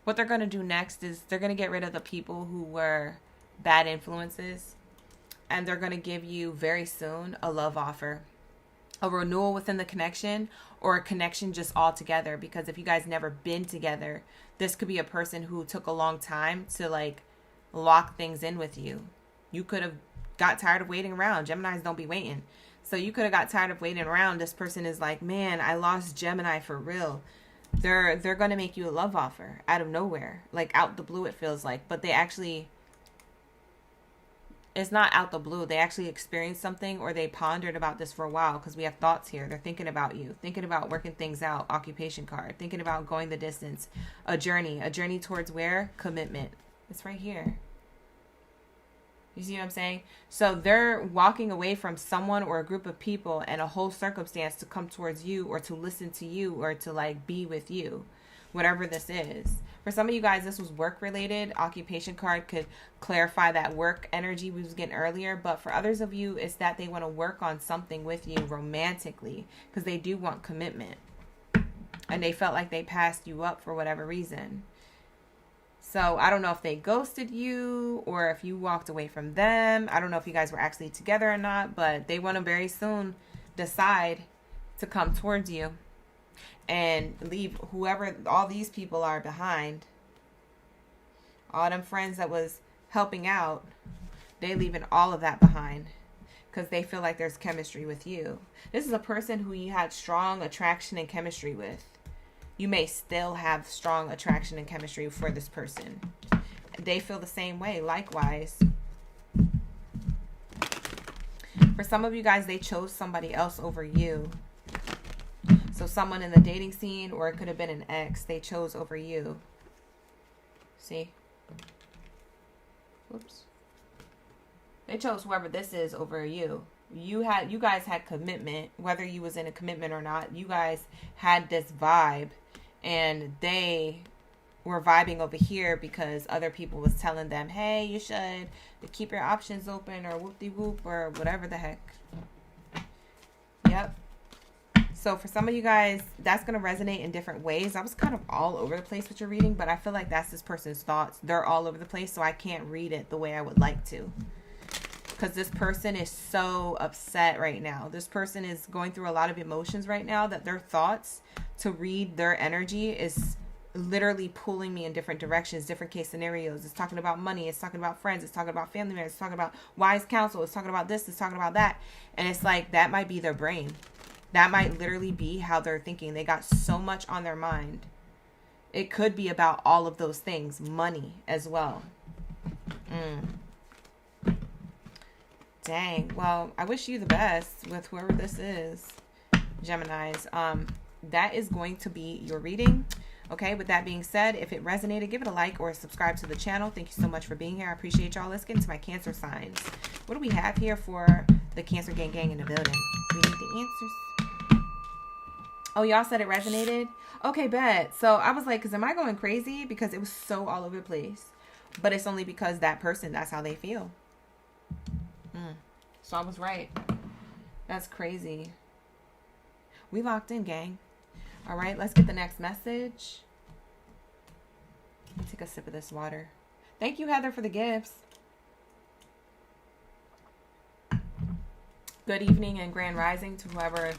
What they're going to do next is they're going to get rid of the people who were bad influences. And they're going to give you very soon a love offer. A renewal within the connection, or a connection just all together. Because if you guys never been together, this could be a person who took a long time to like lock things in with you. You could have got tired of waiting around. Geminis don't be waiting. So you could have got tired of waiting around. This person is like, man, I lost Gemini for real. They're going to make you a love offer out of nowhere. Like out the blue, it feels like. But they actually, it's not out the blue. They actually experienced something, or they pondered about this for a while, because we have thoughts here. They're thinking about you, thinking about working things out, occupation card, thinking about going the distance, a journey towards where? Commitment. It's right here. You see what I'm saying? So they're walking away from someone or a group of people and a whole circumstance to come towards you, or to listen to you, or to like be with you, whatever this is. For some of you guys, this was work related. Occupation card could clarify that work energy we was getting earlier. But for others of you, it's that they want to work on something with you romantically, because they do want commitment. And they felt like they passed you up for whatever reason. So I don't know if they ghosted you or if you walked away from them. I don't know if you guys were actually together or not, but they want to very soon decide to come towards you and leave whoever all these people are behind. All them friends that was helping out, they leaving all of that behind because they feel like there's chemistry with you. This is a person who you had strong attraction and chemistry with. You may still have strong attraction and chemistry for this person. They feel the same way. Likewise. For some of you guys, they chose somebody else over you. So someone in the dating scene, or it could have been an ex, they chose over you. See? Whoops. They chose whoever this is over you. You guys had commitment, whether you was in a commitment or not. You guys had this vibe, and they were vibing over here because other people was telling them, hey, you should keep your options open, or whoop-de-whoop, or whatever the heck. Yep. So for some of you guys, that's going to resonate in different ways. I was kind of all over the place with your reading, but I feel like that's this person's thoughts. They're all over the place, so I can't read it the way I would like to. Because this person is so upset right now. This person is going through a lot of emotions right now, that their thoughts, to read their energy, is literally pulling me in different directions, different case scenarios. It's talking about money. It's talking about friends. It's talking about family members. It's talking about wise counsel. It's talking about this. It's talking about that. And it's like, that might be their brain. That might literally be how they're thinking. They got so much on their mind. It could be about all of those things. Money as well. Dang. Well, I wish you the best with whoever this is, Geminis. That is going to be your reading. Okay, with that being said, if it resonated, give it a like or subscribe to the channel. Thank you so much for being here. I appreciate y'all. Let's get into my Cancer signs. What do we have here for the Cancer gang in the building? We need the answers. Oh, y'all said it resonated? Okay, bet. So I was like, because am I going crazy? Because it was so all over the place. But it's only because that person, that's how they feel. So I was right. That's crazy. We locked in, gang. All right, let's get the next message. Let me take a sip of this water. Thank you, Heather, for the gifts. Good evening and grand rising to whoever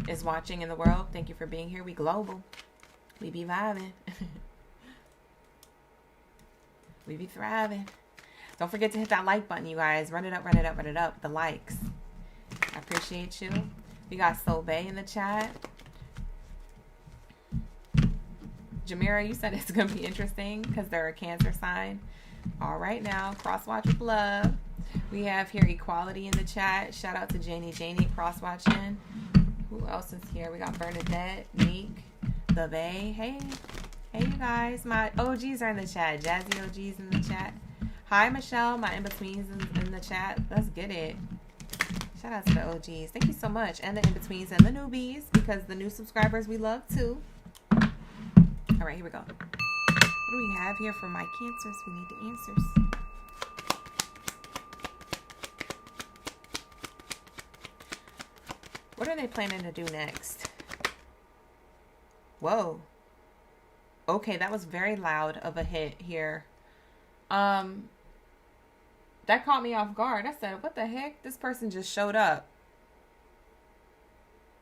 is watching in the world. Thank you for being here. We global. We be vibing. We be thriving. Don't forget to hit that like button, you guys. Run it up, run it up, run it up. The likes. I appreciate you. We got Soul Bay in the chat. Jamira, you said it's going to be interesting because they're a Cancer sign. All right now, cross watch with love. We have here equality in the chat. Shout out to Janie. Cross watching. Who else is here? We got Bernadette, Meek, The Bay. Hey you guys. My OGs are in the chat. Jazzy OGs in the chat. Hi Michelle, my in-betweens in the chat. Let's get it. Shout out to the OGs. Thank you so much. And the in-betweens and the newbies, because the new subscribers we love too. All right, here we go. What do we have here for my Cancers? We need the answers. What are they planning to do next? Whoa. Okay, that was very loud of a hit here. That caught me off guard. I said, what the heck? This person just showed up.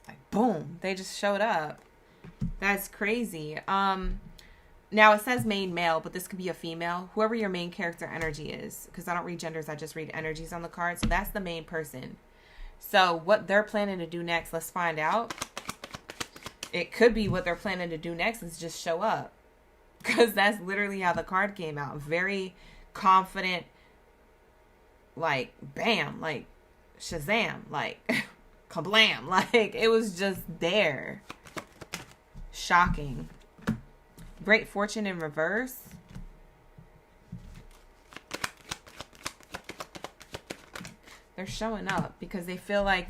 Like, boom. They just showed up. That's crazy. Now it says main male, but this could be a female. Whoever your main character energy is. Because I don't read genders, I just read energies on the card. So that's the main person. So what they're planning to do next, let's find out. It could be what they're planning to do next is just show up. Because that's literally how the card came out. Very confident. Like, bam. Like, Shazam. Like, kablam. Like, it was just there. Shocking. Great fortune in reverse. They're showing up because they feel like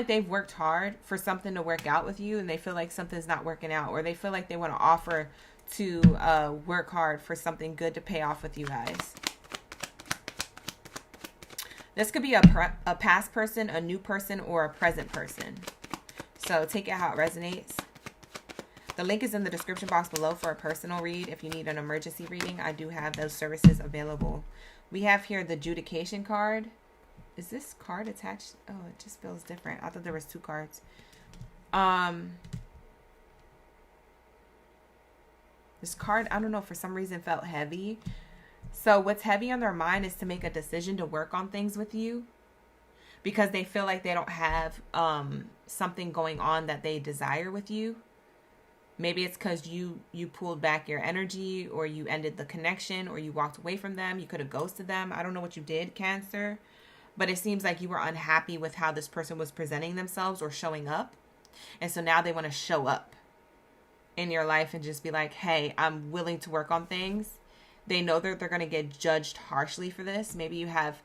they've worked hard for something to work out with you, and they feel like something's not working out, or they feel like they want to offer to work hard for something good to pay off with you guys. This could be a past person, a new person, or a present person. So take it how it resonates. The link is in the description box below for a personal read. If you need an emergency reading, I do have those services available. We have here the adjudication card. Is this card attached? Oh, it just feels different. I thought there was two cards. This card, I don't know, for some reason felt heavy. So what's heavy on their mind is to make a decision to work on things with you. Because they feel like they don't have something going on that they desire with you. Maybe it's because you pulled back your energy, or you ended the connection, or you walked away from them. You could have ghosted them. I don't know what you did, Cancer. But it seems like you were unhappy with how this person was presenting themselves or showing up. And so now they want to show up in your life and just be like, hey, I'm willing to work on things. They know that they're going to get judged harshly for this. Maybe you have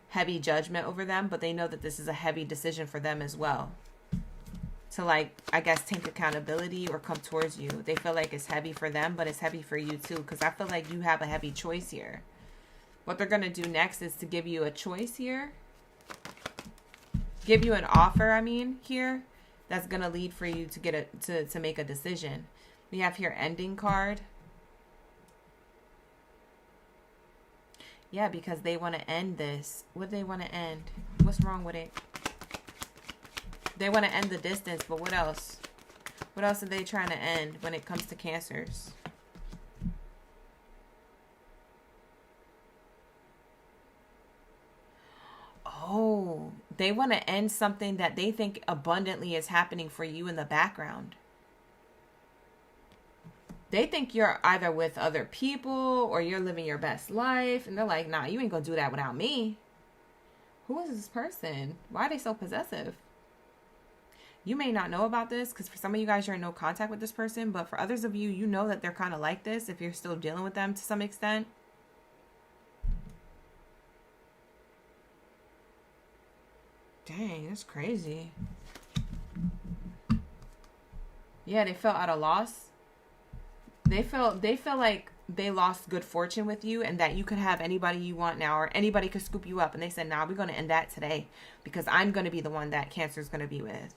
heavy judgment over them, but they know that this is a heavy decision for them as well. To, like, I guess, take accountability or come towards you. They feel like it's heavy for them, but it's heavy for you too. Because I feel like you have a heavy choice here. What they're going to do next is to give you a choice here. Give you an offer, I mean, here. That's going to lead for you to get to make a decision. We have here ending card. Yeah, because they want to end this. What do they want to end? What's wrong with it? They want to end the distance, but what else? What else are they trying to end when it comes to Cancers? Oh, they want to end something that they think abundantly is happening for you in the background. They think you're either with other people or you're living your best life. And they're like, nah, you ain't gonna do that without me. Who is this person? Why are they so possessive? You may not know about this because for some of you guys, you're in no contact with this person. But for others of you, you know that they're kind of like this if you're still dealing with them to some extent. Dang, that's crazy. Yeah, they felt at a loss. They feel like they lost good fortune with you and that you could have anybody you want now or anybody could scoop you up. And they said, nah, we're going to end that today because I'm going to be the one that Cancer's going to be with.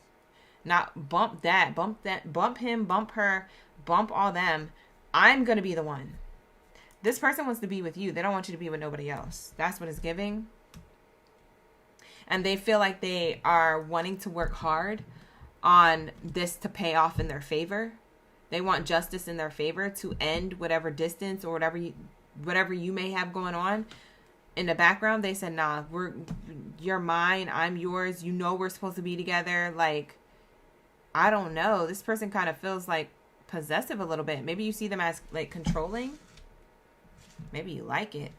Not bump that, bump him, bump her, bump all them. I'm going to be the one. This person wants to be with you. They don't want you to be with nobody else. That's what it's giving. And they feel like they are wanting to work hard on this to pay off in their favor. They want justice in their favor to end whatever distance or whatever you may have going on. In the background, they said, nah, you're mine, I'm yours. You know we're supposed to be together. Like, I don't know. This person kind of feels like possessive a little bit. Maybe you see them as like controlling. Maybe you like it.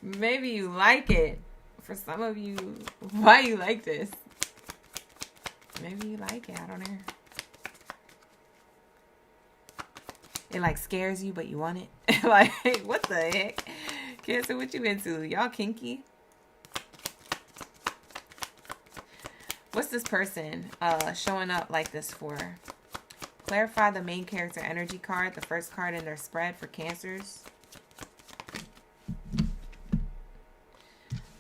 Maybe you like it. For some of you, why you like this? Maybe you like it. I don't know. It like scares you, but you want it. Like, what the heck? Cancer, what you into? Y'all kinky? What's this person showing up like this for? Clarify the main character energy card, the first card in their spread for Cancers.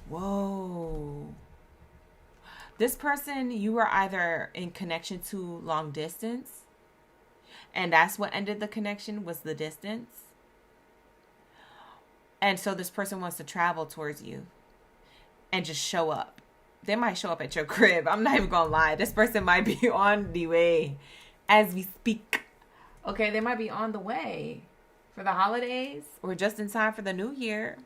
Whoa. This person, you were either in connection to long distance, and that's what ended the connection, was the distance. And so this person wants to travel towards you and just show up. They might show up at your crib. I'm not even gonna lie. This person might be on the way as we speak. Okay, they might be on the way for the holidays or just in time for the new year.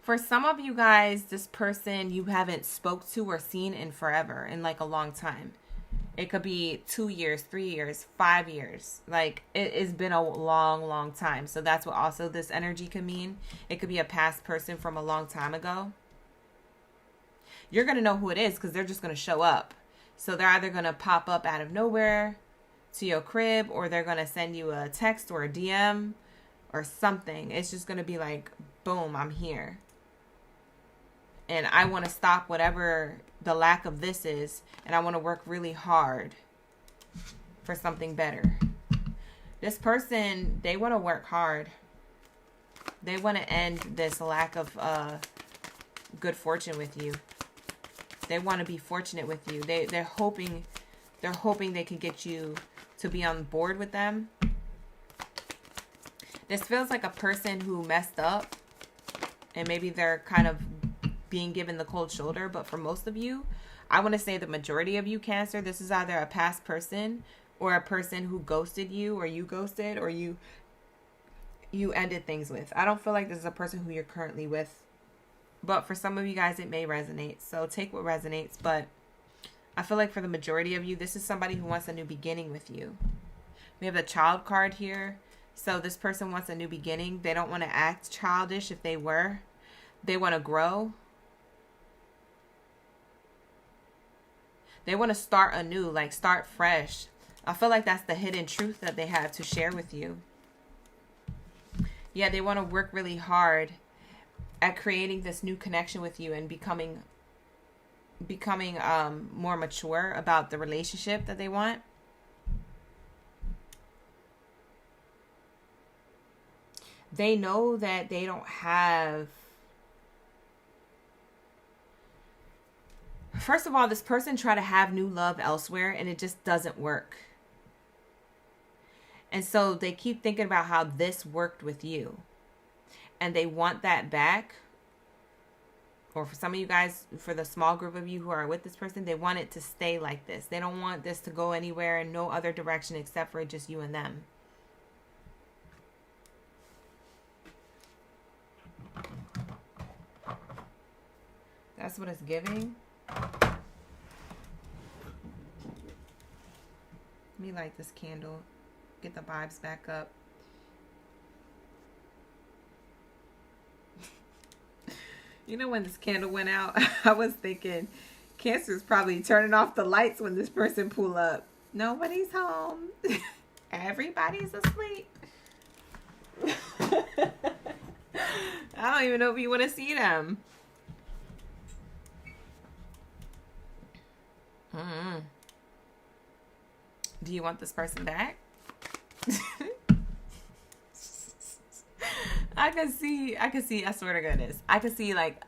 For some of you guys, this person you haven't spoke to or seen in forever, in like a long time. It could be 2 years, 3 years, 5 years. Like, it's been a long, long time. So that's what also this energy could mean. It could be a past person from a long time ago. You're going to know who it is because they're just going to show up. So they're either going to pop up out of nowhere to your crib, or they're going to send you a text or a DM or something. It's just going to be like, boom, I'm here. And I want to stop whatever the lack of this is. And I want to work really hard for something better. This person, they want to work hard. They want to end this lack of good fortune with you. They want to be fortunate with you. They're hoping they can get you to be on board with them. This feels like a person who messed up. And maybe they're kind of being given the cold shoulder, but for most of you, I want to say the majority of you, Cancer, this is either a past person or a person who ghosted you, or you ghosted, or you ended things with. I don't feel like this is a person who you're currently with, but for some of you guys, it may resonate. So take what resonates, but I feel like for the majority of you, this is somebody who wants a new beginning with you. We have the child card here. So this person wants a new beginning. They don't want to act childish if they were. They want to grow. They want to start anew, like start fresh. I feel like that's the hidden truth that they have to share with you. Yeah, they want to work really hard at creating this new connection with you and becoming more mature about the relationship that they want. They know that they don't have... First of all, this person tried to have new love elsewhere and it just doesn't work. And so they keep thinking about how this worked with you. And they want that back. Or for some of you guys, for the small group of you who are with this person, they want it to stay like this. They don't want this to go anywhere in no other direction except for just you and them. That's what it's giving. Let me light this candle. Get the vibes back up. You know, when this candle went out, I was thinking Cancer's probably turning off the lights when this person pull up. Nobody's home. Everybody's asleep. I don't even know if you want to see them. Do you want this person back? I can see, I swear to goodness, I can see, like,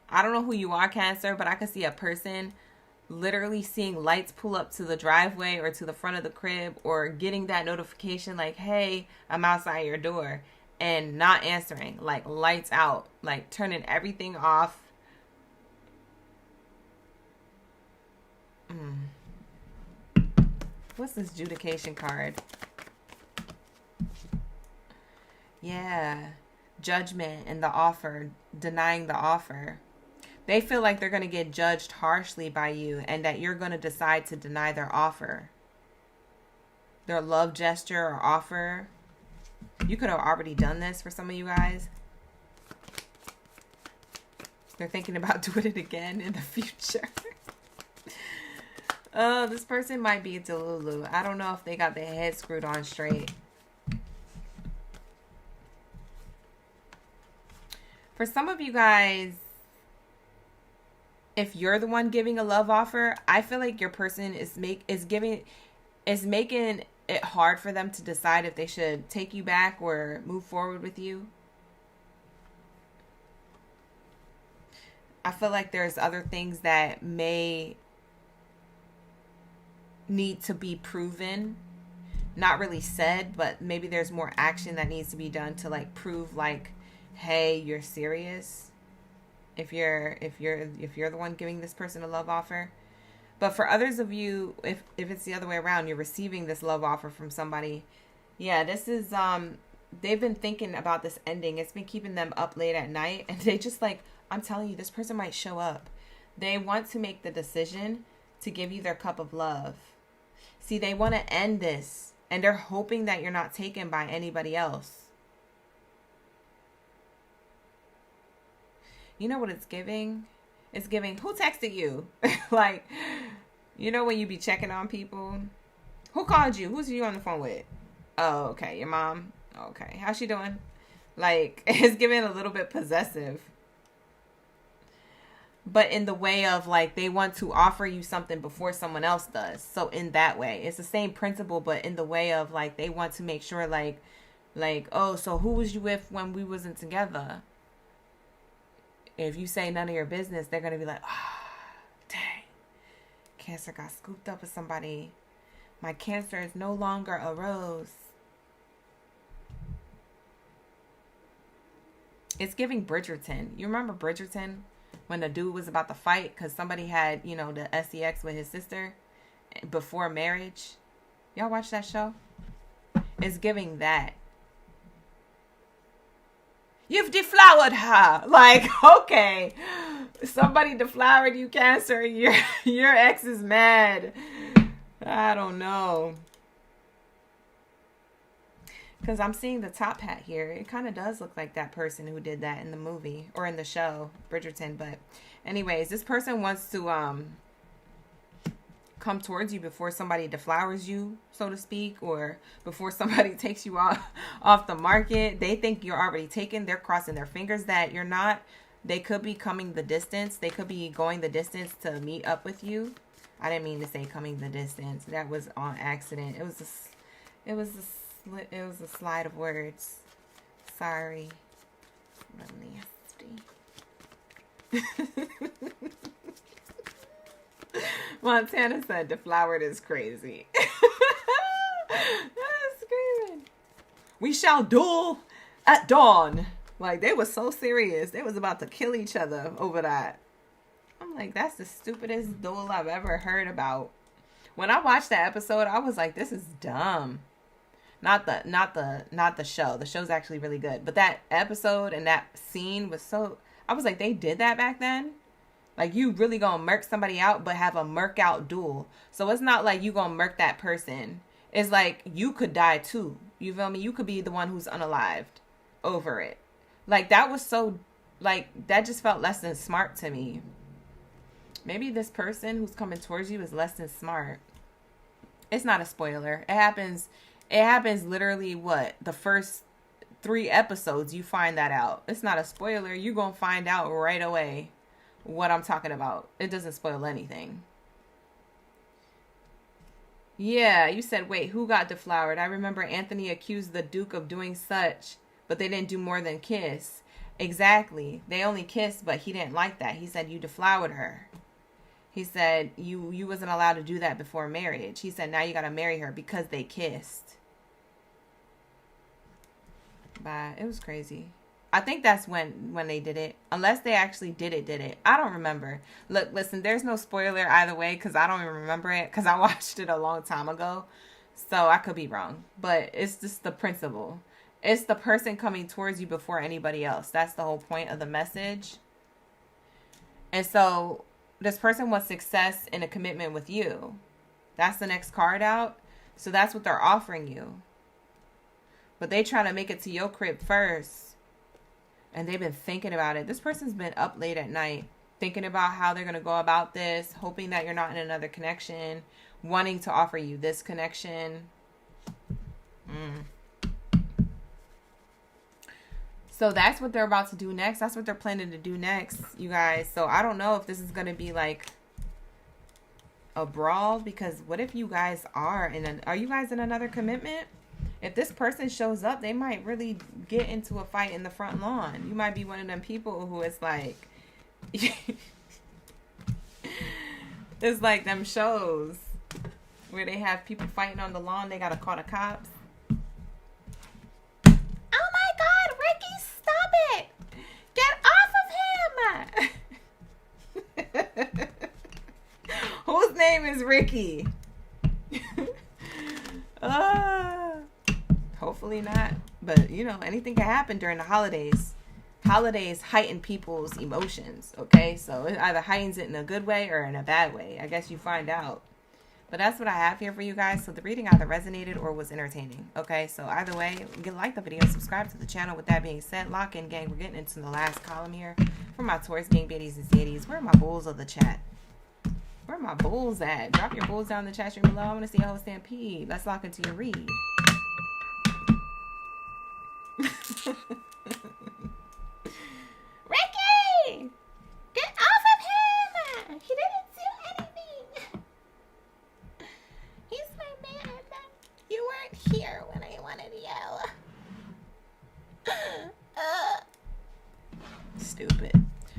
I don't know who you are, Cancer, but I can see a person literally seeing lights pull up to the driveway or to the front of the crib, or getting that notification like, hey, I'm outside your door, and not answering, like lights out, like turning everything off. What's this judication card? Yeah. Judgment and the offer. Denying the offer. They feel like they're going to get judged harshly by you and that you're going to decide to deny their offer. Their love gesture or offer. You could have already done this for some of you guys. They're thinking about doing it again in the future. Oh, this person might be a Delulu. I don't know if they got their head screwed on straight. For some of you guys, if you're the one giving a love offer, I feel like your person is making it hard for them to decide if they should take you back or move forward with you. I feel like there's other things that may need to be proven, not really said, but maybe there's more action that needs to be done to like prove like, hey, you're serious. If you're the one giving this person a love offer. But for others of you, if it's the other way around, you're receiving this love offer from somebody. Yeah, this is they've been thinking about this ending. It's been keeping them up late at night, and they just like, I'm telling you, this person might show up. They want to make the decision to give you their cup of love. See, they want to end this, and they're hoping that you're not taken by anybody else. You know what it's giving? It's giving, who texted you? Like, you know when you be checking on people? Who called you? Who's you on the phone with? Oh, okay. Your mom? Okay. How's she doing? Like, it's giving a little bit possessive. But in the way of, like, they want to offer you something before someone else does. So, in that way. It's the same principle, but in the way of, like, they want to make sure, like, oh, so who was you with when we wasn't together? If you say none of your business, they're going to be like, dang, Cancer got scooped up with somebody. My Cancer is no longer a rose. It's giving Bridgerton. You remember Bridgerton? When the dude was about to fight because somebody had, you know, the sex with his sister before marriage. Y'all watch that show? It's giving that. You've deflowered her. Like, okay. Somebody deflowered you, Cancer. Your ex is mad. I don't know. Because I'm seeing the top hat here. It kind of does look like that person who did that in the movie. Or in the show, Bridgerton. But anyways, this person wants to come towards you before somebody deflowers you, so to speak, or before somebody takes you off the market. They think you're already taken. They're crossing their fingers that you're not. They could be coming the distance. They could be going the distance to meet up with you. I didn't mean to say coming the distance. That was on accident. It was a slide of words. Sorry. Nasty. Montana said deflowered is crazy. Screaming. We shall duel at dawn. Like, they were so serious. They was about to kill each other over that. I'm like, that's the stupidest duel I've ever heard about. When I watched that episode, I was like, this is dumb. Not the show. The show's actually really good. But that episode and that scene was so... I was like, they did that back then? Like, you really gonna murk somebody out, but have a murk out duel. So it's not like you gonna murk that person. It's like, you could die too. You feel me? You could be the one who's unalived over it. Like, that was so... Like, that just felt less than smart to me. Maybe this person who's coming towards you is less than smart. It's not a spoiler. It happens literally, the first 3 episodes, you find that out. It's not a spoiler. You're going to find out right away what I'm talking about. It doesn't spoil anything. Yeah, you said, wait, who got deflowered? I remember Anthony accused the Duke of doing such, but they didn't do more than kiss. Exactly. They only kissed, but he didn't like that. He said, you deflowered her. He said, you wasn't allowed to do that before marriage. He said, now you got to marry her because they kissed. But it was crazy. I think that's when they did it. Unless they actually did it. I don't remember. Look, listen, there's no spoiler either way because I don't even remember it because I watched it a long time ago. So I could be wrong. But it's just the principle. It's the person coming towards you before anybody else. That's the whole point of the message. And so this person wants success in a commitment with you. That's the next card out. So that's what they're offering you. But they try to make it to your crib first. And they've been thinking about it. This person's been up late at night thinking about how they're going to go about this, hoping that you're not in another connection, wanting to offer you this connection. So that's what they're about to do next. That's what they're planning to do next, you guys. So I don't know if this is going to be like a brawl, because what if you guys are you guys in another commitment? If this person shows up, they might really get into a fight in the front lawn. You might be one of them people who is like, it's like them shows where they have people fighting on the lawn. They got to call the cops. Oh my God, Ricky, stop it. Get off of him. Whose name is Ricky? Hopefully not. But, you know, anything can happen during the holidays. Holidays heighten people's emotions, okay? So it either heightens it in a good way or in a bad way. I guess you find out. But that's what I have here for you guys. So the reading either resonated or was entertaining, okay? So either way, like the video, subscribe to the channel. With that being said, lock in, gang. We're getting into the last column here for my Taurus gang, Baddies and Zodiacs. Where are my bulls of the chat? Where are my bulls at? Drop your bulls down in the chat stream below. I want to see a whole stampede. Let's lock into your read. Ricky! Get off of him! He didn't do anything. He's my man. You weren't here when I wanted you. Stupid.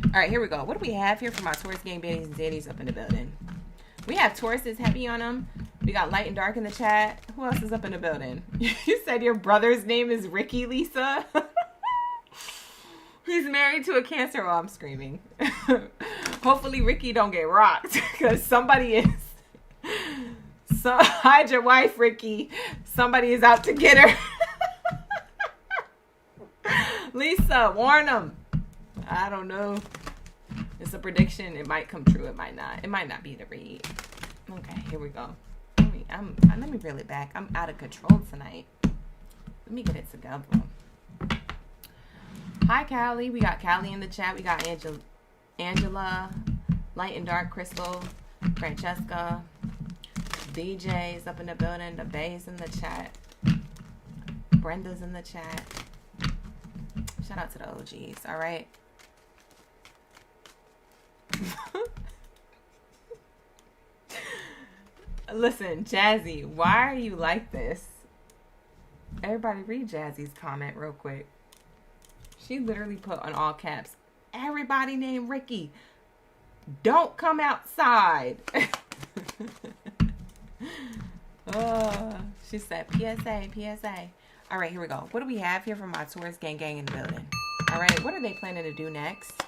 All right, here we go. What do we have here for my Taurus gang, Baddies and Zodiacs up in the building? We have Tauruses heavy on them. We got light and dark in the chat. Who else is up in the building? You said your brother's name is Ricky, Lisa? He's married to a Cancer. Oh, I'm screaming. Hopefully Ricky don't get rocked, because somebody is. So hide your wife, Ricky. Somebody is out to get her. Lisa, warn them. I don't know. It's a prediction. It might come true. It might not. It might not be the read. Okay, here we go. Let me reel it back. I'm out of control tonight. Let me get it together. Hi, Callie. We got Callie in the chat. We got Angela, Light and Dark, Crystal, Francesca, DJ's up in the building. The Bay's in the chat. Brenda's in the chat. Shout out to the OGs. All right. Listen, Jazzy, why are you like this? Everybody read Jazzy's comment real quick. She literally put on all caps, everybody named Ricky, don't come outside. She said PSA, PSA. All right, here we go. What do we have here from my Taurus gang in the building? All right, what are they planning to do next?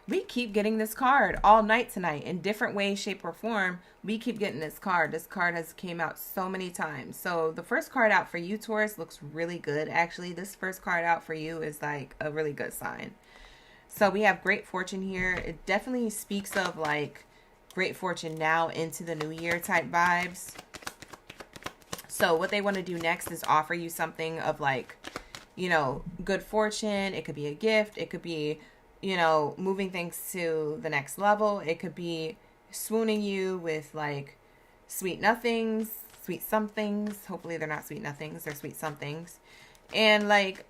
We keep getting this card all night tonight in different ways, shape, or form. We keep getting this card. This card has came out so many times. So the first card out for you, Taurus, looks really good. Actually, this first card out for you is like a really good sign. So we have great fortune here. It definitely speaks of like great fortune now into the new year type vibes. So what they want to do next is offer you something of like, you know, good fortune. It could be a gift. It could be, you know, moving things to the next level. It could be swooning you with like sweet nothings, sweet somethings. Hopefully they're not sweet nothings, they're sweet somethings. And like,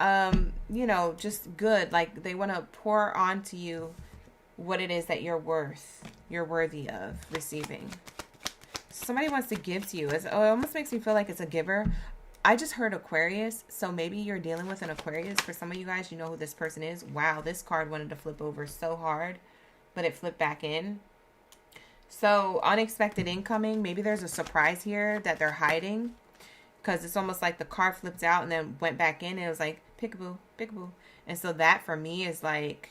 you know, just good. Like they want to pour onto you what it is that you're worthy of receiving. Somebody wants to give to you. It almost makes me feel like it's a giver. I just heard Aquarius, so maybe you're dealing with an Aquarius. For some of you guys, you know who this person is. Wow, this card wanted to flip over so hard, but it flipped back in. So unexpected incoming. Maybe there's a surprise here that they're hiding, because it's almost like the card flipped out and then went back in. And it was like, peekaboo, peekaboo. And so that for me is like,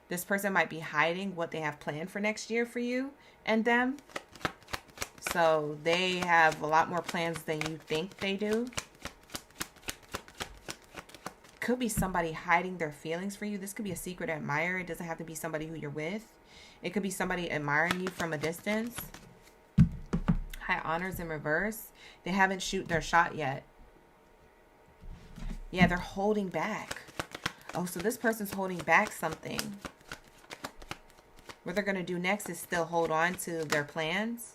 this person might be hiding what they have planned for next year for you and them. So they have a lot more plans than you think they do. could be somebody hiding their feelings for you. This could be a secret admirer. It doesn't have to be somebody who you're with. It could be somebody admiring you from a distance. High honors in reverse. They haven't shoot their shot yet. Yeah, they're holding back. Oh, so this person's holding back something. What they're going to do next is still hold on to their plans.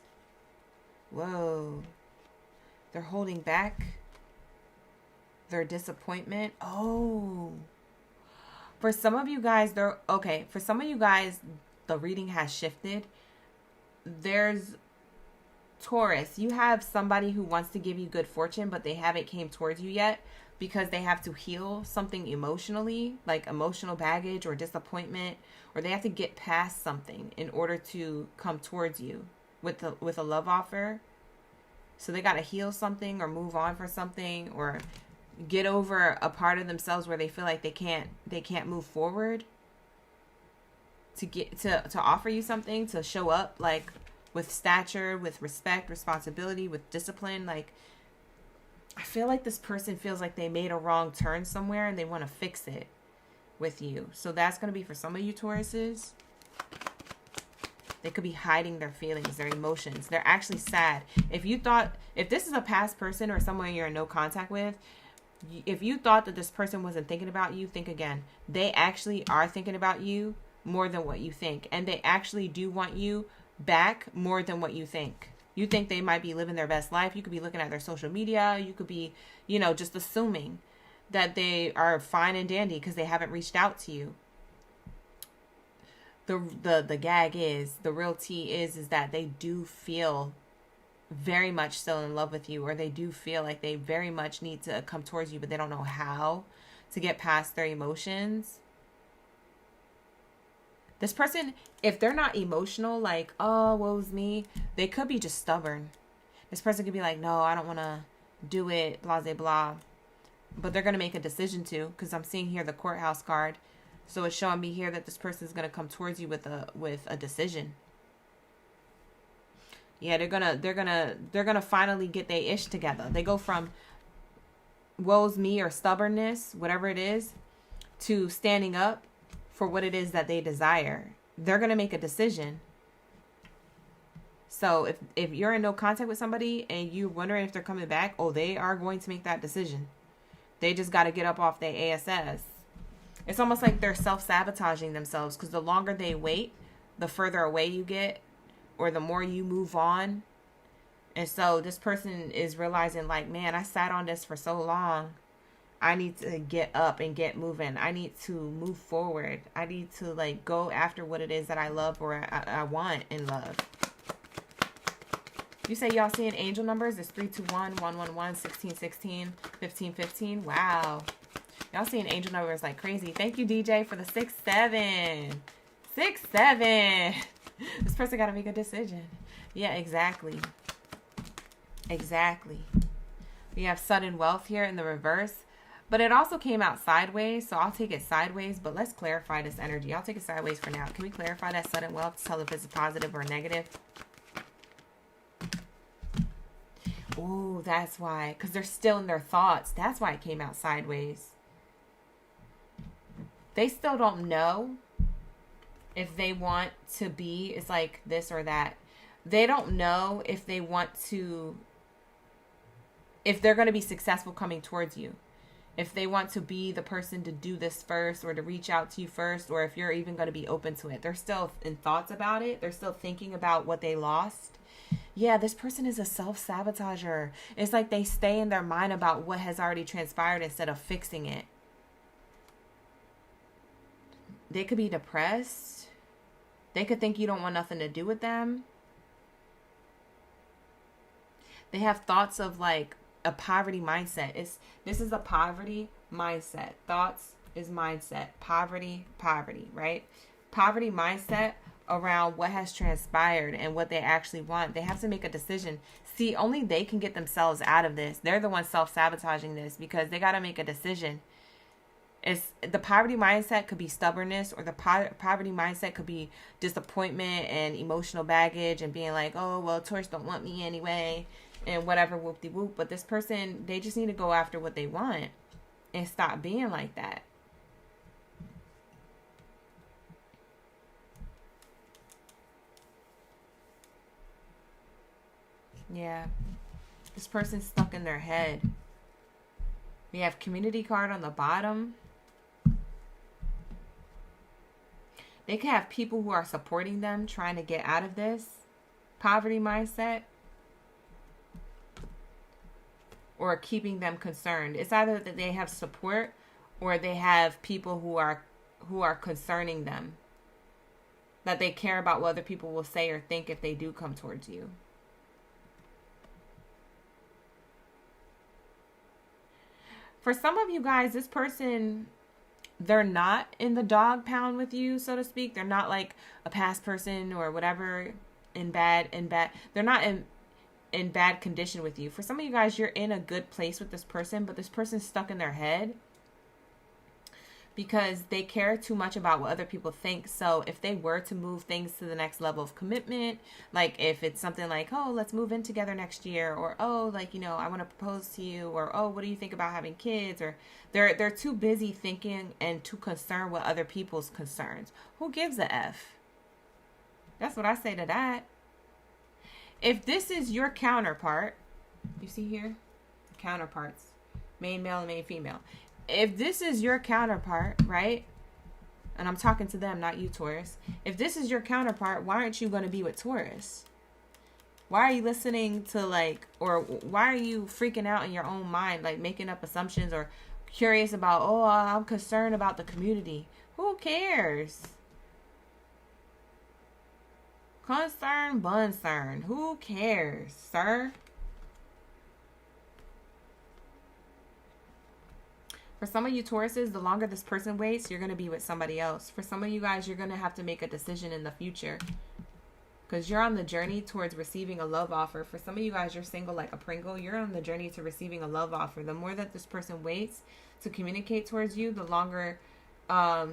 Whoa. They're holding back their disappointment. Oh. For some of you guys, for some of you guys, the reading has shifted. There's Taurus. You have somebody who wants to give you good fortune, but they haven't came towards you yet because they have to heal something emotionally, like emotional baggage or disappointment, or they have to get past something in order to come towards you with a love offer. So they got to heal something or move on for something or get over a part of themselves where they feel like they can't move forward to get to offer you something, to show up like with stature, with respect, responsibility, with discipline. Like, I feel like this person feels like they made a wrong turn somewhere and they want to fix it with you. So that's going to be for some of you Tauruses. They could be hiding their feelings, their emotions. They're actually sad. If this is a past person or someone you're in no contact with, if you thought that this person wasn't thinking about you, think again. They actually are thinking about you more than what you think. And they actually do want you back more than what you think. You think they might be living their best life. You could be looking at their social media. You could be, just assuming that they are fine and dandy because they haven't reached out to you. The gag is, the real tea is that they do feel very much still in love with you, or they do feel like they very much need to come towards you, but they don't know how to get past their emotions. This person, if they're not emotional, like, oh, woe's me, they could be just stubborn. This person could be like, no, I don't want to do it, blah, blah, blah. But they're going to make a decision to, because I'm seeing here the courthouse card. So it's showing me here that this person is going to come towards you with a decision. Yeah, they're gonna finally get their ish together. They go from woe's me or stubbornness, whatever it is, to standing up for what it is that they desire. They're gonna make a decision. So if you're in no contact with somebody and you're wondering if they're coming back, they are going to make that decision. They just got to get up off their ASS. It's almost like they're self-sabotaging themselves, because the longer they wait, the further away you get, or the more you move on. And so this person is realizing, like, man, I sat on this for so long. I need to get up and get moving. I need to move forward. I need to, like, go after what it is that I love or I want in love. You say y'all seeing angel numbers? It's 321, 111, 1616, 1515. Wow. Y'all seeing angel numbers like crazy. Thank you, DJ, for the 6-7. 6-7. This person got to make a decision. Yeah, exactly. Exactly. We have sudden wealth here in the reverse. But it also came out sideways, so I'll take it sideways. But let's clarify this energy. I'll take it sideways for now. Can we clarify that sudden wealth to tell if it's positive or negative? Ooh, that's why. Because they're still in their thoughts. That's why it came out sideways. They still don't know if they want to be, it's like this or that. They don't know if they want to, if they're going to be successful coming towards you. If they want to be the person to do this first, or to reach out to you first, or if you're even going to be open to it. They're still in thoughts about it. They're still thinking about what they lost. Yeah, this person is a self-sabotager. It's like they stay in their mind about what has already transpired instead of fixing it. They could be depressed. They could think you don't want nothing to do with them. They have thoughts of like a poverty mindset. This is a poverty mindset. Thoughts is mindset. Poverty, right? Poverty mindset around what has transpired and what they actually want. They have to make a decision. See, only they can get themselves out of this. They're the ones self-sabotaging this because they got to make a decision. It's the poverty mindset could be stubbornness, or the poverty mindset could be disappointment and emotional baggage and being like, oh, well, Taurus don't want me anyway and whatever, whoop-de-whoop. But this person, they just need to go after what they want. and stop being like that. Yeah. This person's stuck in their head. We have community card on the bottom. They can have people who are supporting them, trying to get out of this poverty mindset, or keeping them concerned. It's either that they have support or they have people who are concerning them, that they care about what other people will say or think if they do come towards you. For some of you guys, this person, they're not in the dog pound with you, so to speak. They're not like a past person or whatever they're not in bad condition with you. For some of you guys, you're in a good place with this person, but this person's stuck in their head because they care too much about what other people think. So if they were to move things to the next level of commitment, like if it's something like, oh, let's move in together next year, or oh, like, you know, I want to propose to you, or oh, what do you think about having kids? Or they're too busy thinking and too concerned with other people's concerns. Who gives a F? That's what I say to that. If this is your counterpart, you see here, counterparts, main male and main female. If this is your counterpart, right? And I'm talking to them, not you, Taurus. If this is your counterpart, why aren't you going to be with Taurus? Why are you listening to or why are you freaking out in your own mind, like making up assumptions or curious about, oh, I'm concerned about the community. Who cares? Concern, buncern. Who cares, sir? For some of you Tauruses, the longer this person waits, you're going to be with somebody else. For some of you guys, you're going to have to make a decision in the future, because you're on the journey towards receiving a love offer. For some of you guys, you're single like a Pringle. You're on the journey to receiving a love offer. The more that this person waits to communicate towards you, the longer, the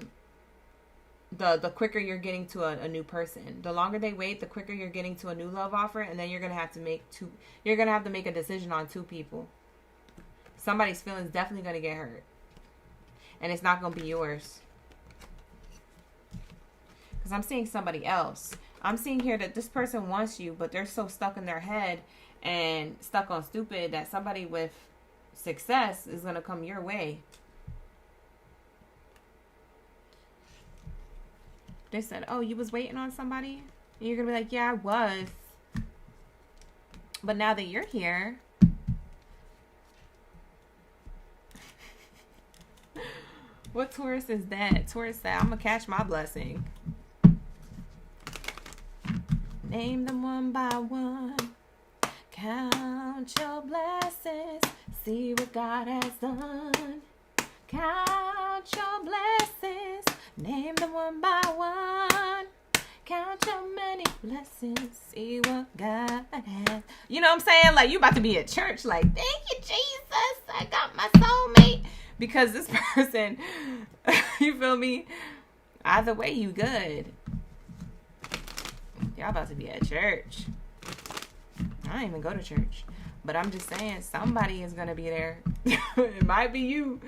quicker you're getting to a new person. The longer they wait, the quicker you're getting to a new love offer, and then you're going to have to make a decision on two people. Somebody's feelings definitely going to get hurt. And it's not going to be yours. Because I'm seeing somebody else. I'm seeing here that this person wants you, but they're so stuck in their head and stuck on stupid that somebody with success is going to come your way. They said, oh, you was waiting on somebody? And you're going to be like, yeah, I was. But now that you're here, what Taurus is that? Taurus said, I'm going to catch my blessing. Name them one by one. Count your blessings. See what God has done. Count your blessings. Name them one by one. Count your many blessings. See what God has. You know what I'm saying? Like, you about to be at church. Like, thank you, Jesus. I got my soulmate. Because this person, you feel me? Either way, you good. Y'all about to be at church. I don't even go to church. But I'm just saying, somebody is going to be there. It might be you.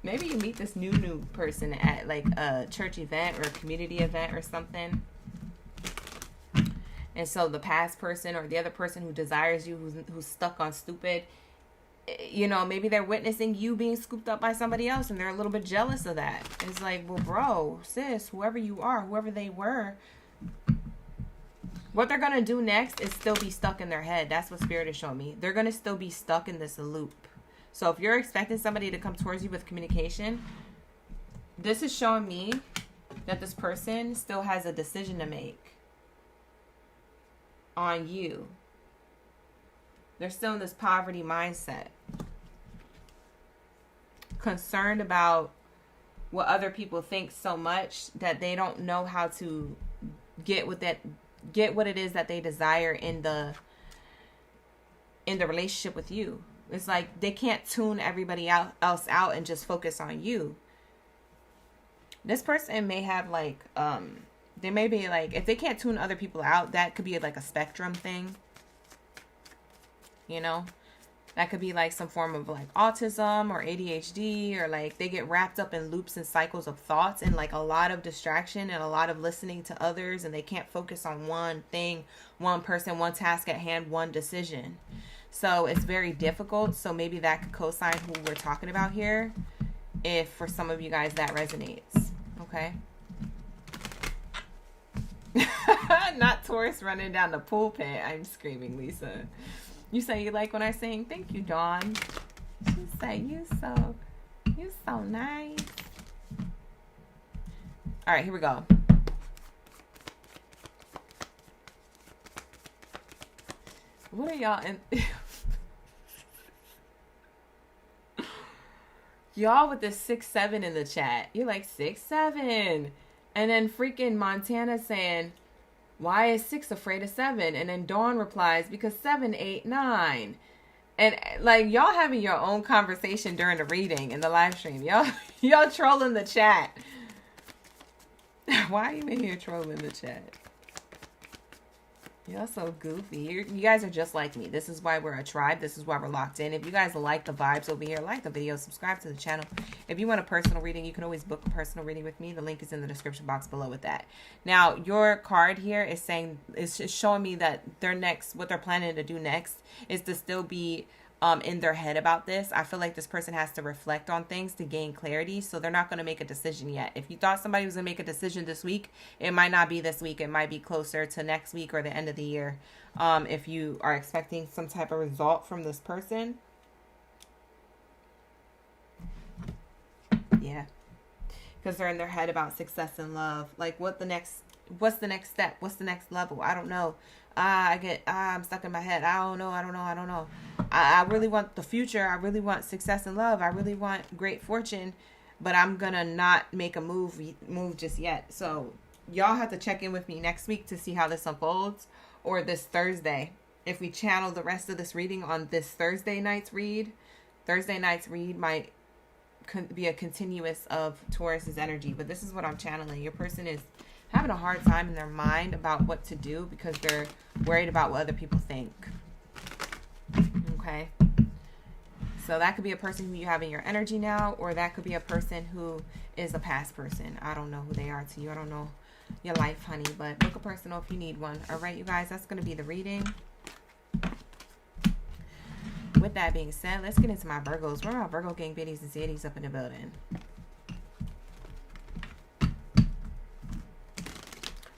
Maybe you meet this new person at like a church event or a community event or something. And so the past person or the other person who desires you, who's stuck on stupid, you know, maybe they're witnessing you being scooped up by somebody else and they're a little bit jealous of that. It's like, well, bro, sis, whoever you are, whoever they were, what they're going to do next is still be stuck in their head. That's what Spirit is showing me. They're going to still be stuck in this loop. So if you're expecting somebody to come towards you with communication, this is showing me that this person still has a decision to make on you. They're still in this poverty mindset. Concerned about what other people think so much that they don't know how to get what it is that they desire in the relationship with you. It's like they can't tune everybody else out and just focus on you. This person may have like, they may be like, if they can't tune other people out, that could be like a spectrum thing. You know, That could be like some form of like autism or ADHD, or like they get wrapped up in loops and cycles of thoughts and like a lot of distraction and a lot of listening to others, and they can't focus on one thing, one person, one task at hand, one decision. So it's very difficult. So maybe that could co-sign who we're talking about here, if for some of you guys that resonates. Okay. Not Taurus running down the pulpit. I'm screaming, Lisa. You say you like when I sing? Thank you, Dawn. She said you so nice. All right, here we go. What are y'all in? Y'all with the 6-7 in the chat. You're like 6-7. And then freaking Montana saying, why is 6 afraid of 7? And then Dawn replies, because 7, 8, 9. And like y'all having your own conversation during the reading in the live stream. Y'all trolling the chat. Why are you in here trolling the chat? Y'all so goofy. You guys are just like me. This is why we're a tribe. This is why we're locked in. If you guys like the vibes over here, like the video, subscribe to the channel. If you want a personal reading, you can always book a personal reading with me. The link is in the description box below with that. Now, your card here is saying, it's showing me that their next, what they're planning to do next is to still be in their head about this. I feel like this person has to reflect on things to gain clarity, so they're not going to make a decision yet. If you thought somebody was going to make a decision this week, it might not be this week. It might be closer to next week or the end of the year. If you are expecting some type of result from this person. Yeah. Because they're in their head about success and love. Like, what's the next step? What's the next level? I don't know. I'm stuck in my head. I don't know. I really want the future. I really want success and love. I really want great fortune, but I'm gonna not make a move just yet. So y'all have to check in with me next week to see how this unfolds, or this Thursday. If we channel the rest of this reading on this Thursday night's read might be a continuous of Taurus's energy, but this is what I'm channeling. Your person is having a hard time in their mind about what to do because they're worried about what other people think. Okay. So that could be a person who you have in your energy now, or that could be a person who is a past person. I don't know who they are to you. I don't know your life, honey, but book a personal if you need one. All right, you guys, that's going to be the reading. With that being said, let's get into my Virgos. Where are my Virgo gang biddies and zeddies up in the building?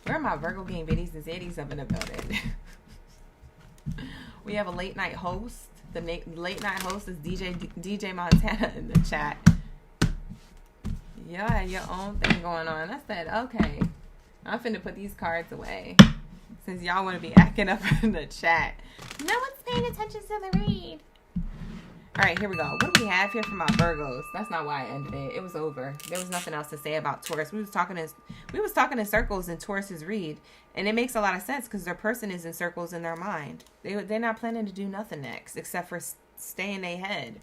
Where are my Virgo gang biddies and zeddies up in the building? We have a late night host. The late night host is DJ Montana in the chat. Y'all have your own thing going on. I said, okay, I'm finna put these cards away since y'all want to be acting up in the chat. No one's paying attention to the read. All right, here we go. What do we have here for my Virgos? That's not why I ended it. It was over. There was nothing else to say about Taurus. We was talking in circles in Taurus's read, and it makes a lot of sense because their person is in circles in their mind. They're not planning to do nothing next except for stay in their head.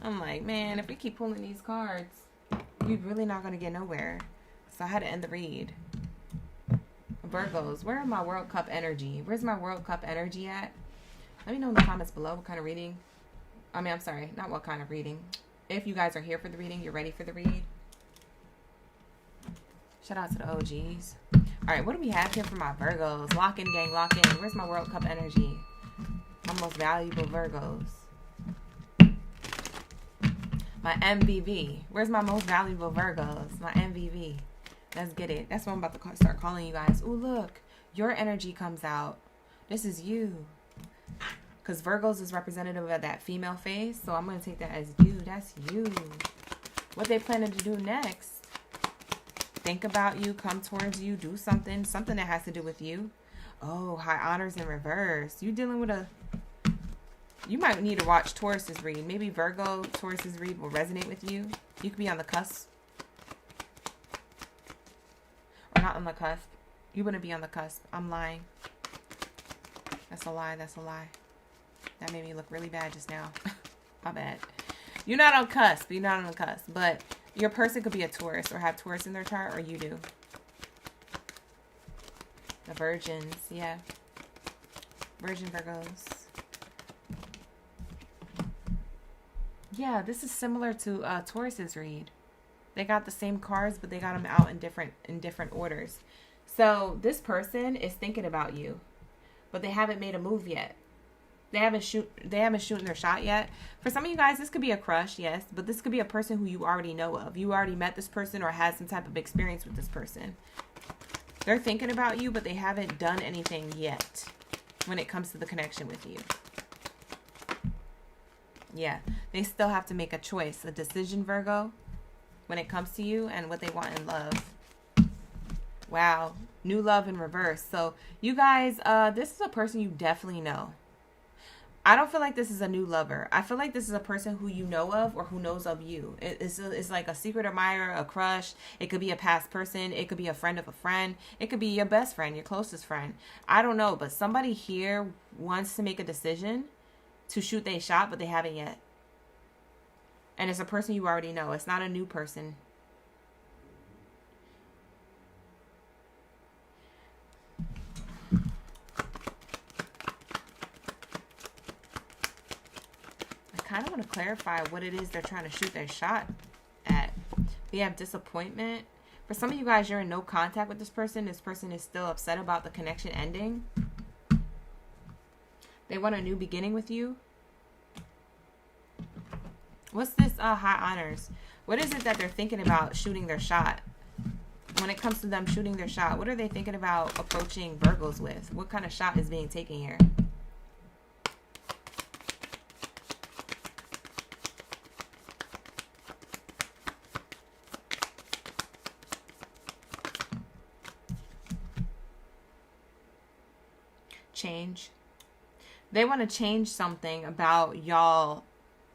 I'm like, man, if we keep pulling these cards, we're really not going to get nowhere. So I had to end the read. Virgos, where are my World Cup energy? Where's my World Cup energy at? Let me know in the comments below what kind of reading. I'm sorry, not what kind of reading. If you guys are here for the reading, you're ready for the read. Shout out to the OGs. All right, what do we have here for my Virgos? Lock in, gang, lock in. Where's my World Cup energy? My most valuable Virgos. My MVV. Where's my most valuable Virgos? My MVV. Let's get it. That's what I'm about to start calling you guys. Ooh, look. Your energy comes out. This is you. Because Virgos is representative of that female face. So I'm going to take that as you. That's you. What they planning to do next? Think about you. Come towards you. Do something. Something that has to do with you. Oh, high honors in reverse. You dealing with a... You might need to watch Taurus's read. Maybe Virgo, Taurus's read will resonate with you. You could be on the cusp. Or not on the cusp. You wouldn't be on the cusp. I'm lying. That's a lie. That's a lie. That made me look really bad just now. My bad. You're not on cusp. You're not on the cusp. But your person could be a Taurus or have Taurus in their chart, or you do. The virgins. Yeah. Virgin Virgos. Yeah, this is similar to Taurus's read. They got the same cards, but they got them out in different orders. So this person is thinking about you, but they haven't made a move yet. They haven't shooting their shot yet. For some of you guys, this could be a crush, yes, but this could be a person who you already know of. You already met this person or had some type of experience with this person. They're thinking about you, but they haven't done anything yet when it comes to the connection with you. Yeah, they still have to make a choice, a decision, Virgo, when it comes to you and what they want in love. Wow, new love in reverse. So you guys, this is a person you definitely know. I don't feel like this is a new lover. I feel like this is a person who you know of or who knows of you. It's like a secret admirer, a crush. It could be a past person. It could be a friend of a friend. It could be your best friend, your closest friend. I don't know, but somebody here wants to make a decision to shoot their shot, but they haven't yet. And it's a person you already know. It's not a new person. I kind of want to clarify what it is they're trying to shoot their shot at. We have disappointment. For some of you guys, you're in no contact with this person. This person is still upset about the connection ending. They want a new beginning with you. What's this high honors? What is it that they're thinking about shooting their shot? When it comes to them shooting their shot, what are they thinking about approaching Virgos with? What kind of shot is being taken here? Change. They want to change something about y'all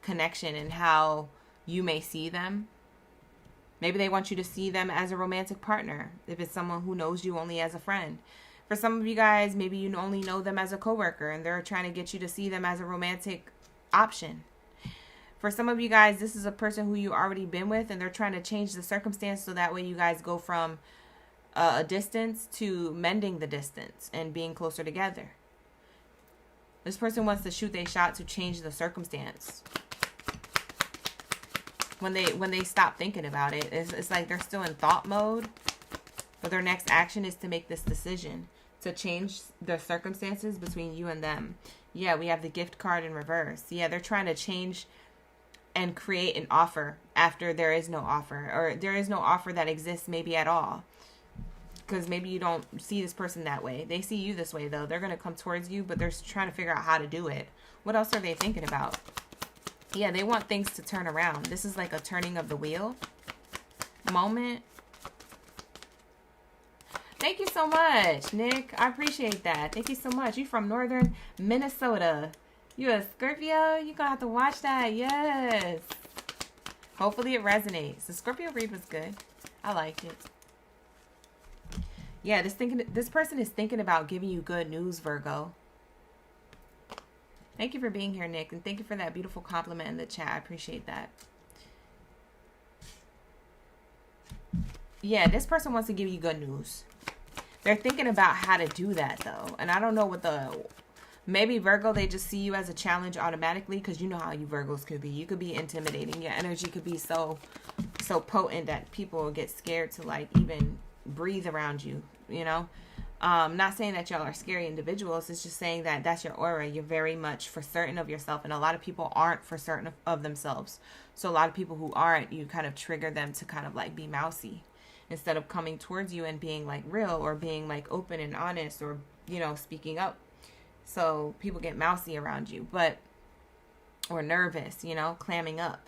connection and how you may see them. Maybe they want you to see them as a romantic partner if it's someone who knows you only as a friend. For some of you guys, maybe you only know them as a coworker and they're trying to get you to see them as a romantic option. For some of you guys, this is a person who you already been with and they're trying to change the circumstance so that way you guys go from a distance to mending the distance and being closer together. This person wants to shoot their shot to change the circumstance. When they stop thinking about it, it's like they're still in thought mode, but their next action is to make this decision to change the circumstances between you and them. Yeah, we have the gift card in reverse. Yeah, they're trying to change and create an offer after there is no offer, or there is no offer that exists maybe at all. Because maybe you don't see this person that way. They see you this way, though. They're going to come towards you, but they're trying to figure out how to do it. What else are they thinking about? Yeah, they want things to turn around. This is like a turning of the wheel moment. Thank you so much, Nick. I appreciate that. Thank you so much. You from northern Minnesota. You a Scorpio? You're going to have to watch that. Yes. Hopefully it resonates. The Scorpio read was good. I liked it. Yeah, this person is thinking about giving you good news, Virgo. Thank you for being here, Nick. And thank you for that beautiful compliment in the chat. I appreciate that. Yeah, this person wants to give you good news. They're thinking about how to do that, though. And I don't know what maybe Virgo, they just see you as a challenge automatically because you know how you Virgos could be. You could be intimidating. Your energy could be so potent that people get scared to like even breathe around you, you know. Not saying that y'all are scary individuals. It's just saying that that's your aura. You're very much for certain of yourself, and a lot of people aren't for certain of themselves. So a lot of people who aren't, you kind of trigger them to kind of like be mousy instead of coming towards you and being like real or being like open and honest or, you know, speaking up. So people get mousy around you, or nervous, you know, clamming up.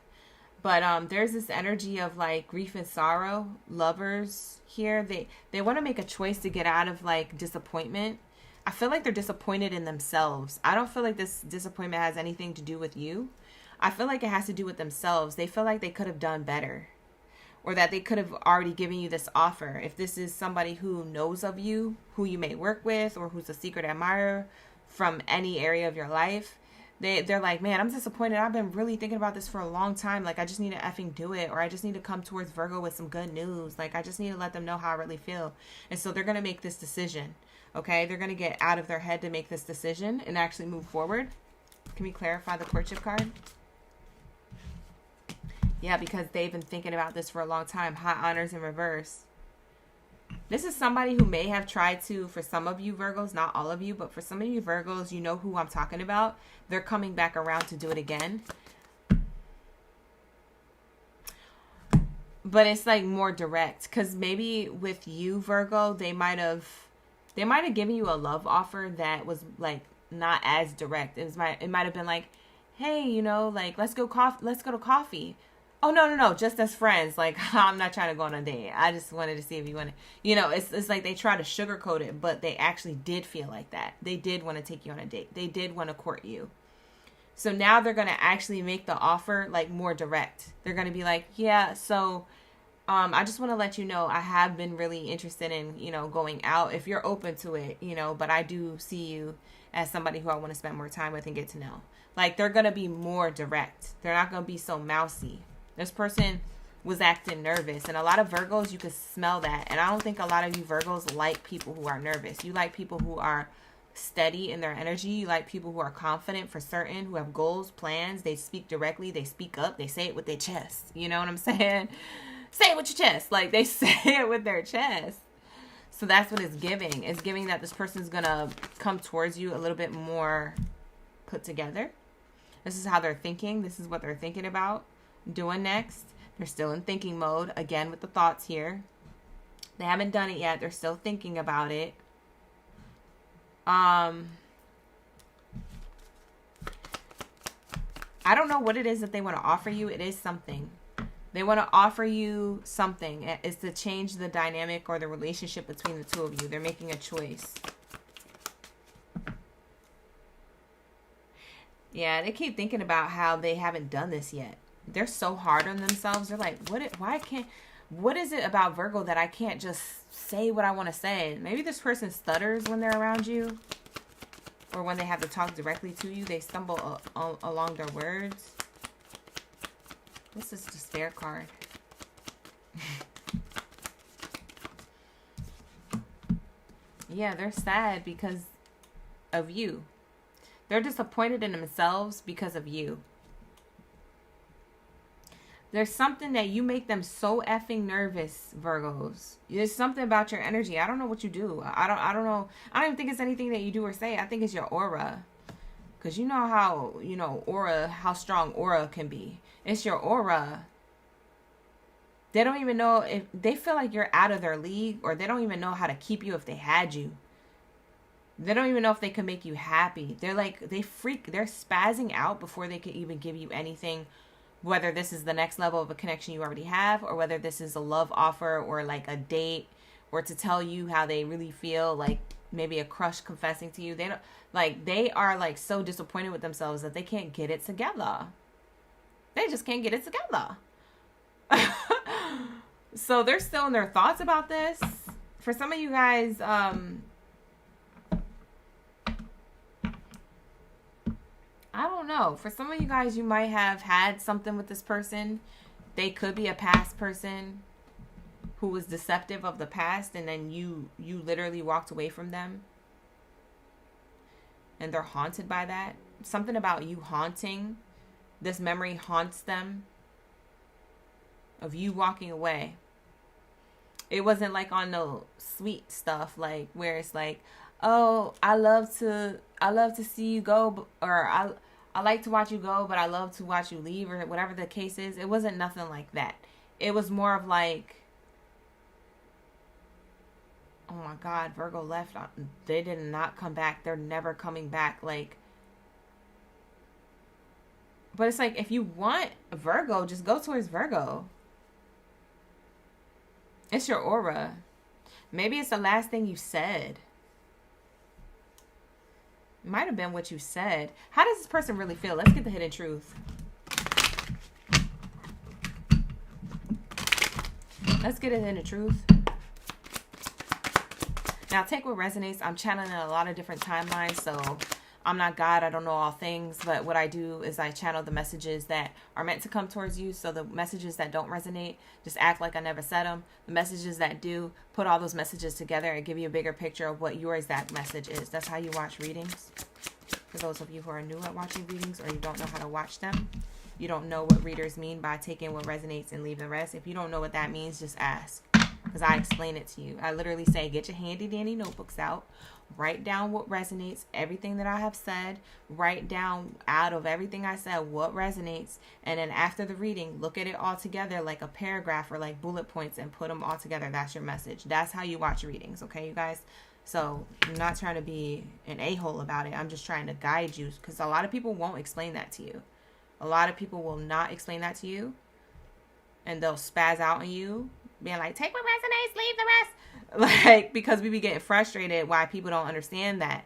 But there's this energy of like grief and sorrow. Lovers here, they want to make a choice to get out of like disappointment. I feel like they're disappointed in themselves. I don't feel like this disappointment has anything to do with you. I feel like it has to do with themselves. They feel like they could have done better, or that they could have already given you this offer. If this is somebody who knows of you, who you may work with, or who's a secret admirer from any area of your life, they're like, man, I'm disappointed. I've been really thinking about this for a long time. Like, I just need to effing do it. Or I just need to come towards Virgo with some good news. Like, I just need to let them know how I really feel. And so they're going to make this decision. Okay? They're going to get out of their head to make this decision and actually move forward. Can we clarify the courtship card? Yeah, because they've been thinking about this for a long time. High honors in reverse. This is somebody who may have tried to, for some of you Virgos, not all of you, but for some of you Virgos, you know who I'm talking about. They're coming back around to do it again. But it's like more direct, because maybe with you, Virgo, they might have given you a love offer that was like not as direct. It might have been like, hey, you know, like let's go to coffee. Oh, no, just as friends. Like, I'm not trying to go on a date. I just wanted to see if you want to, you know, it's like they try to sugarcoat it, but they actually did feel like that. They did want to take you on a date. They did want to court you. So now they're going to actually make the offer like more direct. They're going to be like, yeah, so I just want to let you know I have been really interested in, you know, going out if you're open to it, you know, but I do see you as somebody who I want to spend more time with and get to know. Like, they're going to be more direct. They're not going to be so mousy. This person was acting nervous, and a lot of Virgos, you could smell that. And I don't think a lot of you Virgos like people who are nervous. You like people who are steady in their energy. You like people who are confident for certain, who have goals, plans. They speak directly. They speak up. They say it with their chest. You know what I'm saying? Say it with your chest. Like, they say it with their chest. So that's what it's giving. It's giving that this person's going to come towards you a little bit more put together. This is how they're thinking. This is what they're thinking about doing next. They're still in thinking mode. Again, with the thoughts here. They haven't done it yet. They're still thinking about it. I don't know what it is that they want to offer you. It is something. They want to offer you something. It's to change the dynamic or the relationship between the two of you. They're making a choice. Yeah, they keep thinking about how they haven't done this yet. They're so hard on themselves. They're like, what is it about Virgo that I can't just say what I want to say? Maybe this person stutters when they're around you, or when they have to talk directly to you, they stumble along their words. This is despair card. Yeah, they're sad because of you. They're disappointed in themselves because of you. There's something that you make them so effing nervous, Virgos. There's something about your energy. I don't know what you do. I don't know. I don't even think it's anything that you do or say. I think it's your aura. Because you know how, aura, how strong aura can be. It's your aura. They don't even know if they feel like you're out of their league, or they don't even know how to keep you if they had you. They don't even know if they can make you happy. They're like, they're spazzing out before they can even give you anything. Whether this is the next level of a connection you already have, or whether this is a love offer or like a date, or to tell you how they really feel, like maybe a crush confessing to you. They are like so disappointed with themselves that they can't get it together. They just can't get it together. So they're still in their thoughts about this. For some of you guys, I don't know. For some of you guys, you might have had something with this person. They could be a past person who was deceptive of the past, and then you literally walked away from them. And they're haunted by that. Something about you haunting. This memory haunts them of you walking away. It wasn't like on no sweet stuff, like where it's like, oh, I love to see you go, or I like to watch you go, but I love to watch you leave, or whatever the case is. It wasn't nothing like that. It was more of like, oh my God, Virgo left. They did not come back. They're never coming back. Like, but it's like, if you want Virgo, just go towards Virgo. It's your aura. Maybe it's the last thing you said. It might have been what you said. How does this person really feel? Let's get the hidden truth. Let's get it in the truth. Now, take what resonates. I'm channeling a lot of different timelines, so I'm not God. I don't know all things, but what I do is I channel the messages that are meant to come towards you. So the messages that don't resonate, just act like I never said them. The messages that do, put all those messages together and give you a bigger picture of what your exact message is. That's how you watch readings. For those of you who are new at watching readings, or you don't know how to watch them, you don't know what readers mean by taking what resonates and leave the rest. If you don't know what that means, just ask, because I explain it to you. I literally say, get your handy dandy notebooks out, write down what resonates, everything that I have said, write down out of everything I said what resonates, and then after the reading, look at it all together like a paragraph or like bullet points and put them all together. That's your message. That's how you watch readings, okay, you guys? So I'm not trying to be an a-hole about it. I'm just trying to guide you, because a lot of people won't explain that to you. A lot of people will not explain that to you, and they'll spaz out on you, being like, take what resonates, leave the rest. Like, because we be getting frustrated why people don't understand that,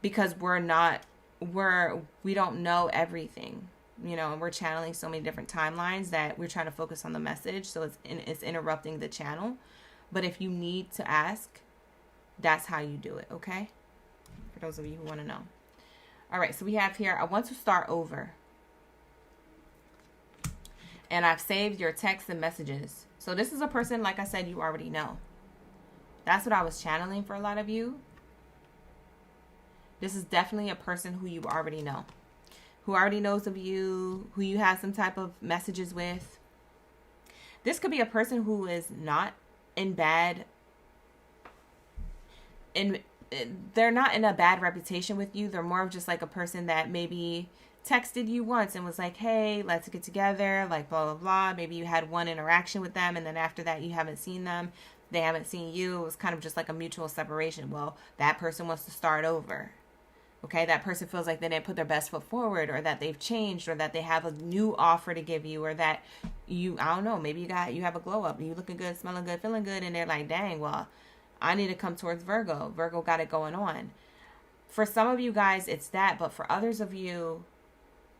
because we don't know everything, you know, and we're channeling so many different timelines that we're trying to focus on the message, so it's interrupting the channel. But if you need to ask, that's how you do it, okay? For those of you who want to know. All right, so we have here, I want to start over. And I've saved your texts and messages. So this is a person, like I said, you already know. That's what I was channeling for a lot of you. This is definitely a person who you already know. Who already knows of you, who you have some type of messages with. This could be a person who is not in bad... they're not in a bad reputation with you. They're more of just like a person that maybe texted you once and was like, hey, let's get together, like blah, blah, blah. Maybe you had one interaction with them, and then after that you haven't seen them. They haven't seen you. It was kind of just like a mutual separation. Well, that person wants to start over. Okay, that person feels like they didn't put their best foot forward, or that they've changed, or that they have a new offer to give you, or that I don't know, maybe you have a glow up, you looking good, smelling good, feeling good, and they're like, dang, well, I need to come towards Virgo. Virgo got it going on. For some of you guys, it's that. But for others of you,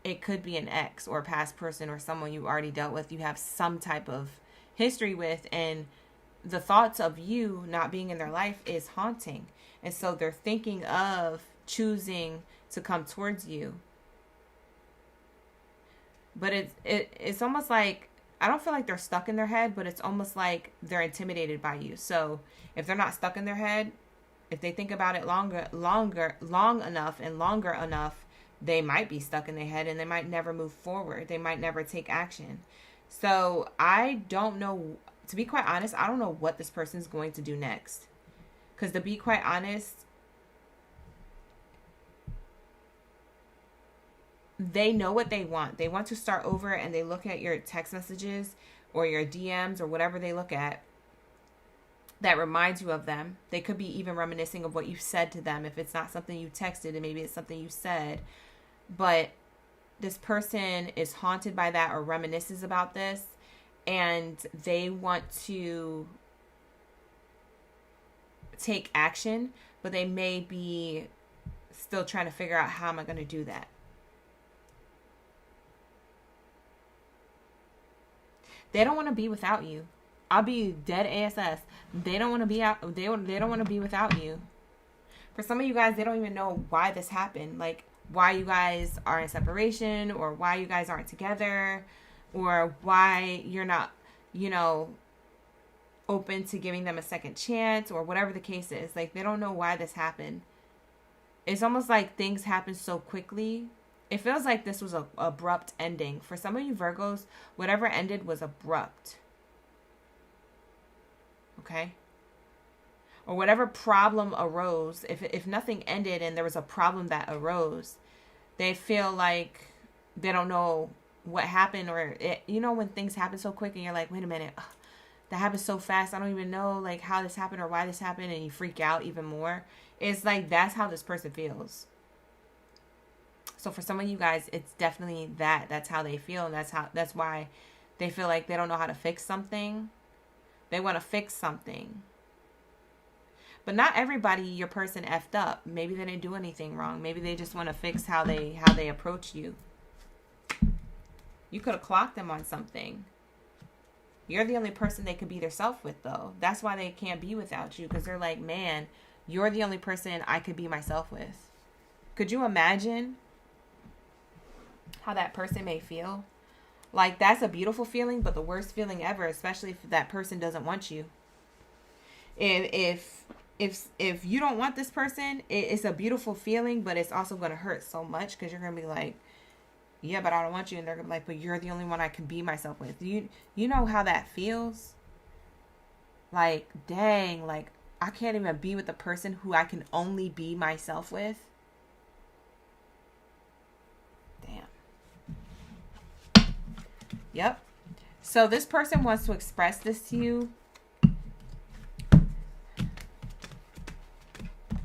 it could be an ex or a past person or someone you already dealt with. You have some type of history with. And the thoughts of you not being in their life is haunting. And so they're thinking of choosing to come towards you. But it's almost like, I don't feel like they're stuck in their head, but it's almost like they're intimidated by you. So if they're not stuck in their head, if they think about it long enough and longer enough, they might be stuck in their head and they might never move forward. They might never take action. So I don't know, to be quite honest, I don't know what this person's going to do next. Because to be quite honest, they know what they want. They want to start over, and they look at your text messages or your DMs or whatever they look at that reminds you of them. They could be even reminiscing of what you said to them. If it's not something you texted, and maybe it's something you said. But this person is haunted by that or reminisces about this, and they want to take action, but they may be still trying to figure out, how am I going to do that? They don't want to be without you. I'll be dead ASS. They don't want to be out. They don't want to be without you. For some of you guys, they don't even know why this happened. Like, why you guys are in separation, or why you guys aren't together, or why you're not, open to giving them a second chance, or whatever the case is. Like, they don't know why this happened. It's almost like things happen so quickly. It feels like this was an abrupt ending. For some of you Virgos, whatever ended was abrupt. Okay? Or whatever problem arose, if nothing ended and there was a problem that arose, they feel like they don't know what happened, or when things happen so quick and you're like, wait a minute, that happened so fast, I don't even know like how this happened or why this happened, and you freak out even more. It's like, that's how this person feels. So for some of you guys, it's definitely that. That's how they feel, and that's why they feel like they don't know how to fix something. They want to fix something. But not everybody, your person effed up. Maybe they didn't do anything wrong. Maybe they just want to fix how they approach you. You could have clocked them on something. You're the only person they could be themselves with, though. That's why they can't be without you, because they're like, man, you're the only person I could be myself with. Could you imagine how that person may feel? Like, that's a beautiful feeling, but the worst feeling ever, especially if that person doesn't want you. If you don't want this person, it's a beautiful feeling, but it's also going to hurt so much, because you're going to be like, yeah, but I don't want you. And they're gonna be like, but you're the only one I can be myself with. You know how that feels? Like, dang, like, I can't even be with the person who I can only be myself with. Damn. Yep. So this person wants to express this to you.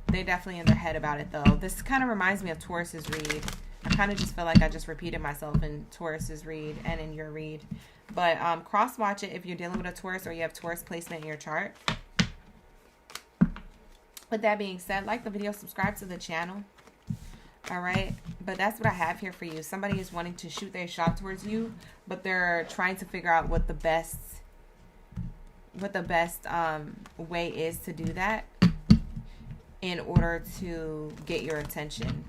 They're definitely in their head about it, though. This kind of reminds me of Taurus's read. I kind of just feel like I just repeated myself in Taurus's read and in your read. But cross-watch it if you're dealing with a Taurus or you have Taurus placement in your chart. With that being said, like the video, subscribe to the channel. All right? But that's what I have here for you. Somebody is wanting to shoot their shot towards you, but they're trying to figure out what the best way is to do that in order to get your attention.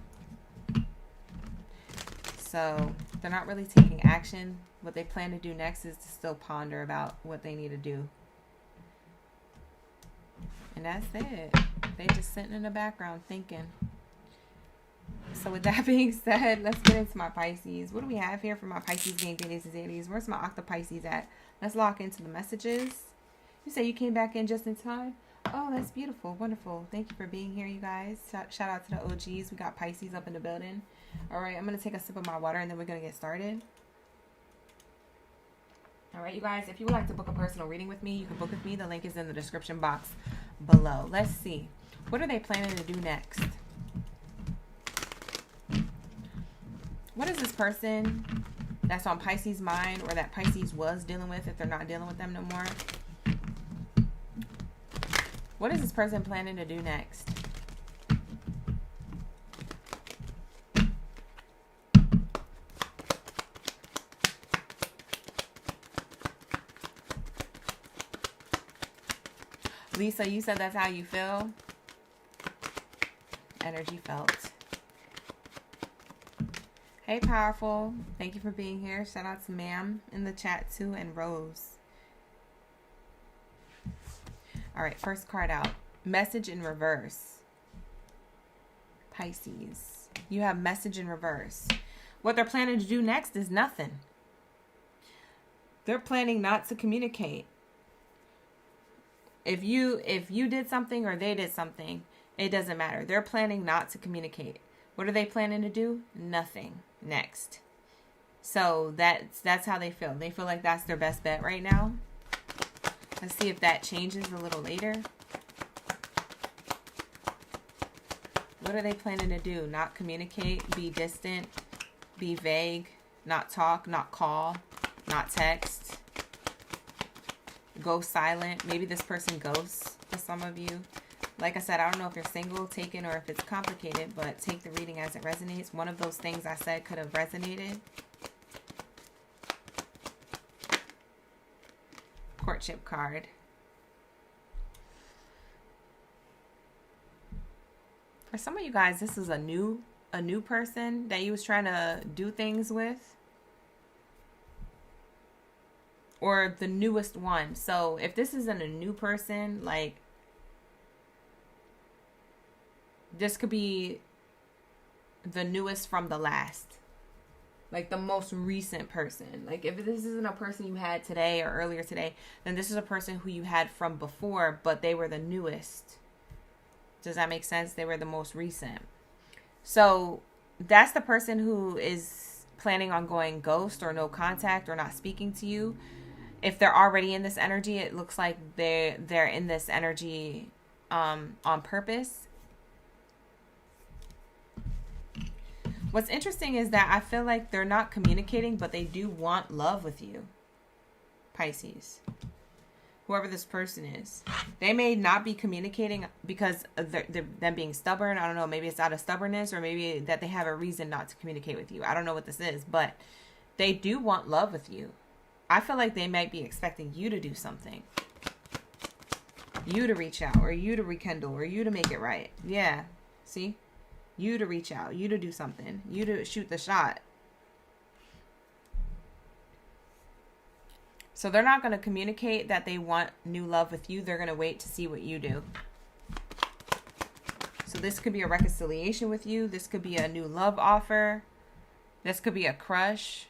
So they're not really taking action. What they plan to do next is to still ponder about what they need to do. And that's it. They just sitting in the background thinking. So with that being said, let's get into my Pisces. What do we have here for my Pisces, Gang, Baddie, Zodiacs? Where's my Octa Pisces at? Let's lock into the messages. You say you came back in just in time? Oh, that's beautiful. Wonderful. Thank you for being here, you guys. Shout out to the OGs. We got Pisces up in the building. All right, I'm going to take a sip of my water and then we're going to get started. All right, you guys, if you would like to book a personal reading with me, you can book with me. The link is in the description box below. Let's see. What are they planning to do next? What is this person that's on Pisces' mind or that Pisces was dealing with if they're not dealing with them no more? What is this person planning to do next? Lisa, you said that's how you feel? Energy felt. Hey, Powerful. Thank you for being here. Shout out to Ma'am in the chat too, and Rose. All right, first card out. Message in reverse. Pisces. You have message in reverse. What they're planning to do next is nothing. They're planning not to communicate. If you did something or they did something, it doesn't matter. They're planning not to communicate. What are they planning to do? Nothing. Next. So that's how they feel. They feel like that's their best bet right now. Let's see if that changes a little later. What are they planning to do? Not communicate, be distant, be vague, not talk, not call, not text, go silent. Maybe this person ghosts for some of you. Like I said, I don't know if you're single, taken, or if it's complicated, but take the reading as it resonates. One of those things I said could have resonated. Courtship card. For some of you guys, this is a new person that you was trying to do things with. Or the newest one. So if this isn't a new person, like, this could be the newest from the last. Like the most recent person. Like if this isn't a person you had today or earlier today, then this is a person who you had from before, but they were the newest. Does that make sense? They were the most recent. So that's the person who is planning on going ghost or no contact or not speaking to you. If they're already in this energy, it looks like they're in this energy on purpose. What's interesting is that I feel like they're not communicating, but they do want love with you. Pisces. Whoever this person is. They may not be communicating because of them being stubborn. I don't know. Maybe it's out of stubbornness, or maybe that they have a reason not to communicate with you. I don't know what this is, but they do want love with you. I feel like they might be expecting you to do something. You to reach out, or you to rekindle, or you to make it right. Yeah. See? You to reach out, you to do something, you to shoot the shot. So they're not going to communicate that they want new love with you. They're going to wait to see what you do. So this could be a reconciliation with you. This could be a new love offer. This could be a crush.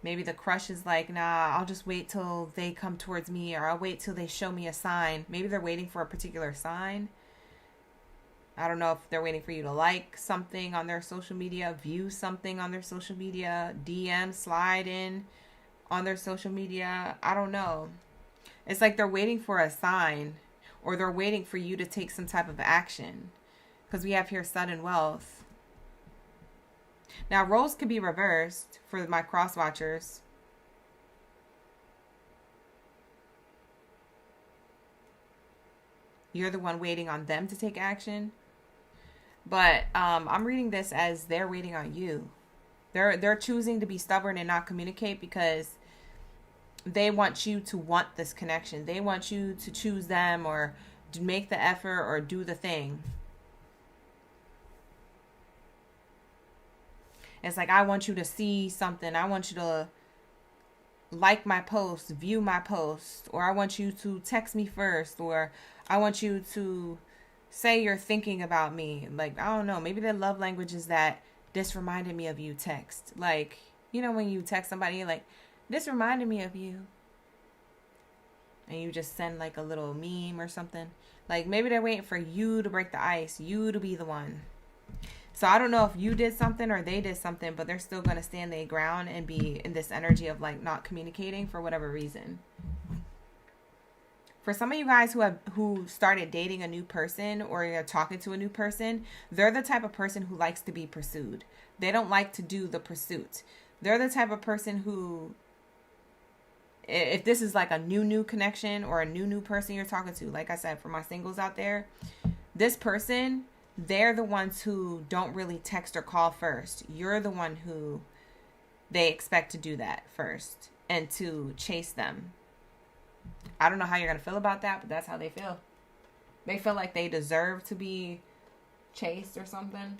Maybe the crush is like, nah, I'll just wait till they come towards me, or I'll wait till they show me a sign. Maybe they're waiting for a particular sign. I don't know if they're waiting for you to like something on their social media, view something on their social media, DM, slide in on their social media. I don't know. It's like they're waiting for a sign, or they're waiting for you to take some type of action. Because we have here sudden wealth. Now, roles could be reversed for my cross watchers. You're the one waiting on them to take action. But I'm reading this as they're waiting on you. They're choosing to be stubborn and not communicate because they want you to want this connection. They want you to choose them or to make the effort or do the thing. It's like, I want you to see something. I want you to like my post, view my post, or I want you to text me first, or I want you to say you're thinking about me. Like, I don't know, maybe their love language is that this reminded me of you text. Like, you know, when you text somebody, you're like, this reminded me of you. And you just send like a little meme or something. Like, maybe they're waiting for you to break the ice, you to be the one. So I don't know if you did something or they did something, but they're still going to stand their ground and be in this energy of like not communicating for whatever reason. For some of you guys who started dating a new person or you're talking to a new person, they're the type of person who likes to be pursued. They don't like to do the pursuit. They're the type of person who, if this is like a new connection or a new person you're talking to, like I said, for my singles out there, this person, they're the ones who don't really text or call first. You're the one who they expect to do that first and to chase them. I don't know how you're going to feel about that, but that's how they feel. They feel like they deserve to be chased or something.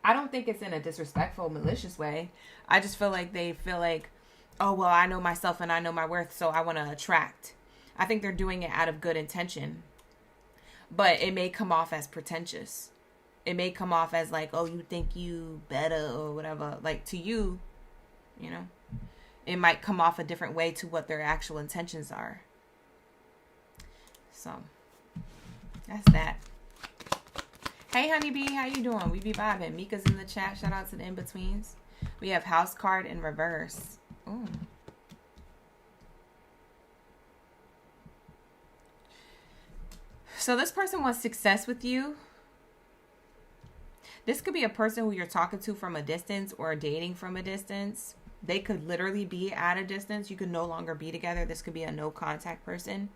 I don't think it's in a disrespectful, malicious way. I just feel like they feel like, oh, well, I know myself and I know my worth, so I want to attract. I think they're doing it out of good intention. But it may come off as pretentious. It may come off as like, oh, you think you better or whatever. Like, to you, you know, it might come off a different way to what their actual intentions are. So, that's that. Hey, honeybee, how you doing? We be vibing. Mika's in the chat. Shout out to the in-betweens. We have house card in reverse. Ooh. So this person wants success with you. This could be a person who you're talking to from a distance or dating from a distance. They could literally be at a distance. You could no longer be together. This could be a no contact person.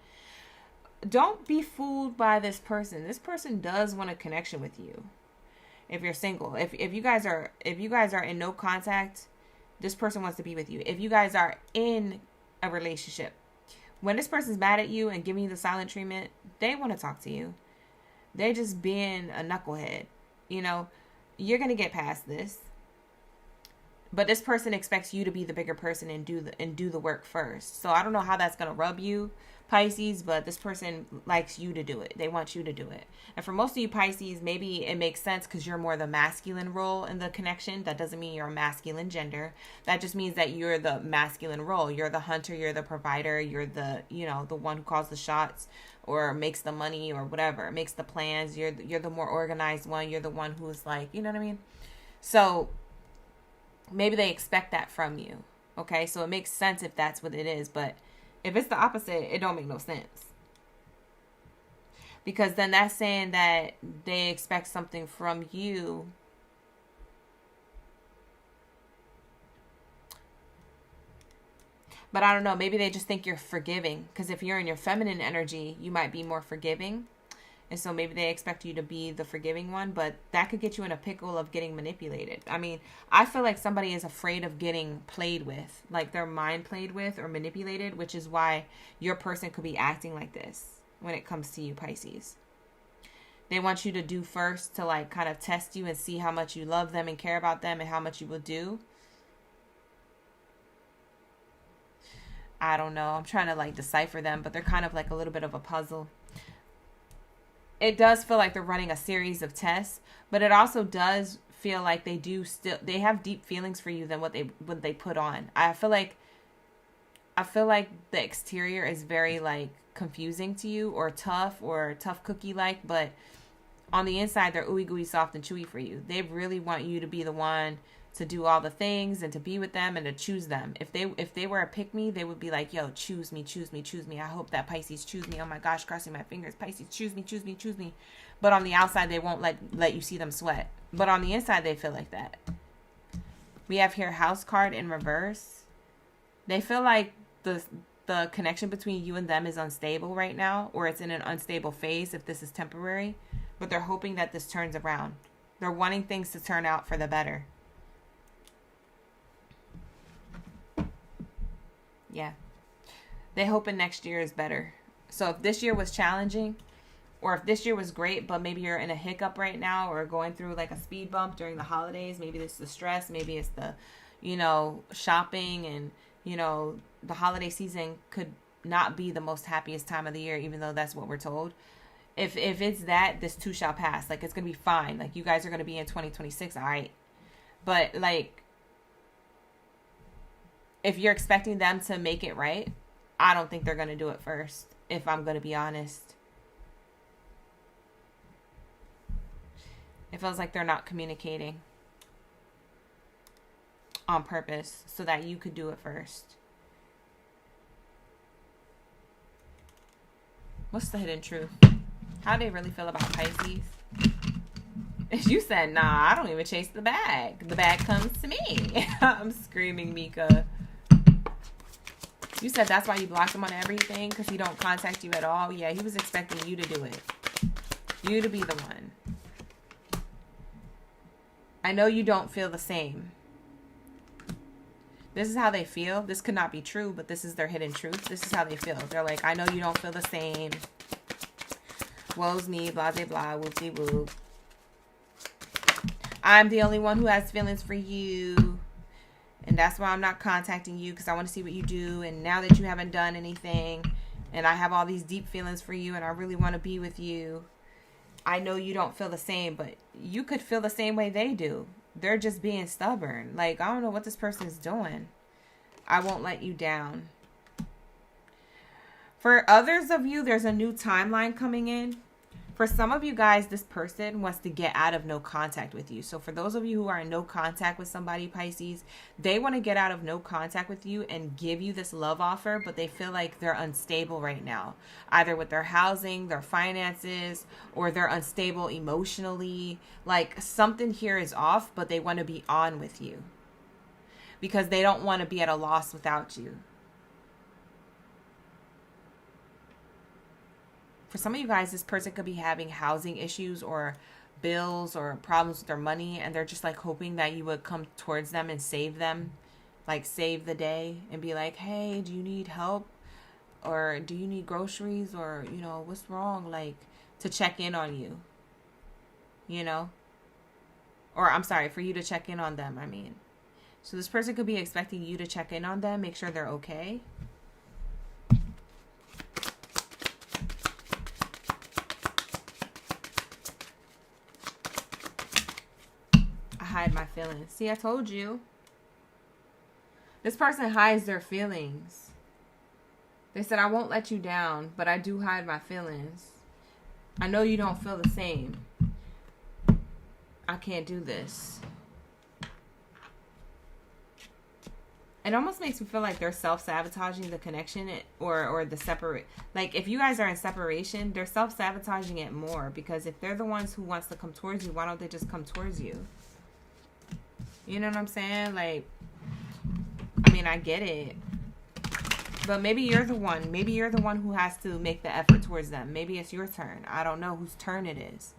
Don't be fooled by this person. This person does want a connection with you. If you're single, if you guys are in no contact, this person wants to be with you. If you guys are in a relationship, when this person's mad at you and giving you the silent treatment, they want to talk to you. They're just being a knucklehead. You know, you're going to get past this. But this person expects you to be the bigger person and do the work first. So I don't know how that's going to rub you, Pisces, but this person likes you to do it. They want you to do it. And for most of you Pisces, maybe it makes sense because you're more the masculine role in the connection. That doesn't mean you're a masculine gender. That just means that you're the masculine role. You're the hunter, you're the provider, you're the, you know, the one who calls the shots or makes the money or whatever, makes the plans. You're the more organized one. You're the one who's like, you know what I mean? So maybe they expect that from you. Okay, so it makes sense if that's what it is, but if it's the opposite, it don't make no sense. Because then that's saying that they expect something from you. But I don't know, maybe they just think you're forgiving. Because if you're in your feminine energy, you might be more forgiving. And so maybe they expect you to be the forgiving one, but that could get you in a pickle of getting manipulated. I mean, I feel like somebody is afraid of getting played with, like their mind played with or manipulated, which is why your person could be acting like this when it comes to you, Pisces. They want you to do first to like kind of test you and see how much you love them and care about them and how much you will do. I don't know. I'm trying to like decipher them, but they're kind of like a little bit of a puzzle. It does feel like they're running a series of tests, but it also does feel like they have deep feelings for you than what they put on. I feel like the exterior is very like confusing to you, or tough cookie like, but on the inside they're ooey gooey soft and chewy for you. They really want you to be the one to do all the things and to be with them and to choose them. If they were a pick me, they would be like, yo, choose me. I hope that Pisces choose me. Oh my gosh, crossing my fingers. Pisces, choose me. But on the outside, they won't let you see them sweat. But on the inside, they feel like that. We have here house card in reverse. They feel like the connection between you and them is unstable right now, or it's in an unstable phase if this is temporary. But they're hoping that this turns around. They're wanting things to turn out for the better. Yeah. They hoping next year is better. So if this year was challenging, or if this year was great, but maybe you're in a hiccup right now, or going through like a speed bump during the holidays, maybe this is the stress, maybe it's the, shopping, and, the holiday season could not be the most happiest time of the year, even though that's what we're told. If it's that, this too shall pass. Like, it's going to be fine. Like, you guys are going to be in 2026, all right? But, like, if you're expecting them to make it right, I don't think they're going to do it first, if I'm going to be honest. It feels like they're not communicating on purpose so that you could do it first. What's the hidden truth? How do they really feel about Pisces? You said, nah, I don't even chase the bag. The bag comes to me. I'm screaming, Mika. You said that's why you blocked him on everything, because he don't contact you at all. Yeah, he was expecting you to do it. You to be the one. I know you don't feel the same. This is how they feel. This could not be true, but this is their hidden truth. This is how they feel. They're like, I know you don't feel the same. Woe's me, blah, blah, blah, whoopsie whoop. I'm the only one who has feelings for you. And that's why I'm not contacting you, because I want to see what you do. And now that you haven't done anything, and I have all these deep feelings for you, and I really want to be with you. I know you don't feel the same, but you could feel the same way they do. They're just being stubborn. Like, I don't know what this person's doing. I won't let you down. For others of you, there's a new timeline coming in. For some of you guys, this person wants to get out of no contact with you. So for those of you who are in no contact with somebody, Pisces, they want to get out of no contact with you and give you this love offer, but they feel like they're unstable right now. Either with their housing, their finances, or they're unstable emotionally. Like, something here is off, but they want to be on with you. Because they don't want to be at a loss without you. For some of you guys, this person could be having housing issues or bills or problems with their money, and they're just like hoping that you would come towards them and save them, like save the day, and be like, hey, do you need help? Or do you need groceries? Or, what's wrong? Like, to check in on you, or I'm sorry, for you to check in on them, I mean. So this person could be expecting you to check in on them, make sure they're okay. Hide my feelings. See, I told you. This person hides their feelings. They said, I won't let you down, but I do hide my feelings. I know you don't feel the same. I can't do this. It almost makes me feel like they're self-sabotaging the connection, or the separate. Like, if you guys are in separation, they're self-sabotaging it more, because if they're the ones who wants to come towards you, why don't they just come towards you? You know what I'm saying? Like, I mean, I get it. But maybe you're the one. Maybe you're the one who has to make the effort towards them. Maybe it's your turn. I don't know whose turn it is.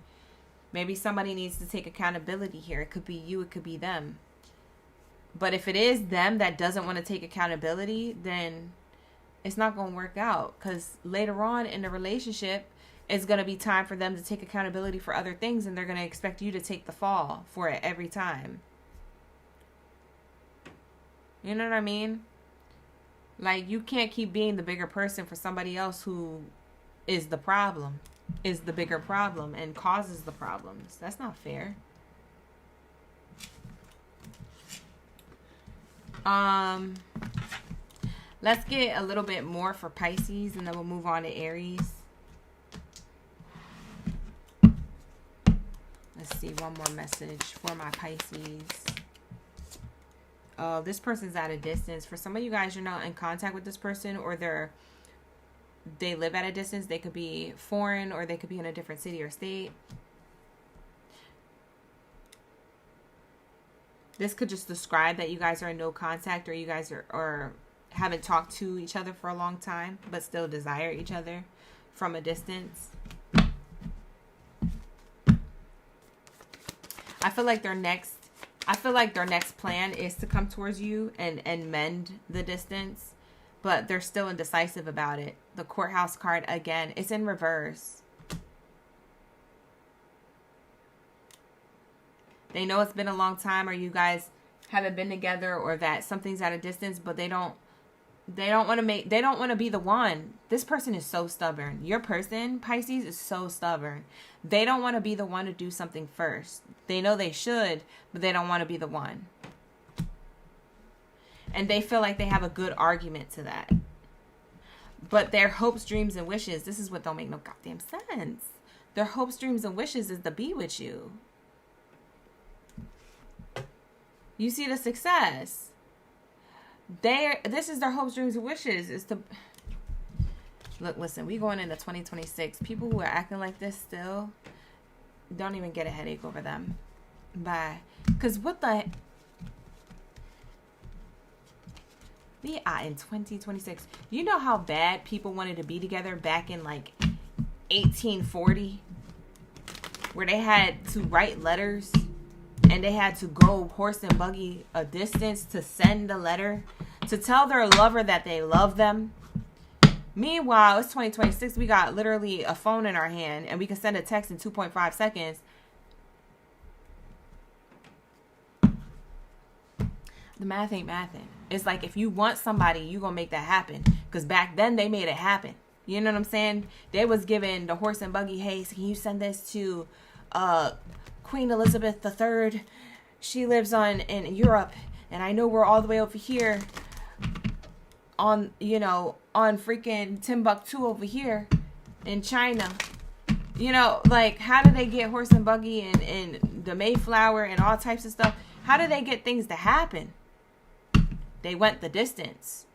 Maybe somebody needs to take accountability here. It could be you. It could be them. But if it is them that doesn't want to take accountability, then it's not going to work out. Because later on in the relationship, it's going to be time for them to take accountability for other things. And they're going to expect you to take the fall for it every time. You know what I mean? Like, you can't keep being the bigger person for somebody else who is the problem, is the bigger problem, and causes the problems. That's not fair. Let's get a little bit more for Pisces, and then we'll move on to Aries. Let's see, one more message for my Pisces. Oh, this person's at a distance. For some of you guys, you're not in contact with this person, or they live at a distance. They could be foreign, or they could be in a different city or state. This could just describe that you guys are in no contact, or you guys are haven't talked to each other for a long time, but still desire each other from a distance. I feel like their next plan is to come towards you and mend the distance, but they're still indecisive about it. The courthouse card, again, it's in reverse. They know it's been a long time, or you guys haven't been together, or that something's at a distance, but they don't want to be the one. This person is so stubborn. Your person, Pisces, is so stubborn. They don't want to be the one to do something first. They know they should, but they don't want to be the one. And they feel like they have a good argument to that. But their hopes, dreams, and wishes, this is what don't make no goddamn sense. Their hopes, dreams, and wishes is to be with you. You see the success. This is their hopes, dreams, and wishes is to... Look, listen, we going into 2026. People who are acting like this still, don't even get a headache over them. Bye. Because what the... We are in 2026. You know how bad people wanted to be together back in like 1840? Where they had to write letters and they had to go horse and buggy a distance to send a letter to tell their lover that they love them. Meanwhile, it's 2026. We got literally a phone in our hand and we can send a text in 2.5 seconds. The math ain't mathing. It's like if you want somebody, you gonna make that happen. Because back then they made it happen. You know what I'm saying? They was giving the horse and buggy, hey, can you send this to Queen Elizabeth III? She lives in Europe, and I know we're all the way over here on freaking Timbuktu over here in China. You know, like, how do they get horse and buggy and the Mayflower and all types of stuff? How do they get things to happen? They went the distance.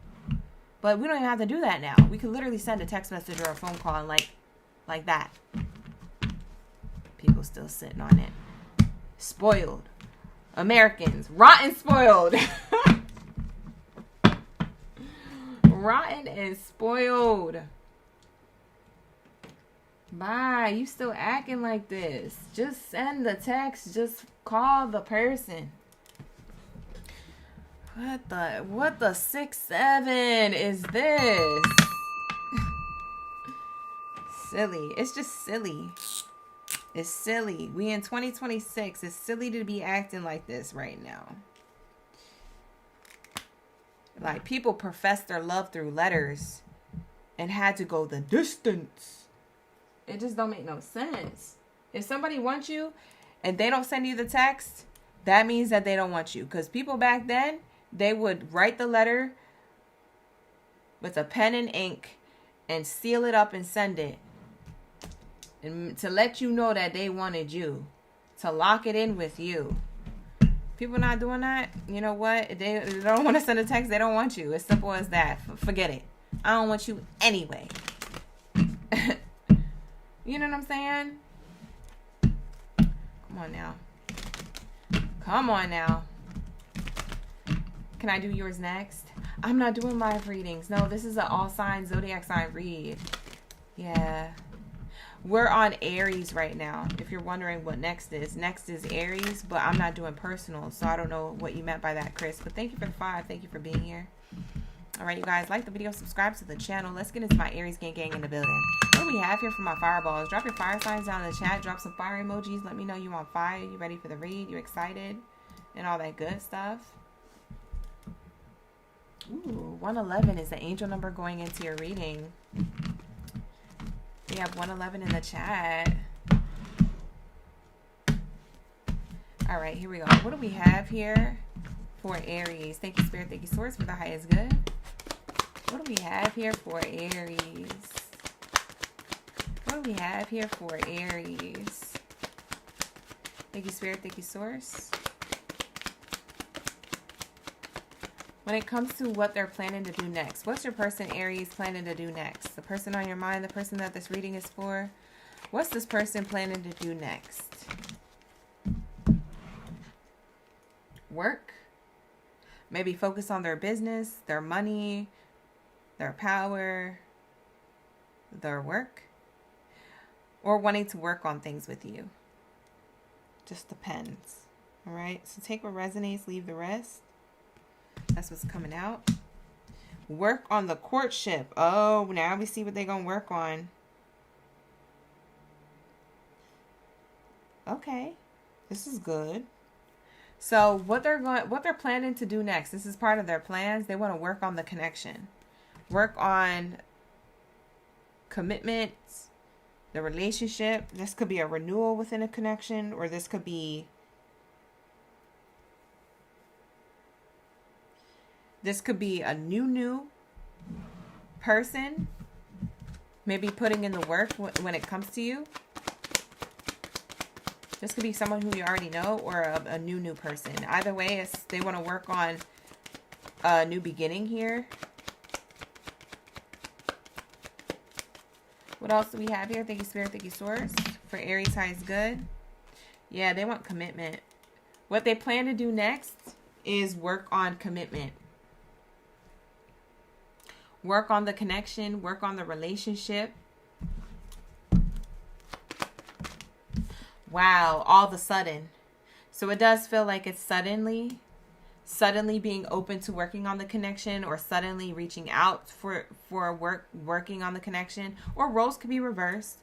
But we don't even have to do that now. We can literally send a text message or a phone call and like that. People still sitting on it. Spoiled. Americans. Rotten spoiled. Rotten and spoiled. Bye. You still acting like this. Just send the text. Just call the person. What the 6-7 is this? Silly. It's just silly. It's silly. We in 2026. It's silly to be acting like this right now. Like, people profess their love through letters and had to go the distance. It just don't make no sense. If somebody wants you and they don't send you the text, that means that they don't want you. Because people back then, they would write the letter with a pen and ink and seal it up and send it. And to let you know that they wanted you. To lock it in with you. People not doing that, you know what? They don't want to send a text. They don't want you. As simple as that. Forget it. I don't want you anyway. You know what I'm saying? Come on now. Come on now. Can I do yours next? I'm not doing live readings. No, this is an all sign zodiac sign read. Yeah. We're on Aries right now. If you're wondering what next is Aries, but I'm not doing personal, so I don't know what you meant by that, Chris. But thank you for the 5. Thank you for being here. All right, you guys, like the video, subscribe to the channel. Let's get into my Aries gang in the building. What do we have here for my fireballs? Drop your fire signs down in the chat. Drop some fire emojis. Let me know you on fire. You ready for the read? You excited? And all that good stuff. Ooh, 111 is the angel number going into your reading. We have 111 in the chat. All right, here we go. What do we have here for Aries? Thank you, Spirit. Thank you, Source, for the highest good. What do we have here for Aries? What do we have here for Aries? Thank you, Spirit. Thank you, Source. When it comes to what they're planning to do next, what's your person, Aries, planning to do next? The person on your mind, the person that this reading is for. What's this person planning to do next? Work. Maybe focus on their business, their money, their power, their work. Or wanting to work on things with you. Just depends. All right. So take what resonates, leave the rest. That's what's coming out. Work on the courtship. Oh, now we see what they're going to work on. Okay. This is good. So what they're planning to do next, this is part of their plans. They want to work on the connection. Work on commitment, the relationship. This could be a renewal within a connection, or this could be a new person, maybe putting in the work when it comes to you. This could be someone who you already know, or a new person. Either way, they want to work on a new beginning here. What else do we have here? Thank you, Spirit. Thank you, Source. For Aries, highest good. Yeah, they want commitment. What they plan to do next is work on commitment. Work on the connection. Work on the relationship. Wow, all of a sudden. So it does feel like it's suddenly being open to working on the connection, or suddenly reaching out for working on the connection. Or roles could be reversed.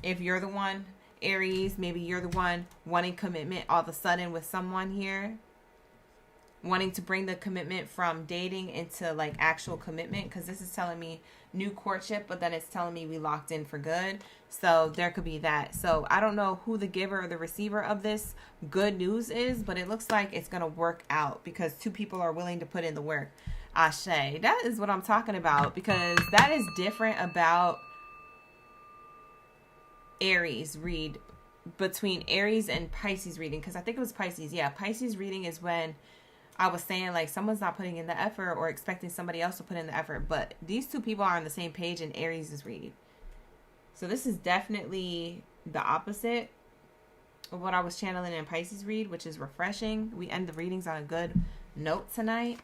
If you're the one, Aries, maybe you're the one wanting commitment all of a sudden with someone here. Wanting to bring the commitment from dating into like actual commitment, because this is telling me new courtship, but then it's telling me we locked in for good. So there could be that. So I don't know who the giver or the receiver of this good news is, but it looks like it's going to work out because two people are willing to put in the work. Ashe. That is what I'm talking about, because that is different about Aries read between Aries and Pisces reading, because I think it was Pisces. Yeah, Pisces reading is when I was saying like someone's not putting in the effort or expecting somebody else to put in the effort, but these two people are on the same page in Aries' read. So this is definitely the opposite of what I was channeling in Pisces read, which is refreshing. We end the readings on a good note tonight.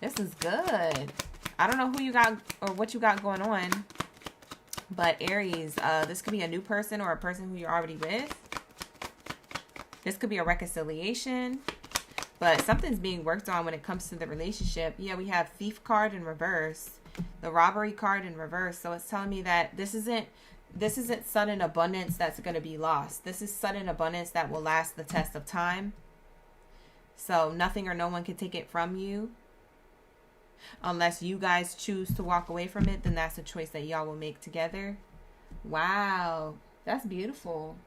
This is good. I don't know who you got or what you got going on, but Aries, this could be a new person or a person who you're already with. This could be a reconciliation. But something's being worked on when it comes to the relationship. Yeah, we have Thief card in reverse. The Robbery card in reverse. So it's telling me that this isn't sudden abundance that's going to be lost. This is sudden abundance that will last the test of time. So nothing or no one can take it from you. Unless you guys choose to walk away from it, then that's a choice that y'all will make together. Wow. That's beautiful.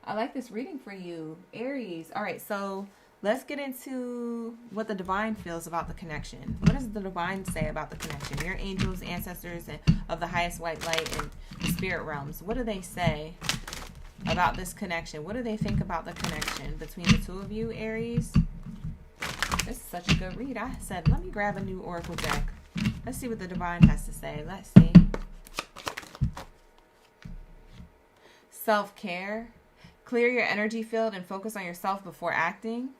I like this reading for you, Aries. All right, so let's get into what the divine feels about the connection. What does the divine say about the connection? Your angels, ancestors, and of the highest white light and the spirit realms. What do they say about this connection? What do they think about the connection between the two of you, Aries? This is such a good read. I said, let me grab a new oracle deck. Let's see what the divine has to say. Let's see. Self-care. Clear your energy field and focus on yourself before acting.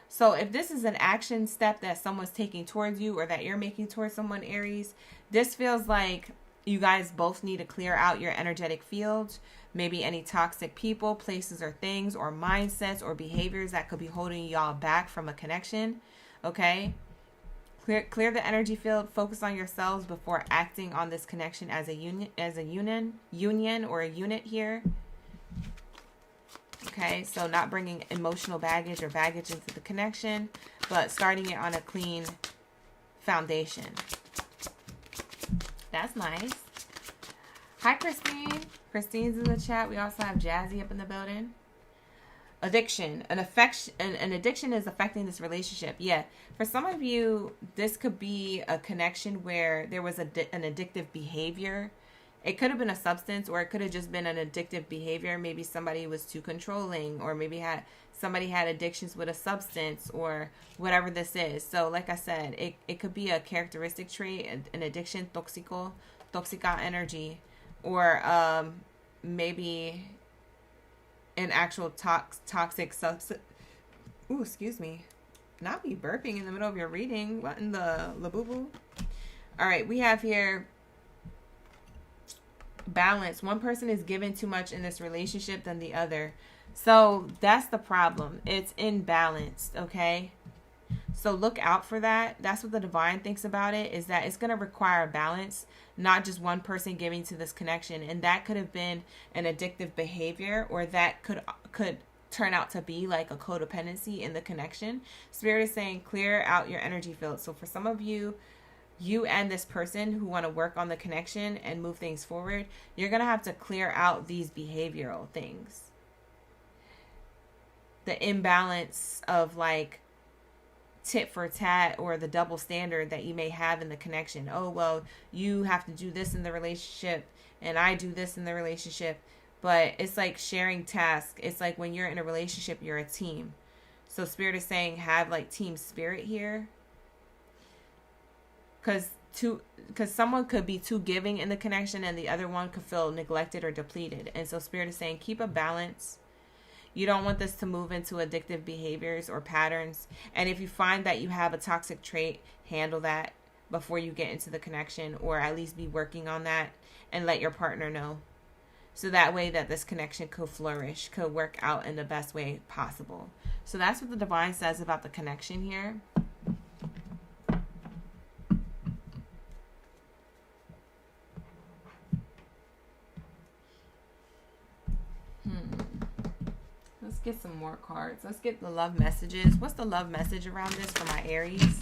So if this is an action step that someone's taking towards you or that you're making towards someone, Aries, this feels like you guys both need to clear out your energetic field. Maybe any toxic people, places, or things, or mindsets or behaviors that could be holding y'all back from a connection. Okay? Clear the energy field. Focus on yourselves before acting on this connection as a union or a unit here. Okay, so not bringing emotional baggage or baggage into the connection, but starting it on a clean foundation. That's nice. Hi, Christine. Christine's in the chat. We also have Jazzy up in the building. Addiction. An addiction is affecting this relationship. Yeah. For some of you, this could be a connection where there was an addictive behavior. It could have been a substance, or it could have just been an addictive behavior. Maybe somebody was too controlling, or maybe somebody had addictions with a substance, or whatever this is. So like I said, it could be a characteristic trait, an addiction, toxica energy, or maybe an actual toxic substance. Ooh, excuse me. Not be burping in the middle of your reading. What in the boo-boo? All right, we have here balance. One person is given too much in this relationship than the other. So that's the problem. It's imbalanced, okay? So look out for that. That's what the divine thinks about it, is that it's going to require balance, not just one person giving to this connection. And that could have been an addictive behavior, or that could turn out to be like a codependency in the connection. Spirit is saying clear out your energy field. So for some of you, you and this person who want to work on the connection and move things forward, you're going to have to clear out these behavioral things. The imbalance of like tit for tat, or the double standard that you may have in the connection. Oh, well, you have to do this in the relationship and I do this in the relationship. But it's like sharing tasks. It's like when you're in a relationship, you're a team. So Spirit is saying have like team spirit here. Because someone could be too giving in the connection and the other one could feel neglected or depleted. And so Spirit is saying keep a balance. You don't want this to move into addictive behaviors or patterns. And if you find that you have a toxic trait, handle that before you get into the connection, or at least be working on that and let your partner know. So that way that this connection could flourish, could work out in the best way possible. So that's what the divine says about the connection here. Let's get some more cards. Let's get the love messages. What's the love message around this for my Aries?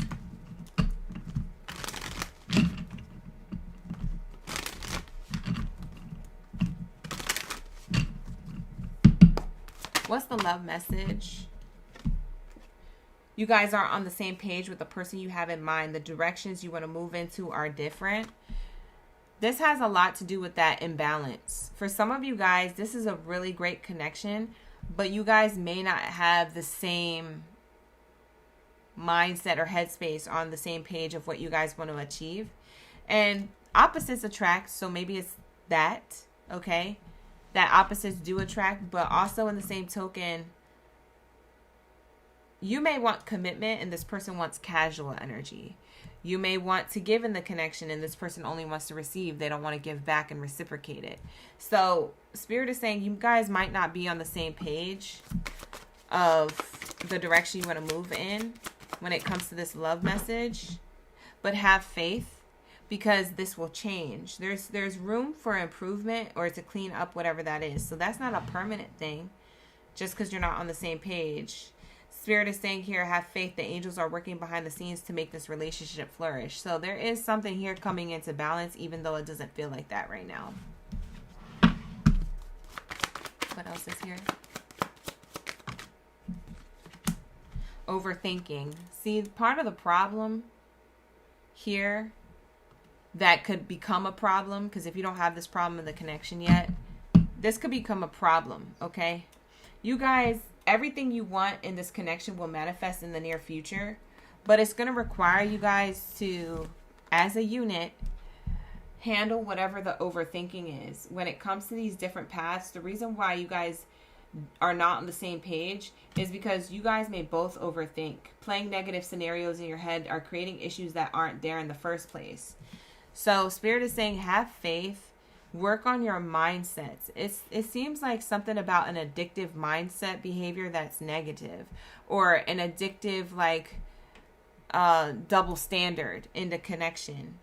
What's the love message? You guys aren't on the same page with the person you have in mind. The directions you want to move into are different. This has a lot to do with that imbalance. For some of you guys, this is a really great connection, but you guys may not have the same mindset or headspace on the same page of what you guys want to achieve. And opposites attract, so maybe it's that, okay? That opposites do attract, but also in the same token, you may want commitment and this person wants casual energy. You may want to give in the connection and this person only wants to receive. They don't want to give back and reciprocate it. So Spirit is saying you guys might not be on the same page of the direction you want to move in when it comes to this love message, but have faith, because this will change. There's room for improvement or to clean up whatever that is. So that's not a permanent thing just because you're not on the same page. Spirit is saying here, have faith. The angels are working behind the scenes to make this relationship flourish. So there is something here coming into balance, even though it doesn't feel like that right now. What else is here? Overthinking. See, part of the problem here that could become a problem, because if you don't have this problem in the connection yet, this could become a problem, okay? You guys, everything you want in this connection will manifest in the near future, but it's going to require you guys to, as a unit, handle whatever the overthinking is. When it comes to these different paths, the reason why you guys are not on the same page is because you guys may both overthink. Playing negative scenarios in your head are creating issues that aren't there in the first place. So Spirit is saying have faith. Work on your mindsets. It seems like something about an addictive mindset behavior that's negative, or an addictive like double standard in the connection.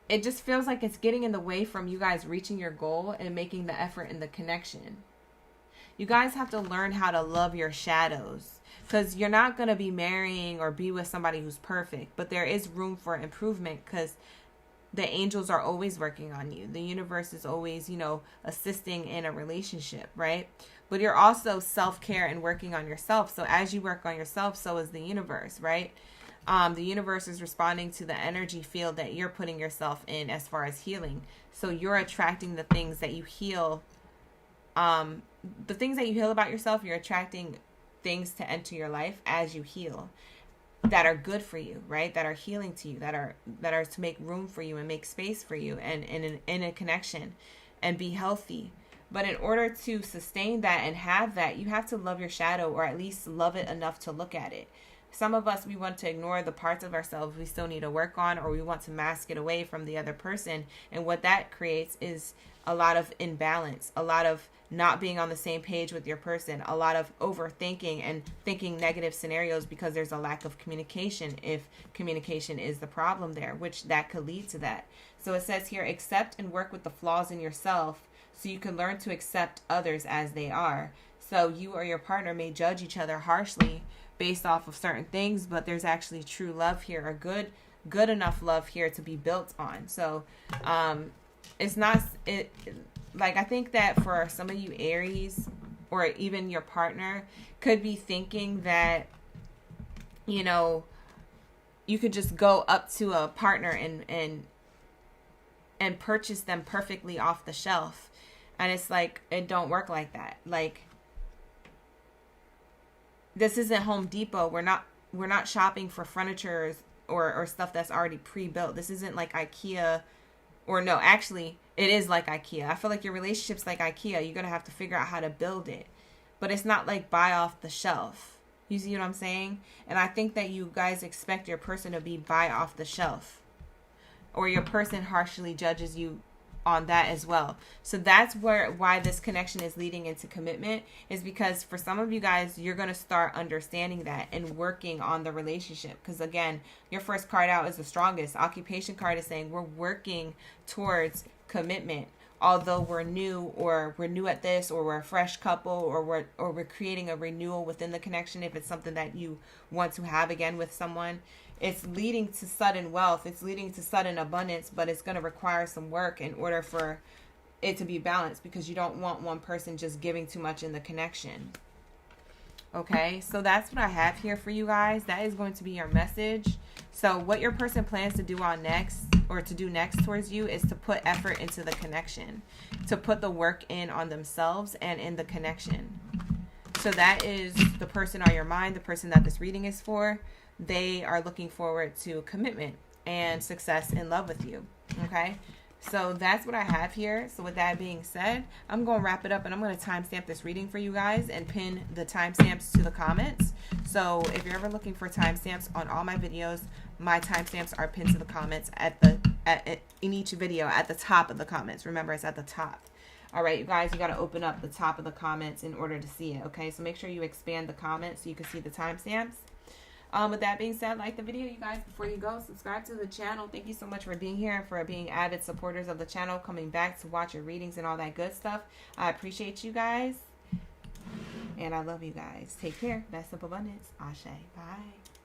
It just feels like it's getting in the way from you guys reaching your goal and making the effort in the connection. You guys have to learn how to love your shadows, because you're not going to be marrying or be with somebody who's perfect, but there is room for improvement, because the angels are always working on you. The universe is always, you know, assisting in a relationship, right? But you're also self-care and working on yourself. So as you work on yourself, so is the universe, right? The universe is responding to the energy field that you're putting yourself in as far as healing. So you're attracting the things that you heal. The things that you heal about yourself, you're attracting things to enter your life as you heal that are good for you, right? That are healing to you, that are to make room for you and make space for you and in a connection and be healthy. But in order to sustain that and have that, you have to love your shadow, or at least love it enough to look at it. Some of us, we want to ignore the parts of ourselves we still need to work on, or we want to mask it away from the other person. And what that creates is a lot of imbalance, a lot of not being on the same page with your person, a lot of overthinking and thinking negative scenarios because there's a lack of communication, if communication is the problem there, which that could lead to that. So it says here, accept and work with the flaws in yourself so you can learn to accept others as they are. So you or your partner may judge each other harshly based off of certain things, but there's actually true love here, or good enough love here to be built on. So it's not like, I think that for some of you Aries, or even your partner, could be thinking that, you know, you could just go up to a partner and purchase them perfectly off the shelf. And it's like, it don't work like that. Like, this isn't Home Depot. We're not shopping for furniture or stuff that's already pre-built. This isn't like IKEA. Or no, actually, it is like IKEA. I feel like your relationship's like IKEA. You're going to have to figure out how to build it. But it's not like buy off the shelf. You see what I'm saying? And I think that you guys expect your person to be buy off the shelf. Or your person harshly judges you on that as well. So that's why this connection is leading into commitment, is because for some of you guys, you're going to start understanding that and working on the relationship. Because again, your first card out is the strongest. Occupation card is saying we're working towards commitment. Although we're new, or we're new at this, or we're a fresh couple, or we're creating a renewal within the connection, if it's something that you want to have again with someone. It's leading to sudden wealth. It's leading to sudden abundance, but it's going to require some work in order for it to be balanced, because you don't want one person just giving too much in the connection. Okay, so that's what I have here for you guys. That is going to be your message. So what your person plans to do next towards you is to put effort into the connection, to put the work in on themselves and in the connection. So that is the person on your mind, the person that this reading is for. They are looking forward to commitment and success in love with you. Okay, so that's what I have here. So with that being said, I'm going to wrap it up, and I'm going to timestamp this reading for you guys and pin the timestamps to the comments. So if you're ever looking for timestamps on all my videos, my timestamps are pinned to the comments in each video at the top of the comments. Remember, it's at the top. All right, you guys, you got to open up the top of the comments in order to see it. Okay, so make sure you expand the comments so you can see the timestamps. With that being said, like the video, you guys. Before you go, subscribe to the channel. Thank you so much for being here and for being avid supporters of the channel, coming back to watch your readings and all that good stuff. I appreciate you guys, and I love you guys. Take care. Best of abundance. Ashe. Bye.